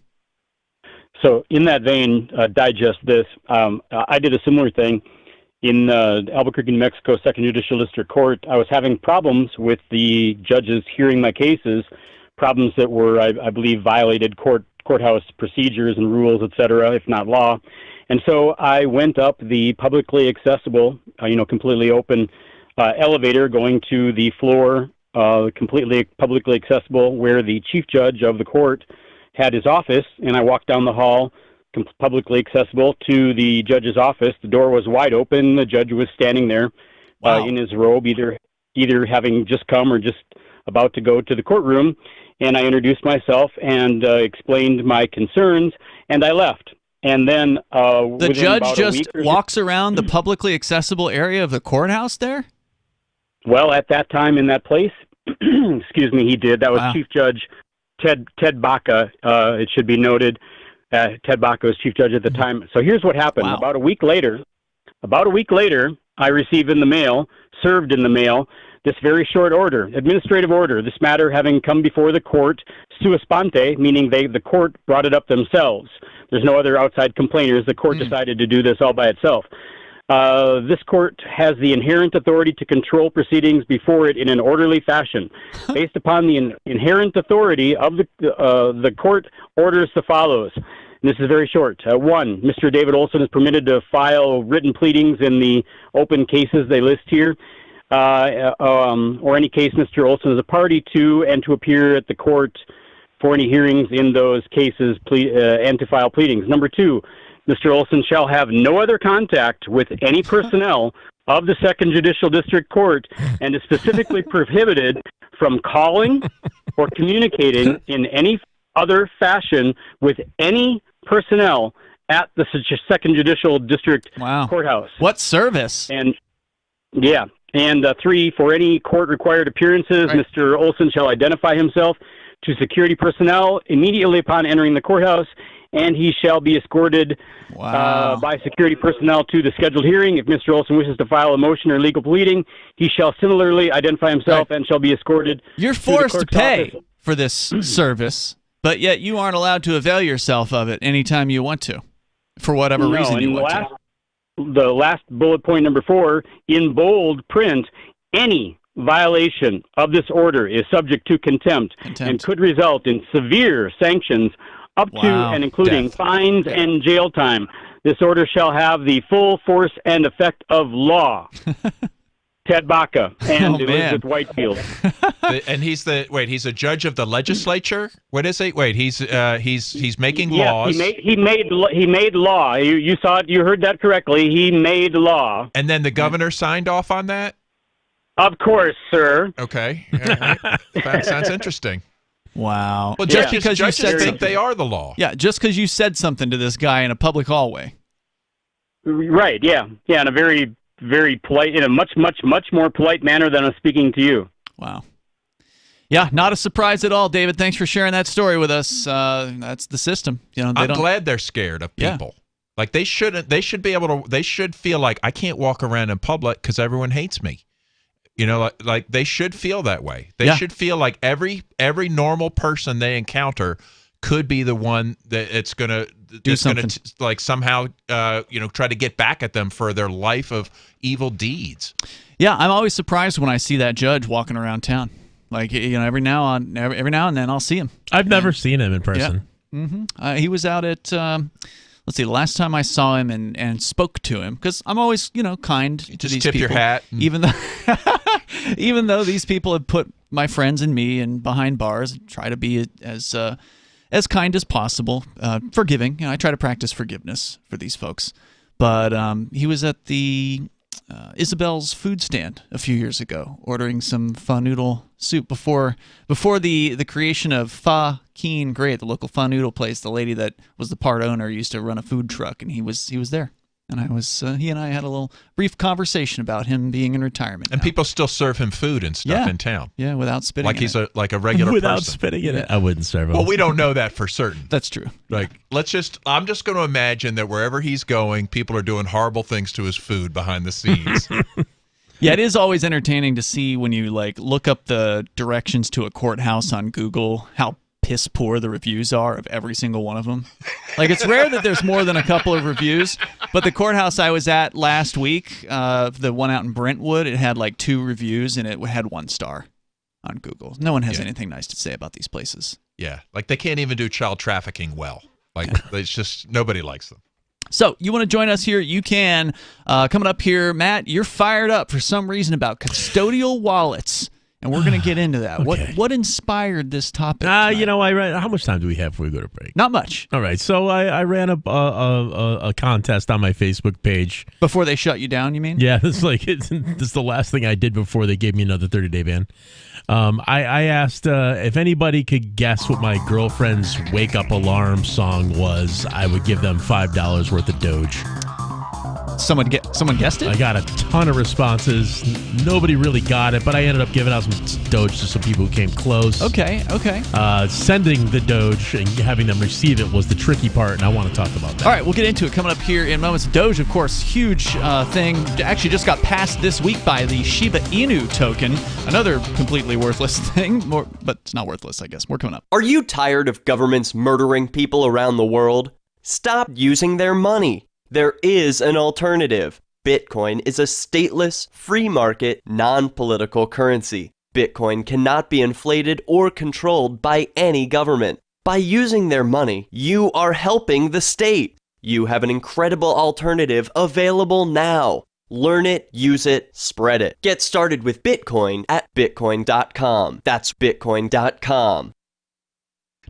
So in that vein, digest this. I did a similar thing in Albuquerque, New Mexico, 2nd Judicial District Court. I was having problems with the judges hearing my cases, problems that were, I believe, violated courthouse procedures and rules, et cetera, if not law. And so I went up the publicly accessible, completely open elevator going to the floor, completely publicly accessible, where the chief judge of the court had his office, and I walked down the hall, publicly accessible, to the judge's office. The door was wide open. The judge was standing there in his robe, either having just come or just about to go to the courtroom. And I introduced myself and explained my concerns, and I left. And then the judge just walks around the publicly accessible area of the courthouse there? Well, at that time in that place, excuse me, he did. That was Chief Judge Ted Baca, it should be noted. Ted Baca was chief judge at the time. So here's what happened. About a week later, I received served in the mail, this very short order, administrative order, this matter having come before the court sua sponte, meaning the court brought it up themselves. There's no other outside complainers. The court decided to do this all by itself. This court has the inherent authority to control proceedings before it in an orderly fashion. Based upon the inherent authority of the court orders the follows. And this is very short. 1, Mr. David Olson is permitted to file written pleadings in the open cases they list here, or any case Mr. Olson is a party to, and to appear at the court for any hearings in those cases and to file pleadings. Number 2, Mr. Olson shall have no other contact with any personnel of the 2nd Judicial District Court and is specifically prohibited from calling or communicating in any other fashion with any personnel at the 2nd Judicial District Courthouse. What service? And 3, for any court-required appearances, Mr. Olson shall identify himself to security personnel immediately upon entering the courthouse, and he shall be escorted by security personnel to the scheduled hearing. If Mr. Olson wishes to file a motion or legal pleading, he shall similarly identify himself and shall be escorted. You're forced to pay for this service, but yet you aren't allowed to avail yourself of it anytime you want to, for whatever reason you want to. The last bullet point, number 4, in bold print, any violation of this order is subject to contempt. And could result in severe sanctions up to and including fines and jail time. This order shall have the full force and effect of law. Ted Baca and Elizabeth Whitefield. And he's a judge of the legislature. What is it? Wait, he's making laws. He made law. You saw it. You heard that correctly. He made law. And then the governor signed off on that. Of course, sir. Okay, that sounds interesting. Wow. Well, just because you said think they are the law. Yeah, just because you said something to this guy in a public hallway. Right. Yeah. In a very, very polite, in a much more polite manner than I'm speaking to you. Wow. Yeah, not a surprise at all, David. Thanks for sharing that story with us. That's the system. I'm glad they're scared of people. Yeah. Like they shouldn't. They should be able to. They should feel like I can't walk around in public because everyone hates me. Like they should feel that way. They should feel like every normal person they encounter could be the one that it's gonna do something. Like somehow try to get back at them for their life of evil deeds. Yeah, I'm always surprised when I see that judge walking around town. Like every now and then I'll see him. I've never seen him in person. Yeah. Mm-hmm. He was out at. Let's see. The last time I saw him and spoke to him, because I'm always kind to these people. Just tip your hat, even though these people have put my friends and me in behind bars. Try to be as kind as possible, forgiving. I try to practice forgiveness for these folks. But he was at the Isabel's food stand a few years ago, ordering some pho noodle soup before the creation of Pho Keen Gray, the local pho noodle place. The lady that was the part owner used to run a food truck, and he was there. And he and I had a little brief conversation about him being in retirement. And people still serve him food and stuff in town. Yeah, without spitting. Like he's a regular without person. Spitting in it. I wouldn't serve him. Well, we don't know that for certain. That's true. Like I'm just going to imagine that wherever he's going, people are doing horrible things to his food behind the scenes. Yeah, it is always entertaining to see when you look up the directions to a courthouse on Google, how piss poor the reviews are of every single one of them. It's rare that there's more than a couple of reviews, but the courthouse I was at last week, the one out in Brentwood, it had 2 reviews and it had 1 star on Google. No one has anything nice to say about these places. Yeah, they can't even do child trafficking well. It's just nobody likes them. So, you want to join us here? You can. Coming up here, Matt, you're fired up for some reason about custodial wallets. And we're going to get into that. Okay. What inspired this topic? I ran. How much time do we have before we go to break? Not much. All right. So I ran a contest on my Facebook page. Before they shut you down, you mean? Yeah. This is the last thing I did before they gave me another 30-day ban. I asked if anybody could guess what my girlfriend's wake-up alarm song was, I would give them $5 worth of Doge. Someone guessed it? I got a ton of responses. Nobody really got it, but I ended up giving out some Doge to some people who came close. Okay. Sending the Doge and having them receive it was the tricky part, and I want to talk about that. All right, we'll get into it coming up here in moments. Doge, of course, huge thing. Actually just got passed this week by the Shiba Inu token. Another completely worthless thing, but it's not worthless, I guess. More coming up. Are you tired of governments murdering people around the world? Stop using their money. There is an alternative. Bitcoin is a stateless, free market, non-political currency. Bitcoin cannot be inflated or controlled by any government. By using their money, you are helping the state. You have an incredible alternative available now. Learn it, use it, spread it. Get started with Bitcoin at Bitcoin.com. That's Bitcoin.com.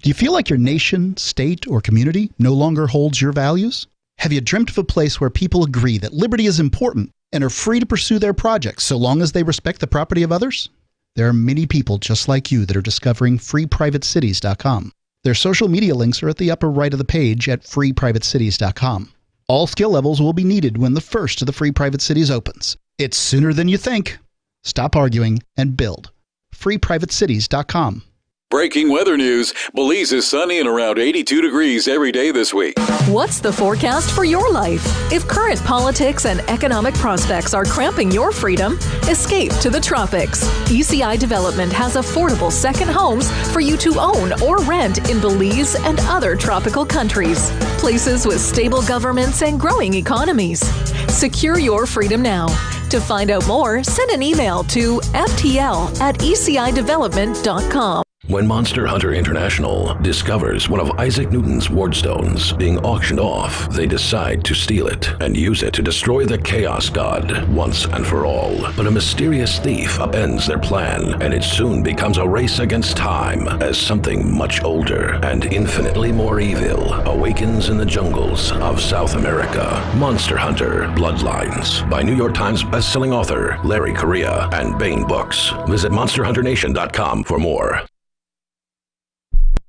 Do you feel like your nation, state, or community no longer holds your values? Have you dreamt of a place where people agree that liberty is important and are free to pursue their projects so long as they respect the property of others? There are many people just like you that are discovering freeprivatecities.com. Their social media links are at the upper right of the page at freeprivatecities.com. All skill levels will be needed when the first of the Free Private Cities opens. It's sooner than you think. Stop arguing and build. freeprivatecities.com. Breaking weather news. Belize is sunny and around 82 degrees every day this week. What's the forecast for your life? If current politics and economic prospects are cramping your freedom, escape to the tropics. ECI Development has affordable second homes for you to own or rent in Belize and other tropical countries. Places with stable governments and growing economies. Secure your freedom now. To find out more, send an email to ftl@ecidevelopment.com. When Monster Hunter International discovers one of Isaac Newton's wardstones being auctioned off, they decide to steal it and use it to destroy the Chaos God once and for all. But a mysterious thief upends their plan, and it soon becomes a race against time as something much older and infinitely more evil awakens in the jungles of South America. Monster Hunter Bloodlines by New York Times bestselling author Larry Correia and Baen Books. Visit monsterhunternation.com for more.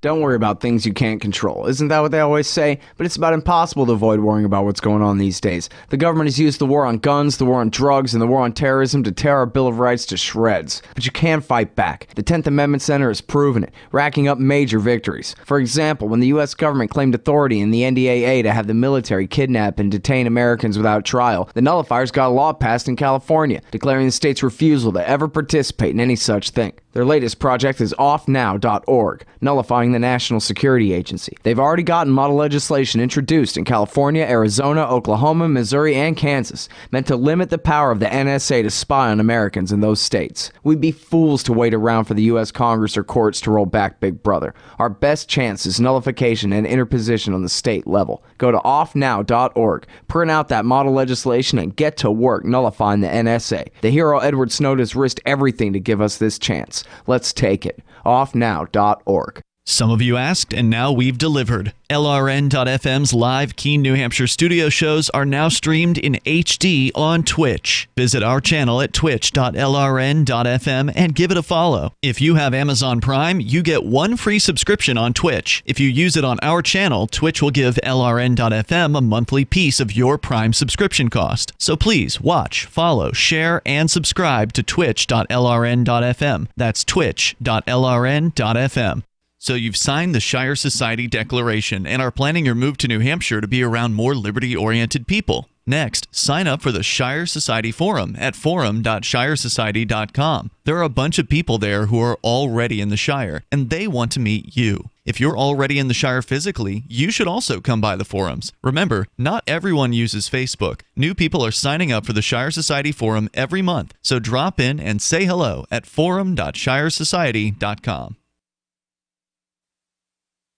Don't worry about things you can't control. Isn't that what they always say? But it's about impossible to avoid worrying about what's going on these days. The government has used the war on guns, the war on drugs, and the war on terrorism to tear our Bill of Rights to shreds. But you can fight back. The 10th Amendment Center has proven it, racking up major victories. For example, when the U.S. government claimed authority in the NDAA to have the military kidnap and detain Americans without trial, the nullifiers got a law passed in California, declaring the state's refusal to ever participate in any such thing. Their latest project is offnow.org, nullifying the National Security Agency. They've already gotten model legislation introduced in California, Arizona, Oklahoma, Missouri, and Kansas, meant to limit the power of the NSA to spy on Americans in those states. We'd be fools to wait around for the U.S. Congress or courts to roll back Big Brother. Our best chance is nullification and interposition on the state level. Go to offnow.org, print out that model legislation, and get to work nullifying the NSA. The hero Edward Snowden has risked everything to give us this chance. Let's take it. Offnow.org. Some of you asked, and now we've delivered. LRN.FM's live Keene, New Hampshire studio shows are now streamed in HD on Twitch. Visit our channel at twitch.lrn.fm and give it a follow. If you have Amazon Prime, you get one free subscription on Twitch. If you use it on our channel, Twitch will give LRN.FM a monthly piece of your Prime subscription cost. So please watch, follow, share, and subscribe to twitch.lrn.fm. That's twitch.lrn.fm. So you've signed the Shire Society Declaration and are planning your move to New Hampshire to be around more liberty-oriented people. Next, sign up for the Shire Society Forum at forum.shiresociety.com. There are a bunch of people there who are already in the Shire, and they want to meet you. If you're already in the Shire physically, you should also come by the forums. Remember, not everyone uses Facebook. New people are signing up for the Shire Society Forum every month, so drop in and say hello at forum.shiresociety.com.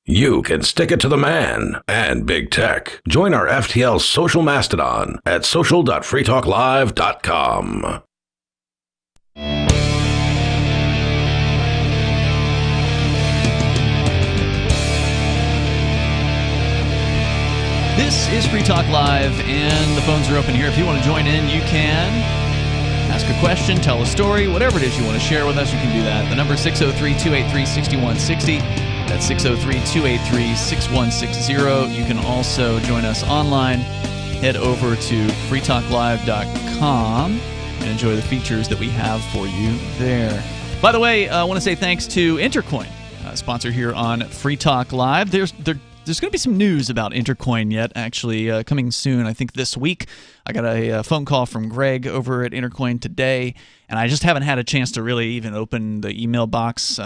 You can stick it to the man and big tech. Join our FTL social mastodon at social.freetalklive.com. This is Free Talk Live, and the phones are open here. If you want to join in, you can. Ask a question, tell a story, whatever it is you want to share with us, you can do that. The number is 603-283-6160. That's 603-283-6160. You can also join us online. Head over to freetalklive.com and enjoy the features that we have for you there. By the way, I want to say thanks to Intercoin, sponsor here on Free Talk Live. There's going to be some news about Intercoin yet, actually, coming soon. I think this week. I got a phone call from Greg over at Intercoin today, and I just haven't had a chance to really even open the email box.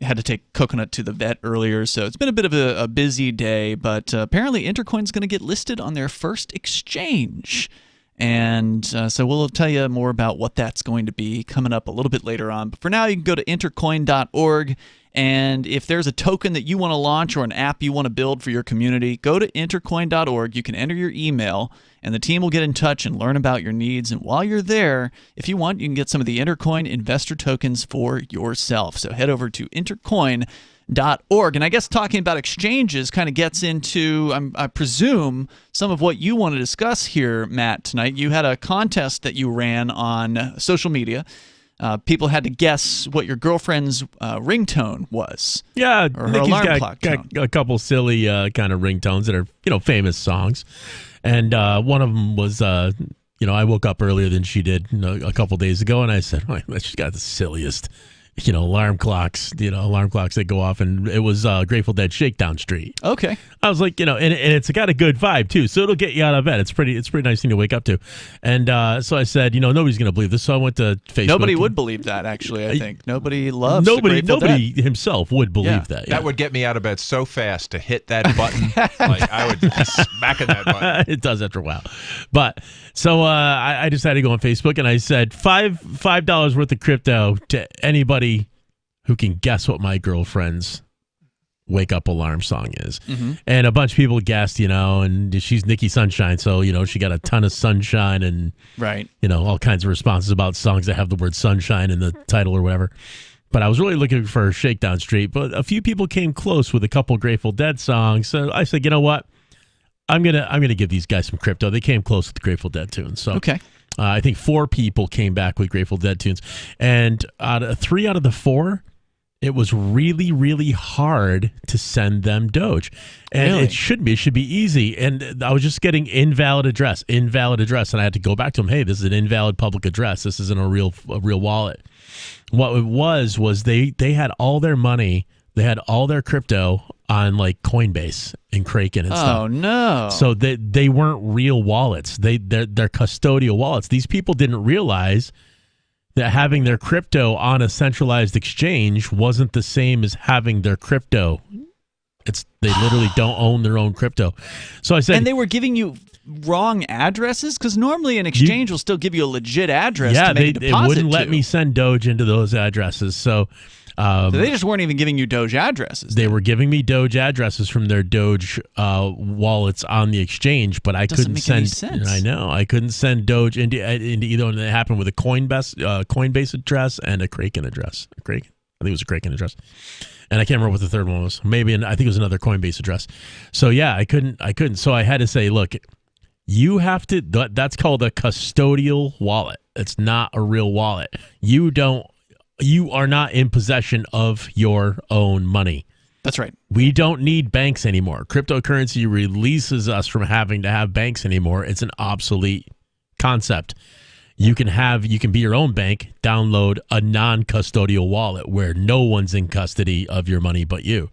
Had to take Coconut to the vet earlier, so it's been a bit of a busy day, but apparently Intercoin's going to get listed on their first exchange. And so we'll tell you more about what that's going to be coming up a little bit later on. But for now, you can go to intercoin.org. And if there's a token that you want to launch or an app you want to build for your community, go to intercoin.org. You can enter your email, and the team will get in touch and learn about your needs. And while you're there, if you want, you can get some of the Intercoin investor tokens for yourself. So head over to intercoin.org. And I guess talking about exchanges kind of gets into, I presume, some of what you want to discuss here, Matt, tonight. You had a contest that you ran on social media. People had to guess what your girlfriend's ringtone was. Yeah, or her Nikki's alarm clock tone. got a couple silly kind of ringtones that are, famous songs. And one of them was, I woke up earlier than she did a couple days ago, and I said, oh, she's got the silliest, alarm clocks that go off, and it was Grateful Dead Shakedown Street. Okay. I was like, and it's got a good vibe too, so it'll get you out of bed. It's a pretty nice thing to wake up to. And so I said, nobody's going to believe this, so I went to Facebook. Nobody would believe that, actually, I think. Nobody loves the Grateful Nobody Dead. himself would believe that. That would get me out of bed so fast to hit that button. Like I would be smacking that button. It does after a while. But so I decided to go on Facebook, and I said $5 worth of crypto to anybody who can guess what my girlfriend's wake up alarm song is. Mhm. And a bunch of people guessed, and she's Nikki Sunshine. So, she got a ton of sunshine and, Right. all kinds of responses about songs that have the word sunshine in the title or whatever. But I was really looking for Shakedown Street. But a few people came close with a couple Grateful Dead songs. So I said, you know what? I'm gonna give these guys some crypto. They came close with the Grateful Dead tunes. So Okay. I think 4 people came back with Grateful Dead tunes. And 3 out of the 4, it was really, really hard to send them Doge. And Really? it should be. It should be easy. And I was just getting invalid address. And I had to go back to them. Hey, this is an invalid public address. This isn't a real wallet. What it was they had all their money. They had all their crypto on like Coinbase and Kraken and stuff. Oh, no. So they weren't real wallets. They're custodial wallets. These people didn't realize that having their crypto on a centralized exchange wasn't the same as having their crypto. They literally don't own their own crypto. So I said, And they were giving you wrong addresses? Because normally an exchange will still give you a legit address to make a they deposit wouldn't let to. me send Doge into those addresses. So So they just weren't even giving you Doge addresses. they were giving me Doge addresses from their Doge wallets on the exchange, but I Doesn't couldn't make any send. sense. I know I couldn't send Doge into either one. That happened with a Coinbase address and a Kraken address. I think it was a Kraken address, and I can't remember what the third one was. Maybe I think it was another Coinbase address. So yeah, I couldn't. So I had to say, look, you have to. That's called a custodial wallet. It's not a real wallet. You are not in possession of your own money. That's right. We don't need banks anymore. Cryptocurrency releases us from having to have banks anymore. It's an obsolete concept. You can be your own bank, download a non-custodial wallet where no one's in custody of your money but you.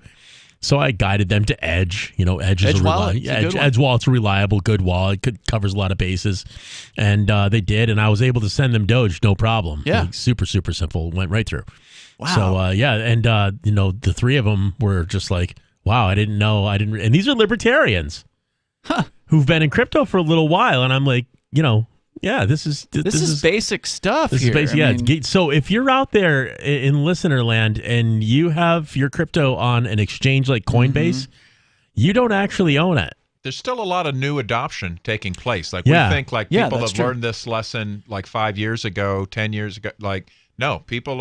So I guided them to Edge. Edge is Edge wallet. It's a good one. Edge wallet's a reliable, good wallet. Covers a lot of bases, and they did. And I was able to send them Doge, no problem. Yeah. Like, super, super simple. Went right through. Wow. So and the 3 of them were just like, wow, I didn't know. And these are libertarians, who've been in crypto for a little while, and I'm like, yeah, this is basic stuff. This here. is basic. I Yeah. mean, So if you're out there in listener land and you have your crypto on an exchange like Coinbase, you don't actually own it. There's still a lot of new adoption taking place. Like Yeah. we think like Yeah, people that's have true. learned this lesson like 5 years ago, 10 years ago. Like, no, people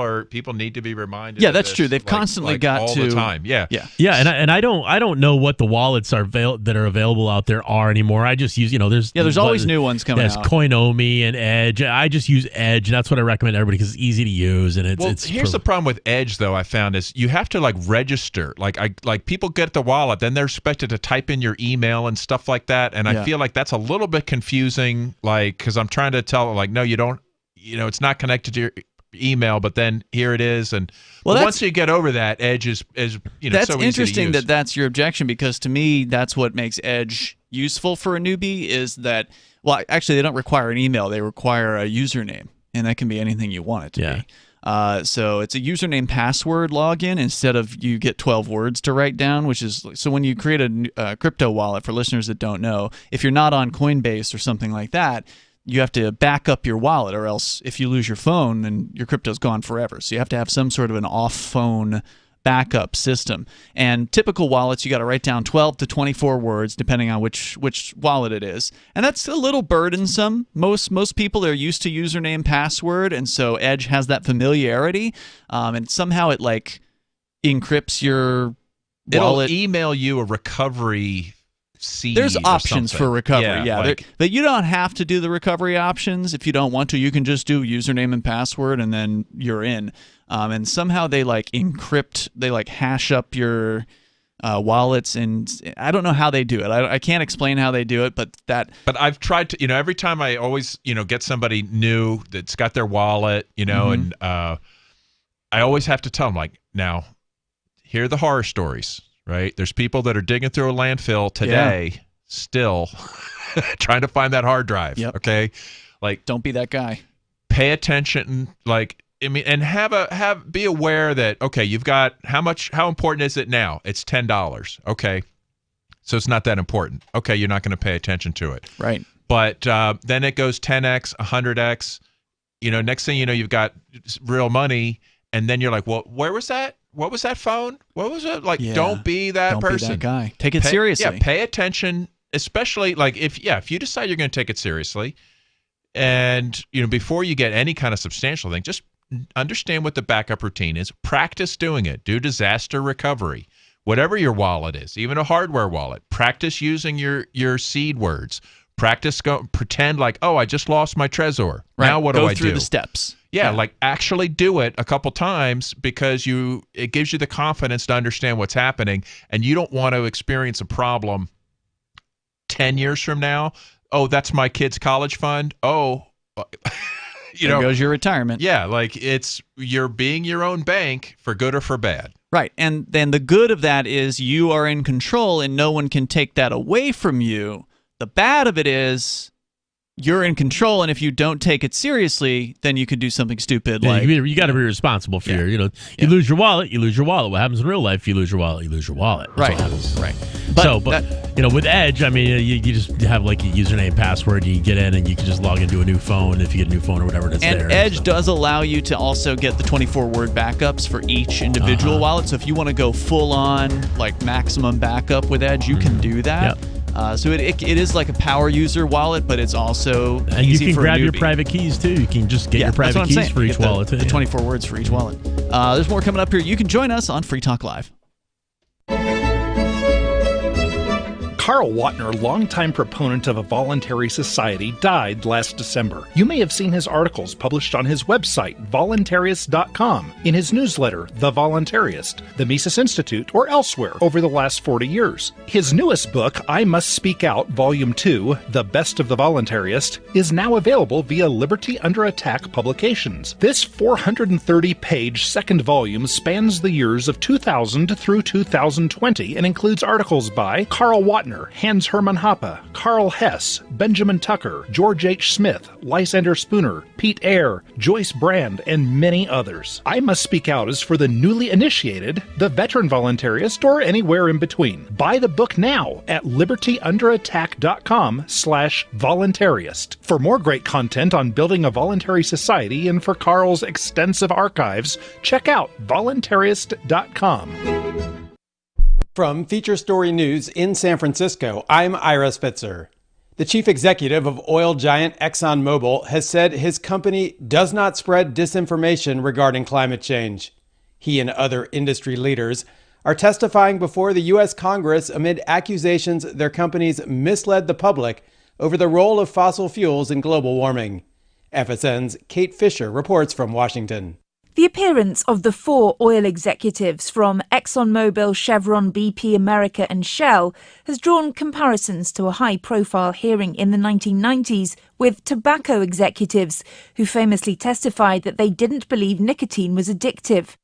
need to be reminded. Yeah, of that's this, true. They've like- constantly like got all to the time. Yeah. Yeah, and I don't know what the wallets that are available out there are anymore. I just use there's always new ones coming There's out. Coinomi and Edge. I just use Edge, and that's what I recommend everybody because it's easy to use and it's. Here's the problem with Edge, though. I found is you have to like register. Like people get the wallet, then they're expected to type in your email and stuff like that. And Yeah. I feel like that's a little bit confusing. Like because I'm trying to tell like no, you don't. It's not connected to your email, but then here it is. And once you get over that, Edge is that's so easy to interesting use. that's your objection, because to me that's what makes Edge useful for a newbie is that, well, actually they don't require an email, they require a username, and that can be anything you want it to be. So it's a username password login instead of you get 12 words to write down, which is so when you create a crypto wallet, for listeners that don't know, if you're not on Coinbase or something like that, you have to back up your wallet, or else if you lose your phone, then your crypto's gone forever. So you have to have some sort of an off-phone backup system. And typical wallets, you got to write down 12 to 24 words, depending on which wallet it is. And that's a little burdensome. Most people are used to username, password, and so Edge has that familiarity. And somehow it like encrypts your wallet. It'll email you a recovery seed. There's or options something. for recovery, yeah. like- But you don't have to do the recovery options if you don't want to. You can just do username and password, and then you're in. And somehow they like encrypt, they like hash up your wallets, and I don't know how they do it. I can't explain how they do it, but I've tried to, every time I always, get somebody new that's got their wallet, and I always have to tell them, like, now, here are the horror stories, right? There's people that are digging through a landfill today, still trying to find that hard drive. Yep. Okay, like, don't be that guy. Pay attention, like. And be aware that, okay, you've got how important is it now? It's $10. Okay. So it's not that important. Okay. You're not going to pay attention to it. Right. But then it goes 10x, 100x, next thing you know, you've got real money and then you're like, well, where was that? What was that phone? What was it? Like, Yeah. don't be that Don't person. be that guy. Take it seriously. Yeah, pay attention, especially like if you decide you're going to take it seriously, and before you get any kind of substantial thing, just understand what the backup routine is. Practice doing it. Do disaster recovery. Whatever your wallet is, even a hardware wallet, practice using your seed words. Practice pretend like, oh, I just lost my Trezor. Right. Now what do I do? Go through the steps. Yeah, like actually do it a couple times because it gives you the confidence to understand what's happening, and you don't want to experience a problem 10 years from now. Oh, that's my kid's college fund. Oh, There goes your retirement. Yeah, like you're being your own bank for good or for bad. Right. And then the good of that is you are in control and no one can take that away from you. The bad of it is you're in control, and if you don't take it seriously, then you could do something stupid. Yeah, like you got to be responsible for you lose your wallet, you lose your wallet. What happens in real life? You lose your wallet, you lose your wallet. That's what happens. Right. But with Edge, I mean, you just have like a username, password, you get in, and you can just log into a new phone if you get a new phone or whatever that's and there. Edge does allow you to also get the 24-word backups for each individual wallet. So if you want to go full on, like maximum backup with Edge, you can do that. Yep. So it is like a power user wallet, but it's also and easy you can for grab a your newbie. private keys too. You can just get your private keys for each wallet too. The 24 words for each wallet. There's more coming up here. You can join us on Free Talk Live. Carl Watner, longtime proponent of a voluntary society, died last December. You may have seen his articles published on his website, voluntarist.com, in his newsletter, The Voluntarist, the Mises Institute, or elsewhere over the last 40 years. His newest book, I Must Speak Out, Volume 2, The Best of the Voluntarist, is now available via Liberty Under Attack Publications. This 430-page second volume spans the years of 2000 through 2020 and includes articles by Carl Watner, Hans Hermann Hoppe, Carl Hess, Benjamin Tucker, George H. Smith, Lysander Spooner, Pete Eyre, Joyce Brand, and many others. I Must Speak Out is for the newly initiated, the veteran voluntarist, or anywhere in between. Buy the book now at libertyunderattack.com/voluntarist. For more great content on building a voluntary society and for Carl's extensive archives, check out voluntarist.com. From Feature Story News in San Francisco, I'm Ira Spitzer. The chief executive of oil giant ExxonMobil has said his company does not spread disinformation regarding climate change. He and other industry leaders are testifying before the U.S. Congress amid accusations their companies misled the public over the role of fossil fuels in global warming. FSN's Kate Fisher reports from Washington. The appearance of the 4 oil executives from ExxonMobil, Chevron, BP, America and Shell has drawn comparisons to a high-profile hearing in the 1990s with tobacco executives who famously testified that they didn't believe nicotine was addictive.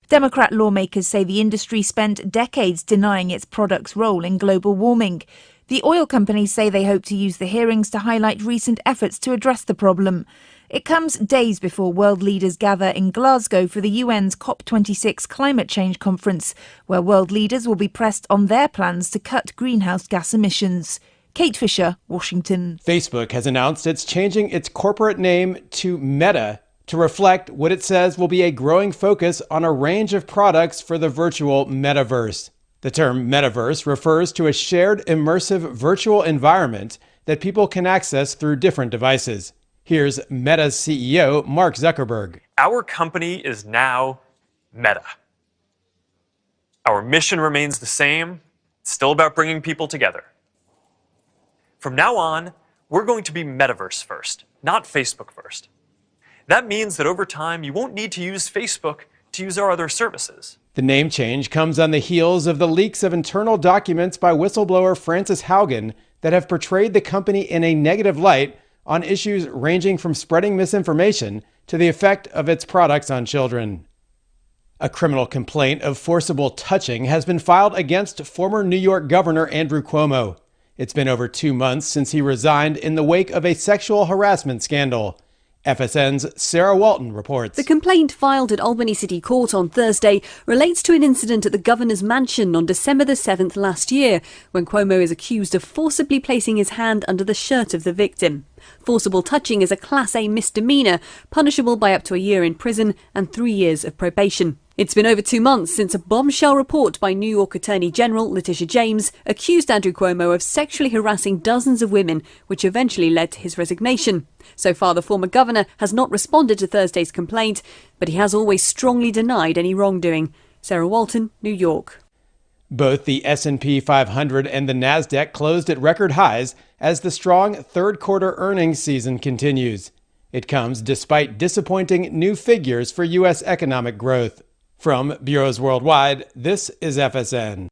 Democrat lawmakers say the industry spent decades denying its products' role in global warming. The oil companies say they hope to use the hearings to highlight recent efforts to address the problem. It comes days before world leaders gather in Glasgow for the UN's COP26 climate change conference, where world leaders will be pressed on their plans to cut greenhouse gas emissions. Kate Fisher, Washington. Facebook has announced it's changing its corporate name to Meta to reflect what it says will be a growing focus on a range of products for the virtual metaverse. The term metaverse refers to a shared immersive virtual environment that people can access through different devices. Here's Meta's CEO, Mark Zuckerberg. Our company is now Meta. Our mission remains the same. It's still about bringing people together. From now on, we're going to be Metaverse first, not Facebook first. That means that over time, you won't need to use Facebook to use our other services. The name change comes on the heels of the leaks of internal documents by whistleblower Frances Haugen that have portrayed the company in a negative light on issues ranging from spreading misinformation to the effect of its products on children. A criminal complaint of forcible touching has been filed against former New York Governor Andrew Cuomo. It's been over 2 months since he resigned in the wake of a sexual harassment scandal. FSN's Sarah Walton reports. The complaint filed at Albany City Court on Thursday relates to an incident at the governor's mansion on December the 7th last year, when Cuomo is accused of forcibly placing his hand under the shirt of the victim. Forcible touching is a Class A misdemeanor, punishable by up to a year in prison and 3 years of probation. It's been over 2 months since a bombshell report by New York Attorney General Letitia James accused Andrew Cuomo of sexually harassing dozens of women, which eventually led to his resignation. So far, the former governor has not responded to Thursday's complaint, but he has always strongly denied any wrongdoing. Sarah Walton, New York. Both the S&P 500 and the Nasdaq closed at record highs as the strong third-quarter earnings season continues. It comes despite disappointing new figures for U.S. economic growth. From Bureaus Worldwide, this is FSN.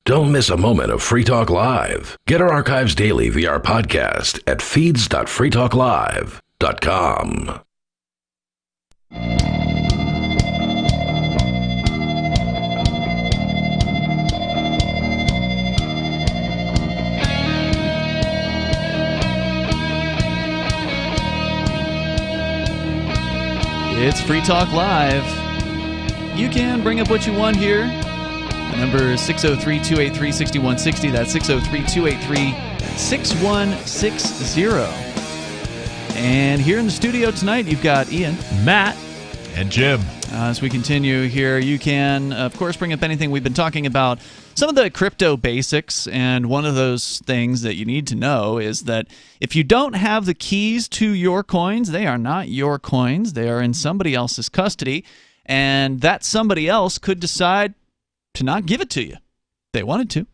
Don't miss a moment of Free Talk Live. Get our archives daily via our podcast at feeds.freetalklive.com. It's Free Talk Live. You can bring up what you want here. The number is 603-283-6160. That's 603-283-6160. And here in the studio tonight, you've got Ian, Matt, and Jim. As we continue here, you can, of course, bring up anything. We've been talking about some of the crypto basics, and one of those things that you need to know is that if you don't have the keys to your coins, they are not your coins. They are in somebody else's custody, and that somebody else could decide to not give it to you if they wanted to.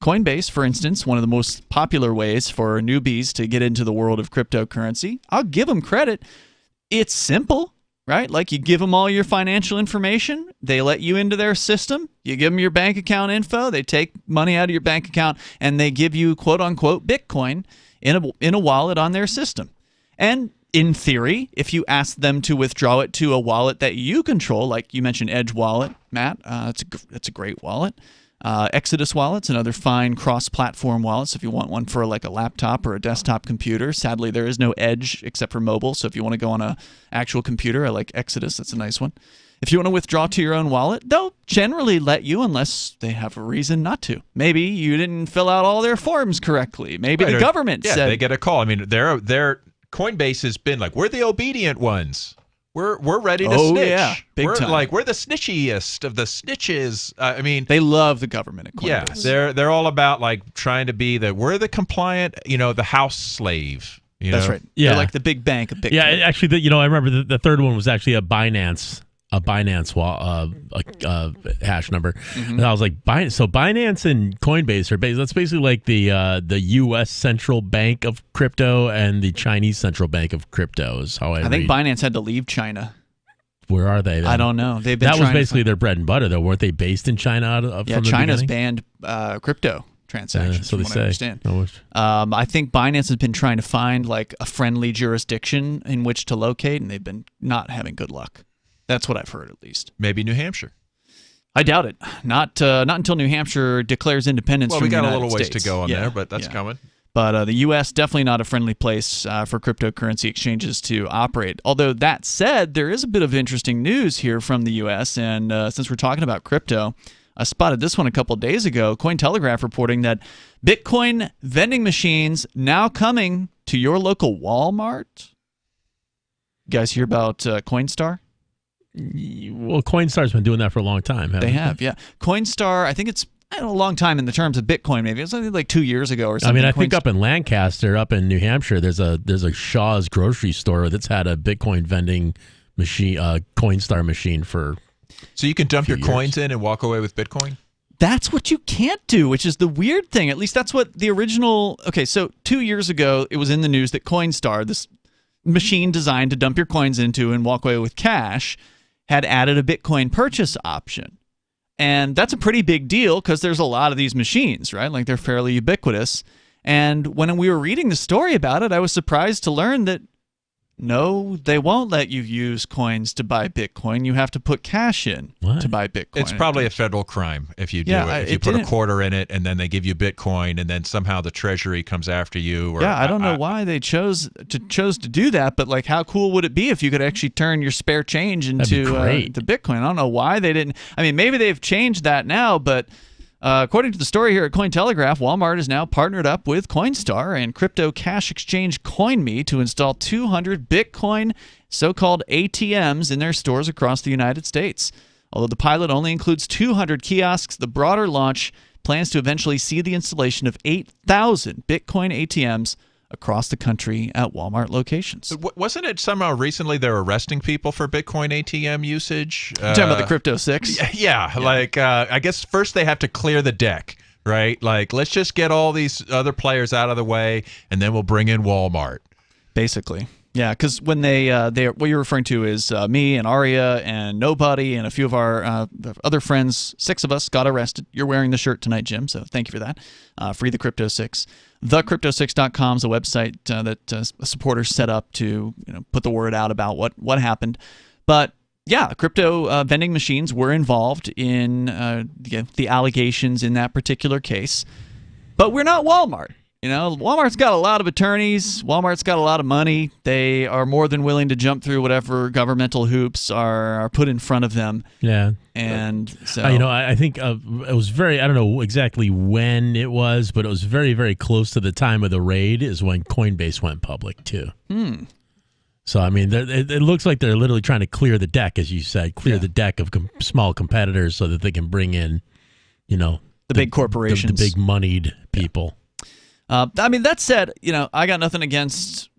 Coinbase, for instance, one of the most popular ways for newbies to get into the world of cryptocurrency. I'll give them credit. It's simple. Right? Like you give them all your financial information, they let you into their system, you give them your bank account info, they take money out of your bank account, and they give you quote-unquote Bitcoin in a wallet on their system. And in theory, if you ask them to withdraw it to a wallet that you control, like you mentioned Edge Wallet, Matt, that's a great wallet. Exodus Wallet's another fine cross-platform wallet, so if you want one for like a laptop or a desktop computer. Sadly, there is no Edge except for mobile, so if you want to go on a actual computer, I like Exodus. That's a nice one. If you want to withdraw to your own wallet, they'll generally let you unless they have a reason not to. Maybe you didn't fill out all their forms correctly. Maybe the government said... Yeah, they get a call. I mean, their Coinbase has been like, we're the obedient ones. We're ready to snitch. Yeah, big time. We're the snitchiest of the snitches. I mean, they love the government at Coinbase. Yeah, they're all about like trying to be we're the compliant, the house slave. That's right. Yeah, they're like the big bank of Bitcoin. Yeah, actually, I remember the third one was actually a Binance hash number. Mm-hmm. And I was like, so Binance and Coinbase are that's basically like the U.S. central bank of crypto and the Chinese central bank of crypto is how I think Binance had to leave China. Where are they then? I don't know. They've been that was basically their bread and butter, though. Weren't they based in China? From the China's beginning? banned crypto transactions. So they say. I understand. I think Binance has been trying to find like a friendly jurisdiction in which to locate, and they've been not having good luck. That's what I've heard, at least. Maybe New Hampshire. I doubt it. Not until New Hampshire declares independence from the United States. Well, we got a little ways to go on there, but that's coming. But the U.S. definitely not a friendly place for cryptocurrency exchanges to operate. Although that said, there is a bit of interesting news here from the U.S. And since we're talking about crypto, I spotted this one a couple days ago. Cointelegraph reporting that Bitcoin vending machines now coming to your local Walmart. You guys hear about Coinstar? Well, Coinstar's been doing that for a long time. They have, yeah. Coinstar, I think it's a long time in the terms of Bitcoin. Maybe it's like 2 years ago or something. I mean, I think up in Lancaster, up in New Hampshire, there's a Shaw's grocery store that's had a Bitcoin vending machine, Coinstar machine for. So you can dump your coins in and walk away with Bitcoin? That's what you can't do, which is the weird thing. At least that's what the original. Okay, so 2 years ago, it was in the news that Coinstar, this machine designed to dump your coins into and walk away with cash, had added a Bitcoin purchase option. And that's a pretty big deal because there's a lot of these machines, right? Like they're fairly ubiquitous. And when we were reading the story about it, I was surprised to learn that No, they won't let you use coins to buy Bitcoin. You have to put cash in to buy Bitcoin. It's probably a federal crime if you do it. If you put a quarter in it and then they give you Bitcoin and then somehow the Treasury comes after you. Or, I don't know why they chose to do that, but like, how cool would it be if you could actually turn your spare change into the Bitcoin? I don't know why they didn't. I mean, maybe they've changed that now, but according to the story here at Cointelegraph, Walmart is now partnered up with Coinstar and crypto cash exchange CoinMe to install 200 Bitcoin so-called ATMs in their stores across the United States. Although the pilot only includes 200 kiosks, the broader launch plans to eventually see the installation of 8,000 Bitcoin ATMs across the country at Walmart locations. Wasn't it somehow recently they're arresting people for Bitcoin ATM usage? You're talking about the Crypto 6? Yeah. Like, I guess first they have to clear the deck, right? Like, let's just get all these other players out of the way, and then we'll bring in Walmart. Basically. Yeah, because when they what you're referring to is me and Aria and Nobody and a few of our other friends, 6 of us got arrested. You're wearing the shirt tonight, Jim, so thank you for that. Free the Crypto 6. TheCrypto6.com is a website that supporters set up to put the word out about what happened. But yeah, crypto vending machines were involved in the allegations in that particular case. But we're not Walmart. Walmart's got a lot of attorneys. Walmart's got a lot of money. They are more than willing to jump through whatever governmental hoops are put in front of them. Yeah. And so, I think it was I don't know exactly when it was, but it was very, very close to the time of the raid is when Coinbase went public too. So, I mean, it looks like they're literally trying to clear the deck, as you said, the deck of small competitors so that they can bring in, the big corporations, the big moneyed people. I mean, that said, I got nothing against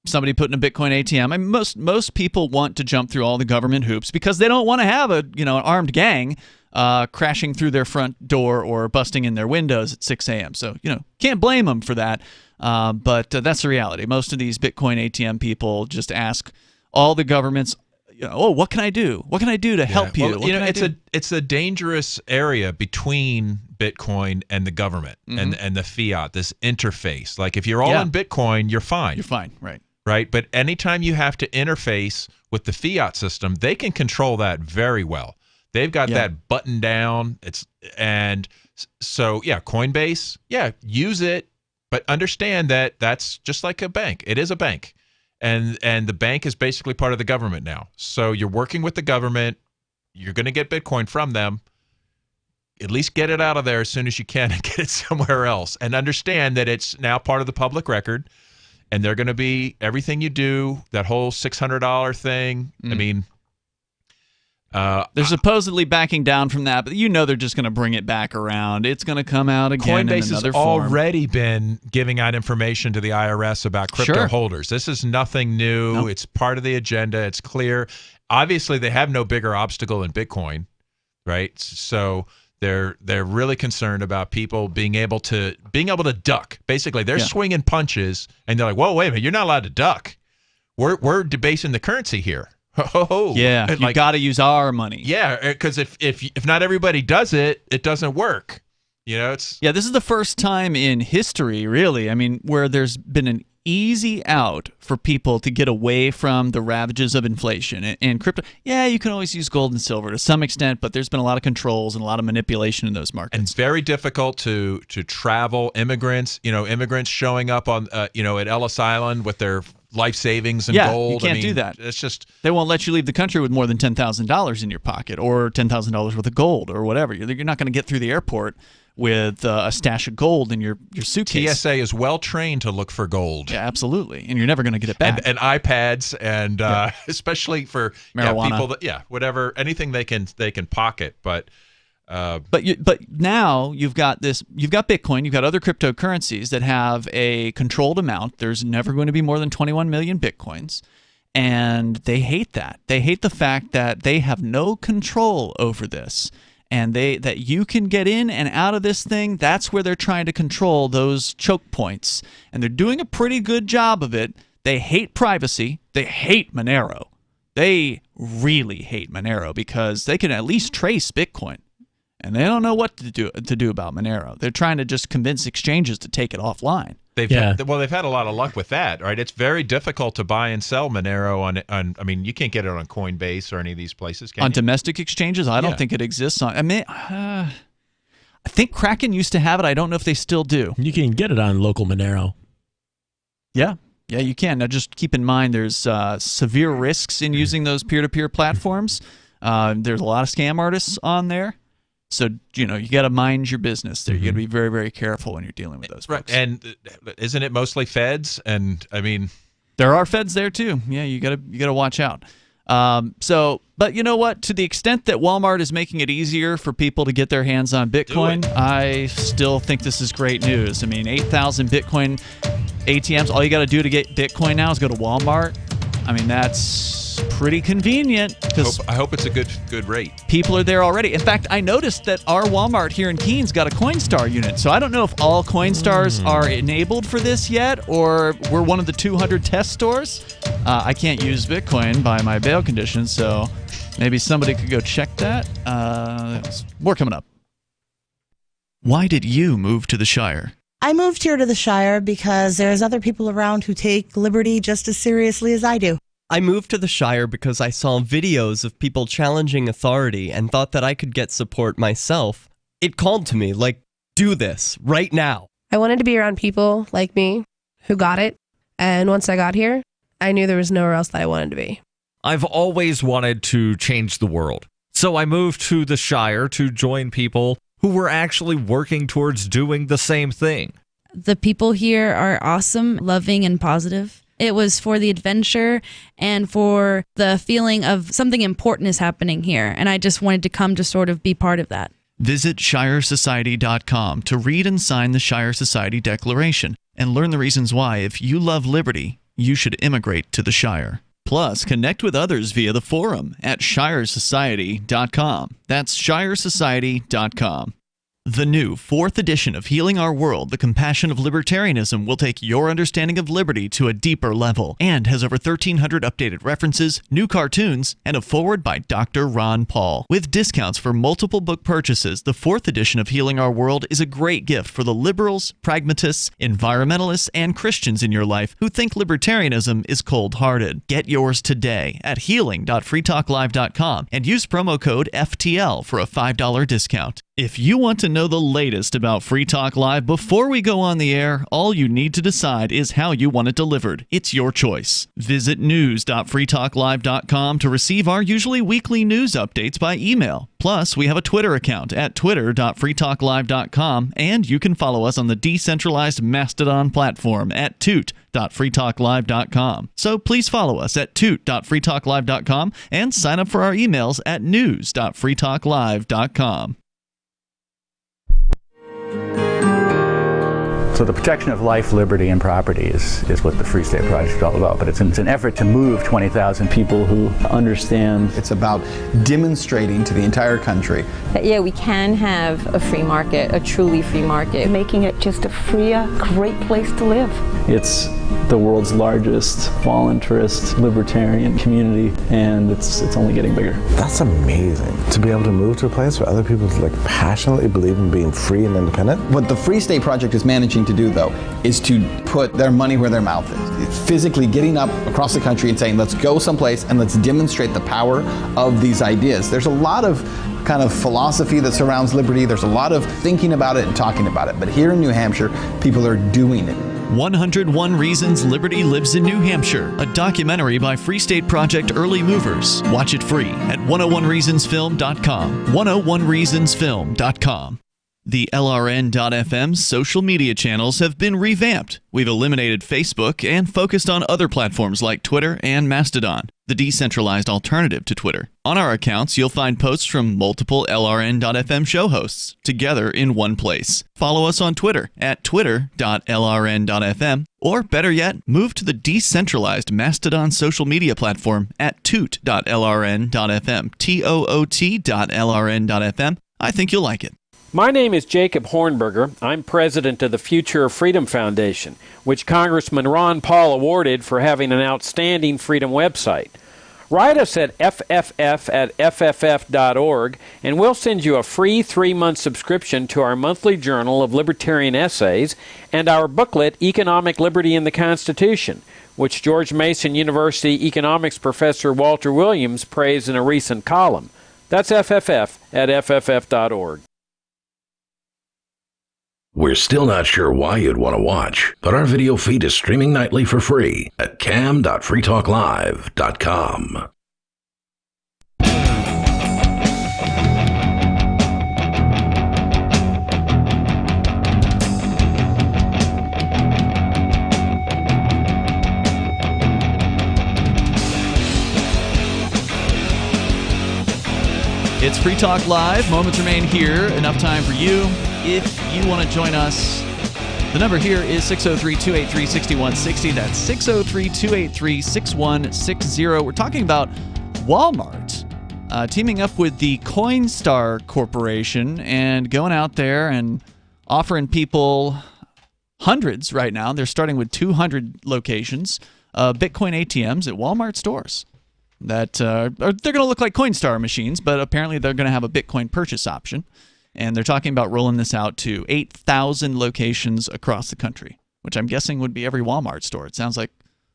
somebody putting a Bitcoin ATM. I mean, most people want to jump through all the government hoops because they don't want to have an armed gang crashing through their front door or busting in their windows at 6 a.m. So, can't blame them for that. But that's the reality. Most of these Bitcoin ATM people just ask all the governments, what can I do? What can I do to help you? Well, it's a dangerous area between Bitcoin and the government and the fiat, this interface. Like if you're all in Bitcoin, you're fine. You're fine, right. Right? But anytime you have to interface with the fiat system, they can control that very well. They've got that buttoned down. So Coinbase, use it, but understand that that's just like a bank. It is a bank. And the bank is basically part of the government now. So you're working with the government. You're going to get Bitcoin from them. At least get it out of there as soon as you can and get it somewhere else. And understand that it's now part of the public record. And they're going to be everything you do, that whole $600 thing. I mean, they're supposedly backing down from that, but they're just going to bring it back around. It's going to come out again in another form. Coinbase has already been giving out information to the IRS about crypto holders. This is nothing new. Nope. It's part of the agenda. It's clear. Obviously, they have no bigger obstacle than Bitcoin, right? So they're really concerned about people being able to duck. Basically, they're swinging punches, and they're like, "Whoa, wait a minute! You're not allowed to duck. We're debasing the currency here." Yeah, you got to use our money. Yeah, because if not everybody does it, it doesn't work. This is the first time in history, really. I mean, where there's been an easy out for people to get away from the ravages of inflation and crypto. Yeah, you can always use gold and silver to some extent, but there's been a lot of controls and a lot of manipulation in those markets. And it's very difficult to travel. Immigrants showing up on at Ellis Island with their life savings and gold. You can't do that. It's just they won't let you leave the country with more than $10,000 in your pocket or $10,000 worth of gold or whatever. You're not going to get through the airport with a stash of gold in your suitcase. TSA is well trained to look for gold. Yeah, absolutely, and you're never going to get it back. And iPads, and especially for marijuana, people that whatever, anything they can pocket, but. But now you've got Bitcoin, you've got other cryptocurrencies that have a controlled amount. There's never going to be more than 21 million Bitcoins, and they hate that. They hate the fact that they have no control over this, and that you can get in and out of this thing. That's where they're trying to control those choke points, and they're doing a pretty good job of it. They hate privacy. They hate Monero. They really hate Monero because they can at least trace Bitcoin. and they don't know what to do about Monero. They're trying to just convince exchanges to take it offline. They've had a lot of luck with that, right? It's very difficult to buy and sell Monero on I mean, you can't get it on Coinbase or any of these places, can On you? domestic exchanges, I don't think it exists on. I think Kraken used to have it. I don't know if they still do. You can get it on local Monero. Yeah, you can. Now, just keep in mind there's severe risks in using those peer-to-peer platforms. There's a lot of scam artists on there. So, you got to mind your business there. You got to be very, very careful when you're dealing with those folks. And isn't it mostly feds? And I mean, there are feds there too. Yeah, you got to watch out. But you know what? To the extent that Walmart is making it easier for people to get their hands on Bitcoin, I still think this is great news. I mean, 8,000 Bitcoin ATMs. All you got to do to get Bitcoin now is go to Walmart. I mean, that's pretty convenient. I hope it's a good rate. People are there already. In fact, I noticed that our Walmart here in Keene got a Coinstar unit. So I don't know if all Coinstars are enabled for this yet, or we're one of the 200 test stores. I can't use Bitcoin by my bail conditions, so maybe somebody could go check that. More coming up. Why did you move to the Shire? I moved here to the Shire because there's other people around who take liberty just as seriously as I do. I moved to the Shire because I saw videos of people challenging authority and thought that I could get support myself. It called to me, like, do this, right now. I wanted to be around people like me who got it, and once I got here, I knew there was nowhere else that I wanted to be. I've always wanted to change the world, so I moved to the Shire to join people who were actually working towards doing the same thing. The people here are awesome, loving, and positive. It was for the adventure and for the feeling of something important is happening here. And I just wanted to come to sort of be part of that. Visit ShireSociety.com to read and sign the Shire Society Declaration and learn the reasons why, if you love liberty, you should immigrate to the Shire. Plus, connect with others via the forum at ShireSociety.com. That's ShireSociety.com. The new 4th edition of Healing Our World, The Compassion of Libertarianism, will take your understanding of liberty to a deeper level and has over 1,300 updated references, new cartoons, and a foreword by Dr. Ron Paul. With discounts for multiple book purchases, the 4th edition of Healing Our World is a great gift for the liberals, pragmatists, environmentalists, and Christians in your life who think libertarianism is cold-hearted. Get yours today at healing.freetalklive.com and use promo code FTL for a $5 discount. If you want to know the latest about Free Talk Live before we go on the air, all you need to decide is how you want it delivered. It's your choice. Visit news.freetalklive.com to receive our usually weekly news updates by email. Plus, we have a Twitter account at twitter.freetalklive.com, and you can follow us on the decentralized Mastodon platform at toot.freetalklive.com. So please follow us at toot.freetalklive.com and sign up for our emails at news.freetalklive.com. So the protection of life, liberty, and property is what the Free State Project is all about. But it's an effort to move 20,000 people who understand. It's about demonstrating to the entire country that, yeah, we can have a free market, a truly free market. Making it just a freer, great place to live. It's the world's largest voluntarist libertarian community, and it's only getting bigger. That's amazing, to be able to move to a place where other people passionately believe in being free and independent. What the Free State Project is managing to do, though, is to put their money where their mouth is. It's physically getting up across the country and saying, let's go someplace and let's demonstrate the power of these ideas. There's a lot of kind of philosophy that surrounds liberty. There's a lot of thinking about it and talking about it. But here in New Hampshire, people are doing it. 101 Reasons Liberty Lives in New Hampshire, a documentary by Free State Project Early Movers. Watch it free at 101reasonsfilm.com. 101reasonsfilm.com. The LRN.FM social media channels have been revamped. We've eliminated Facebook and focused on other platforms like Twitter and Mastodon, the decentralized alternative to Twitter. On our accounts, you'll find posts from multiple LRN.FM show hosts together in one place. Follow us on Twitter at twitter.lrn.fm, or better yet, move to the decentralized Mastodon social media platform at toot.lrn.fm, toot.lrn.fm. I think you'll like it. My name is Jacob Hornberger. I'm president of the Future of Freedom Foundation, which Congressman Ron Paul awarded for having an outstanding freedom website. Write us at fff@fff.org, and we'll send you a free 3-month subscription to our monthly journal of libertarian essays and our booklet, Economic Liberty in the Constitution, which George Mason University economics professor Walter Williams praised in a recent column. That's fff@fff.org. We're still not sure why you'd want to watch, but our video feed is streaming nightly for free at cam.freetalklive.com. It's Free Talk Live. Moments remain here. Enough time for you. If you want to join us, the number here is 603-283-6160. That's 603-283-6160. We're talking about Walmart teaming up with the Coinstar Corporation and going out there and offering people hundreds right now. They're starting with 200 locations, Bitcoin ATMs at Walmart stores. That they're going to look like Coinstar machines, but apparently they're going to have a Bitcoin purchase option. And they're talking about rolling this out to 8,000 locations across the country, which I'm guessing would be every Walmart store. It sounds like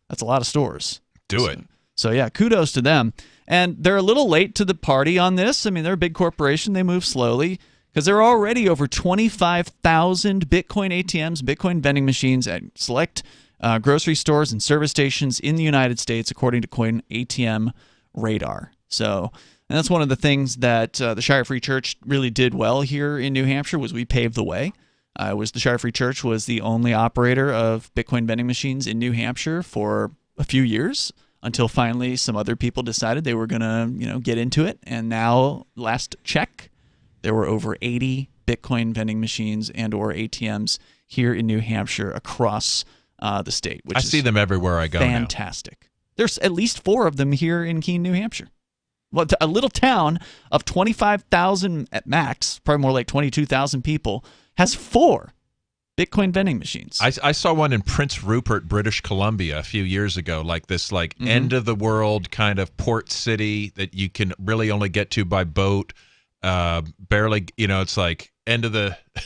that's a lot of stores. Do it. So yeah, kudos to them. And they're a little late to the party on this. I mean, they're a big corporation. They move slowly because there are already over 25,000 Bitcoin ATMs, Bitcoin vending machines at select grocery stores and service stations in the United States, according to Coin ATM Radar. So, and that's one of the things that the Shire Free Church really did well here in New Hampshire was we paved the way. The Shire Free Church was the only operator of Bitcoin vending machines in New Hampshire for a few years until finally some other people decided they were going to, get into it. And now, last check, there were over 80 Bitcoin vending machines and or ATMs here in New Hampshire across the state, which I is see them everywhere I go now. fantastic. There's at least 4 of them here in Keene, New Hampshire. Well, a little town of 25,000 at max, probably more like 22,000 people, has 4 Bitcoin vending machines. I saw one in Prince Rupert, British Columbia, a few years ago, like this end of the world kind of port city that you can really only get to by boat. Barely, it's like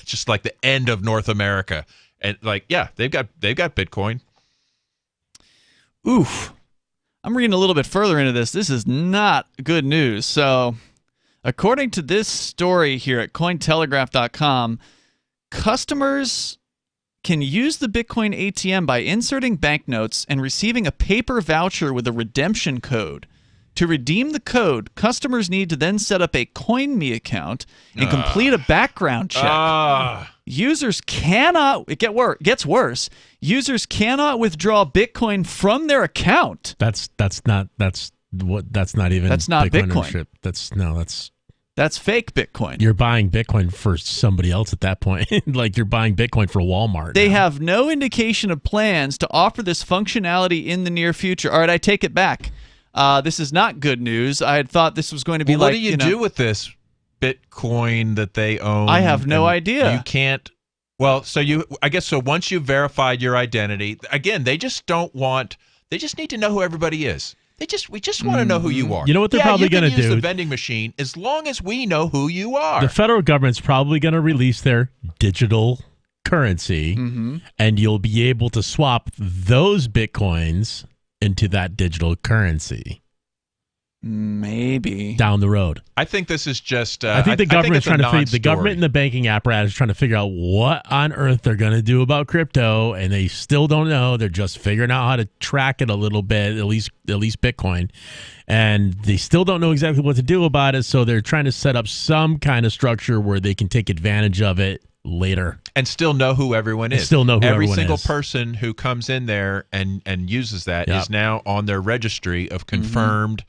just like the end of North America. And they've got Bitcoin. Oof. I'm reading a little bit further into this. This is not good news. So, according to this story here at Cointelegraph.com, customers can use the Bitcoin ATM by inserting banknotes and receiving a paper voucher with a redemption code. To redeem the code, customers need to then set up a CoinMe account and complete a background check. Users cannot, it gets worse. Users cannot withdraw Bitcoin from their account. That's not even Bitcoin. ownership. That's fake Bitcoin. You're buying Bitcoin for somebody else at that point. Like you're buying Bitcoin for Walmart. They have no indication of plans to offer this functionality in the near future. All right, I take it back. This is not good news. I had thought this was going to be what do you do with this Bitcoin that they own? I have no idea. You can't. Well, so once you've verified your identity, again, they just need to know who everybody is. We just want to know who you are. You know what they're probably going to do? Use the vending machine as long as we know who you are. The federal government's probably going to release their digital currency, and you'll be able to swap those Bitcoins into that digital currency. Maybe down the road. I think this is just. I think the government's trying to figure. The government and the banking apparatus is trying to figure out what on earth they're going to do about crypto, and they still don't know. They're just figuring out how to track it a little bit, at least Bitcoin, and they still don't know exactly what to do about it. So they're trying to set up some kind of structure where they can take advantage of it later and still know who everyone is. Every single person who comes in there and uses that is now on their registry of confirmed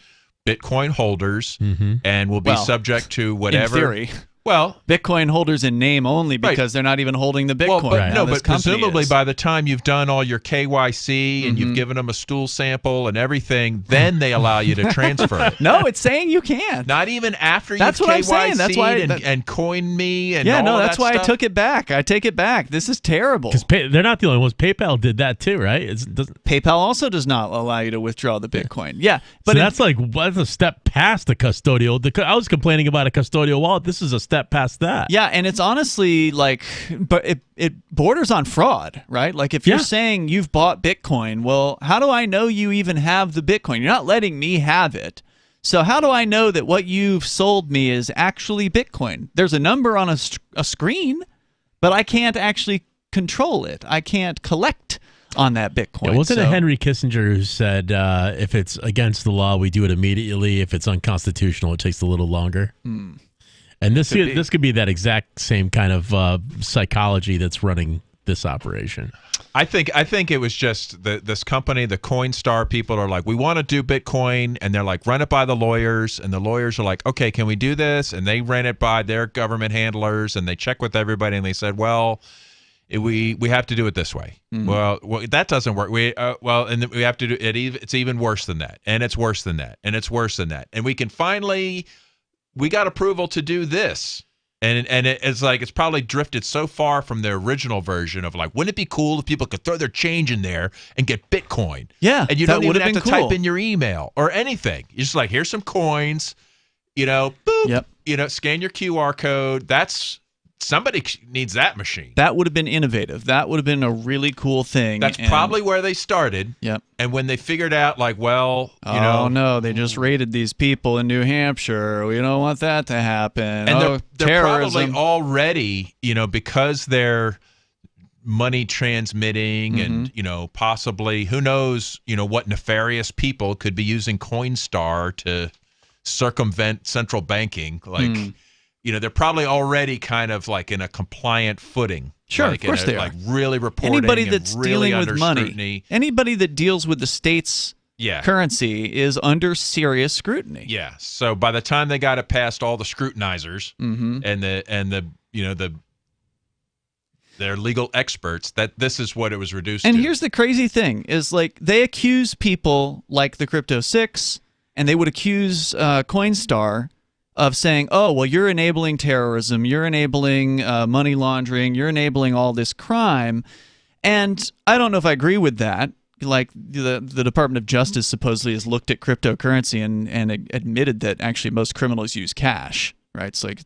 Bitcoin holders, and will be subject to whatever. In theory. Well, Bitcoin holders in name only because they're not even holding the Bitcoin. Well, but, Now no, this but company presumably is. by the time you've done all your KYC and you've given them a stool sample and everything, then they allow you to transfer it. No, it's saying you can't. Not even after That's you've what I'm saying. KYC'd That's why and coined me and yeah, all no, of that's that why stuff. I took it back. I take it back. This is terrible. Because they're not the only ones. PayPal did that too, right? PayPal also does not allow you to withdraw the Bitcoin. Yeah, but that's that's a step past the custodial. I was complaining about a custodial wallet. This is a step past that. Yeah, and it's honestly like, but it borders on fraud, right? Like if you're saying you've bought Bitcoin, well, how do I know you even have the Bitcoin? You're not letting me have it. So how do I know that what you've sold me is actually Bitcoin? There's a number on a screen, but I can't actually control it. I can't collect on that Bitcoin. Yeah, wasn't it Henry Kissinger who said if it's against the law, we do it immediately. If it's unconstitutional, it takes a little longer. And this could be that exact same kind of psychology that's running this operation. I think it was just this company, the Coinstar people are like, we want to do Bitcoin, and they're like, run it by the lawyers, and the lawyers are like, okay, can we do this? And they ran it by their government handlers, and they check with everybody, and they said, well, we have to do it this way. Well, that doesn't work. And we have to do it. It's even worse than that, and it's worse than that, and it's worse than that, and we got approval to do this. And it's like it's probably drifted so far from the original version of like, wouldn't it be cool if people could throw their change in there and get Bitcoin? Yeah, and you that don't even would've have to been cool. type in your email or anything. You're just like, here's some coins, boop, scan your QR code. Somebody needs that machine. That would have been innovative. That would have been a really cool thing. That's probably where they started. Yep. And when they figured out, like, well, no, they just raided these people in New Hampshire. We don't want that to happen. And they're terrorism. probably already, because they're money transmitting and, possibly, who knows, what nefarious people could be using Coinstar to circumvent central banking. Like, they're probably already kind of like in a compliant footing. Sure, like of course they are. Like really reporting. Anybody that's really dealing with money, scrutiny. anybody that deals with the state's currency is under serious scrutiny. Yeah. So by the time they got it past all the scrutinizers and their legal experts, that this is what it was reduced to. And here's the crazy thing: is like they accuse people like the Crypto Six, and they would accuse Coinstar of saying, oh, well, you're enabling terrorism, you're enabling money laundering, you're enabling all this crime. And I don't know if I agree with that. Like the Department of Justice supposedly has looked at cryptocurrency and admitted that actually most criminals use cash, right? It's like,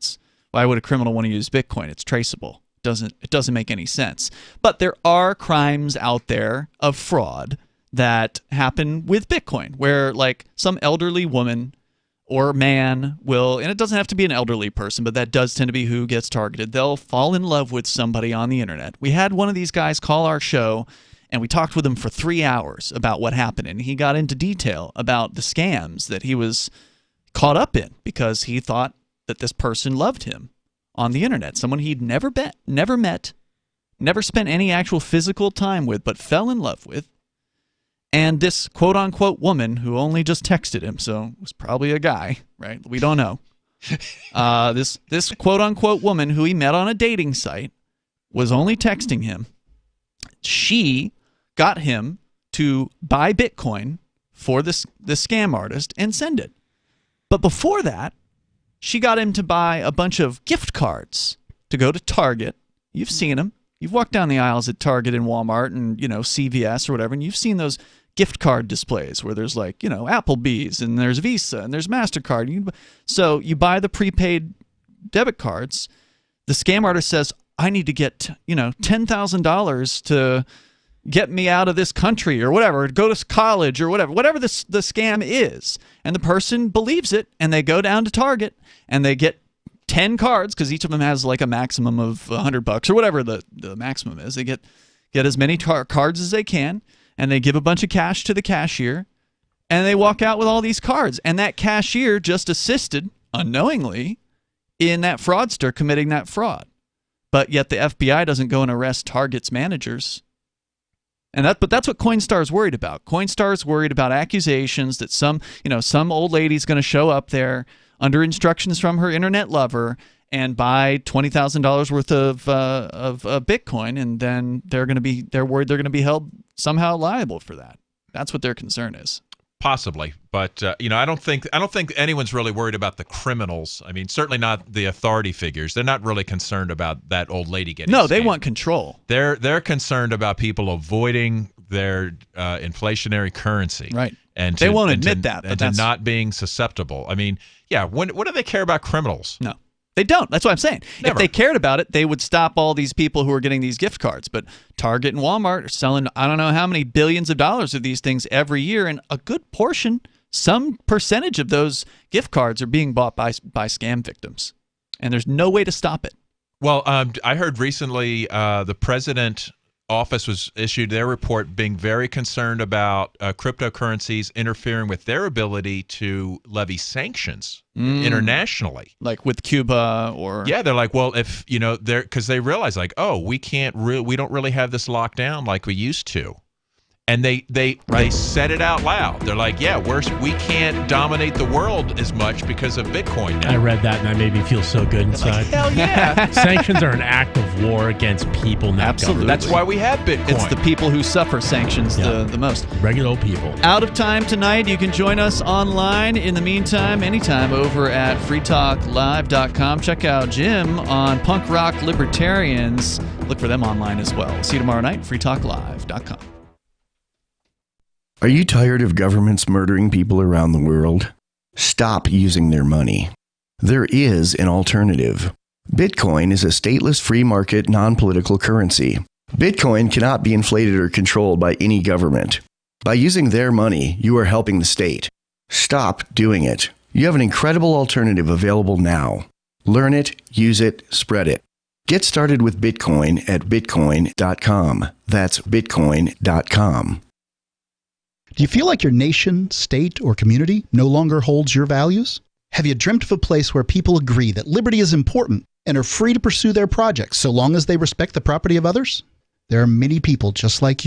why would a criminal want to use Bitcoin? It's traceable. It doesn't make any sense. But there are crimes out there of fraud that happen with Bitcoin, where like some elderly woman or man will, and it doesn't have to be an elderly person, but that does tend to be who gets targeted. They'll fall in love with somebody on the internet. We had one of these guys call our show, and we talked with him for 3 hours about what happened, and he got into detail about the scams that he was caught up in because he thought that this person loved him on the internet, someone he'd never met, never spent any actual physical time with, but fell in love with. And this quote-unquote woman who only just texted him, so it was probably a guy, right? We don't know. This quote-unquote woman who he met on a dating site was only texting him. She got him to buy Bitcoin for this scam artist and send it. But before that, she got him to buy a bunch of gift cards to go to Target. You've seen them. You've walked down the aisles at Target and Walmart and, CVS or whatever, and you've seen those gift card displays where there's like, Applebee's and there's Visa and there's MasterCard. So you buy the prepaid debit cards. The scam artist says, I need to get, $10,000 to get me out of this country or whatever, go to college or whatever the scam is. And the person believes it, and they go down to Target and they get 10 cards because each of them has like a maximum of $100 or whatever the maximum is. They get as many cards as they can, and they give a bunch of cash to the cashier, and they walk out with all these cards. And that cashier just assisted, unknowingly, in that fraudster committing that fraud. But yet the FBI doesn't go and arrest Target's managers. But that's what Coinstar's worried about. Coinstar's worried about accusations that some old lady's going to show up there under instructions from her internet lover and buy $20,000 worth of Bitcoin, and then they're worried they're going to be held somehow liable for that. That's what their concern is. Possibly, but I don't think anyone's really worried about the criminals. I mean, certainly not the authority figures. They're not really concerned about that old lady getting. No, they scammed. want control. They're concerned about people avoiding their inflationary currency, right? And they won't admit that, but that's not being susceptible. I mean, yeah. When do they care about criminals? No. They don't. That's what I'm saying. Never. If they cared about it, they would stop all these people who are getting these gift cards. But Target and Walmart are selling I don't know how many billions of dollars of these things every year, and a good portion, some percentage of those gift cards are being bought by scam victims. And there's no way to stop it. Well, I heard recently the president office was issued their report being very concerned about cryptocurrencies interfering with their ability to levy sanctions internationally, like with Cuba or they're like, well, if because they realize like, oh, we don't really have this locked down like we used to. And they said it out loud. They're like, yeah, we can't dominate the world as much because of Bitcoin now. I read that and that made me feel so good inside. Like, hell yeah. Sanctions are an act of war against people, not Absolutely. government. That's why we have Bitcoin. It's the people who suffer sanctions the most. Regular old people. Out of time tonight. You can join us online. In the meantime, anytime over at freetalklive.com. Check out Jim on Punk Rock Libertarians. Look for them online as well. See you tomorrow night, freetalklive.com. Are you tired of governments murdering people around the world? Stop using their money. There is an alternative. Bitcoin is a stateless free market non-political currency. Bitcoin cannot be inflated or controlled by any government. By using their money, you are helping the state. Stop doing it. You have an incredible alternative available now. Learn it, use it, spread it. Get started with Bitcoin at bitcoin.com. That's bitcoin.com. Do you feel like your nation, state, or community no longer holds your values? Have you dreamt of a place where people agree that liberty is important and are free to pursue their projects so long as they respect the property of others? There are many people just like you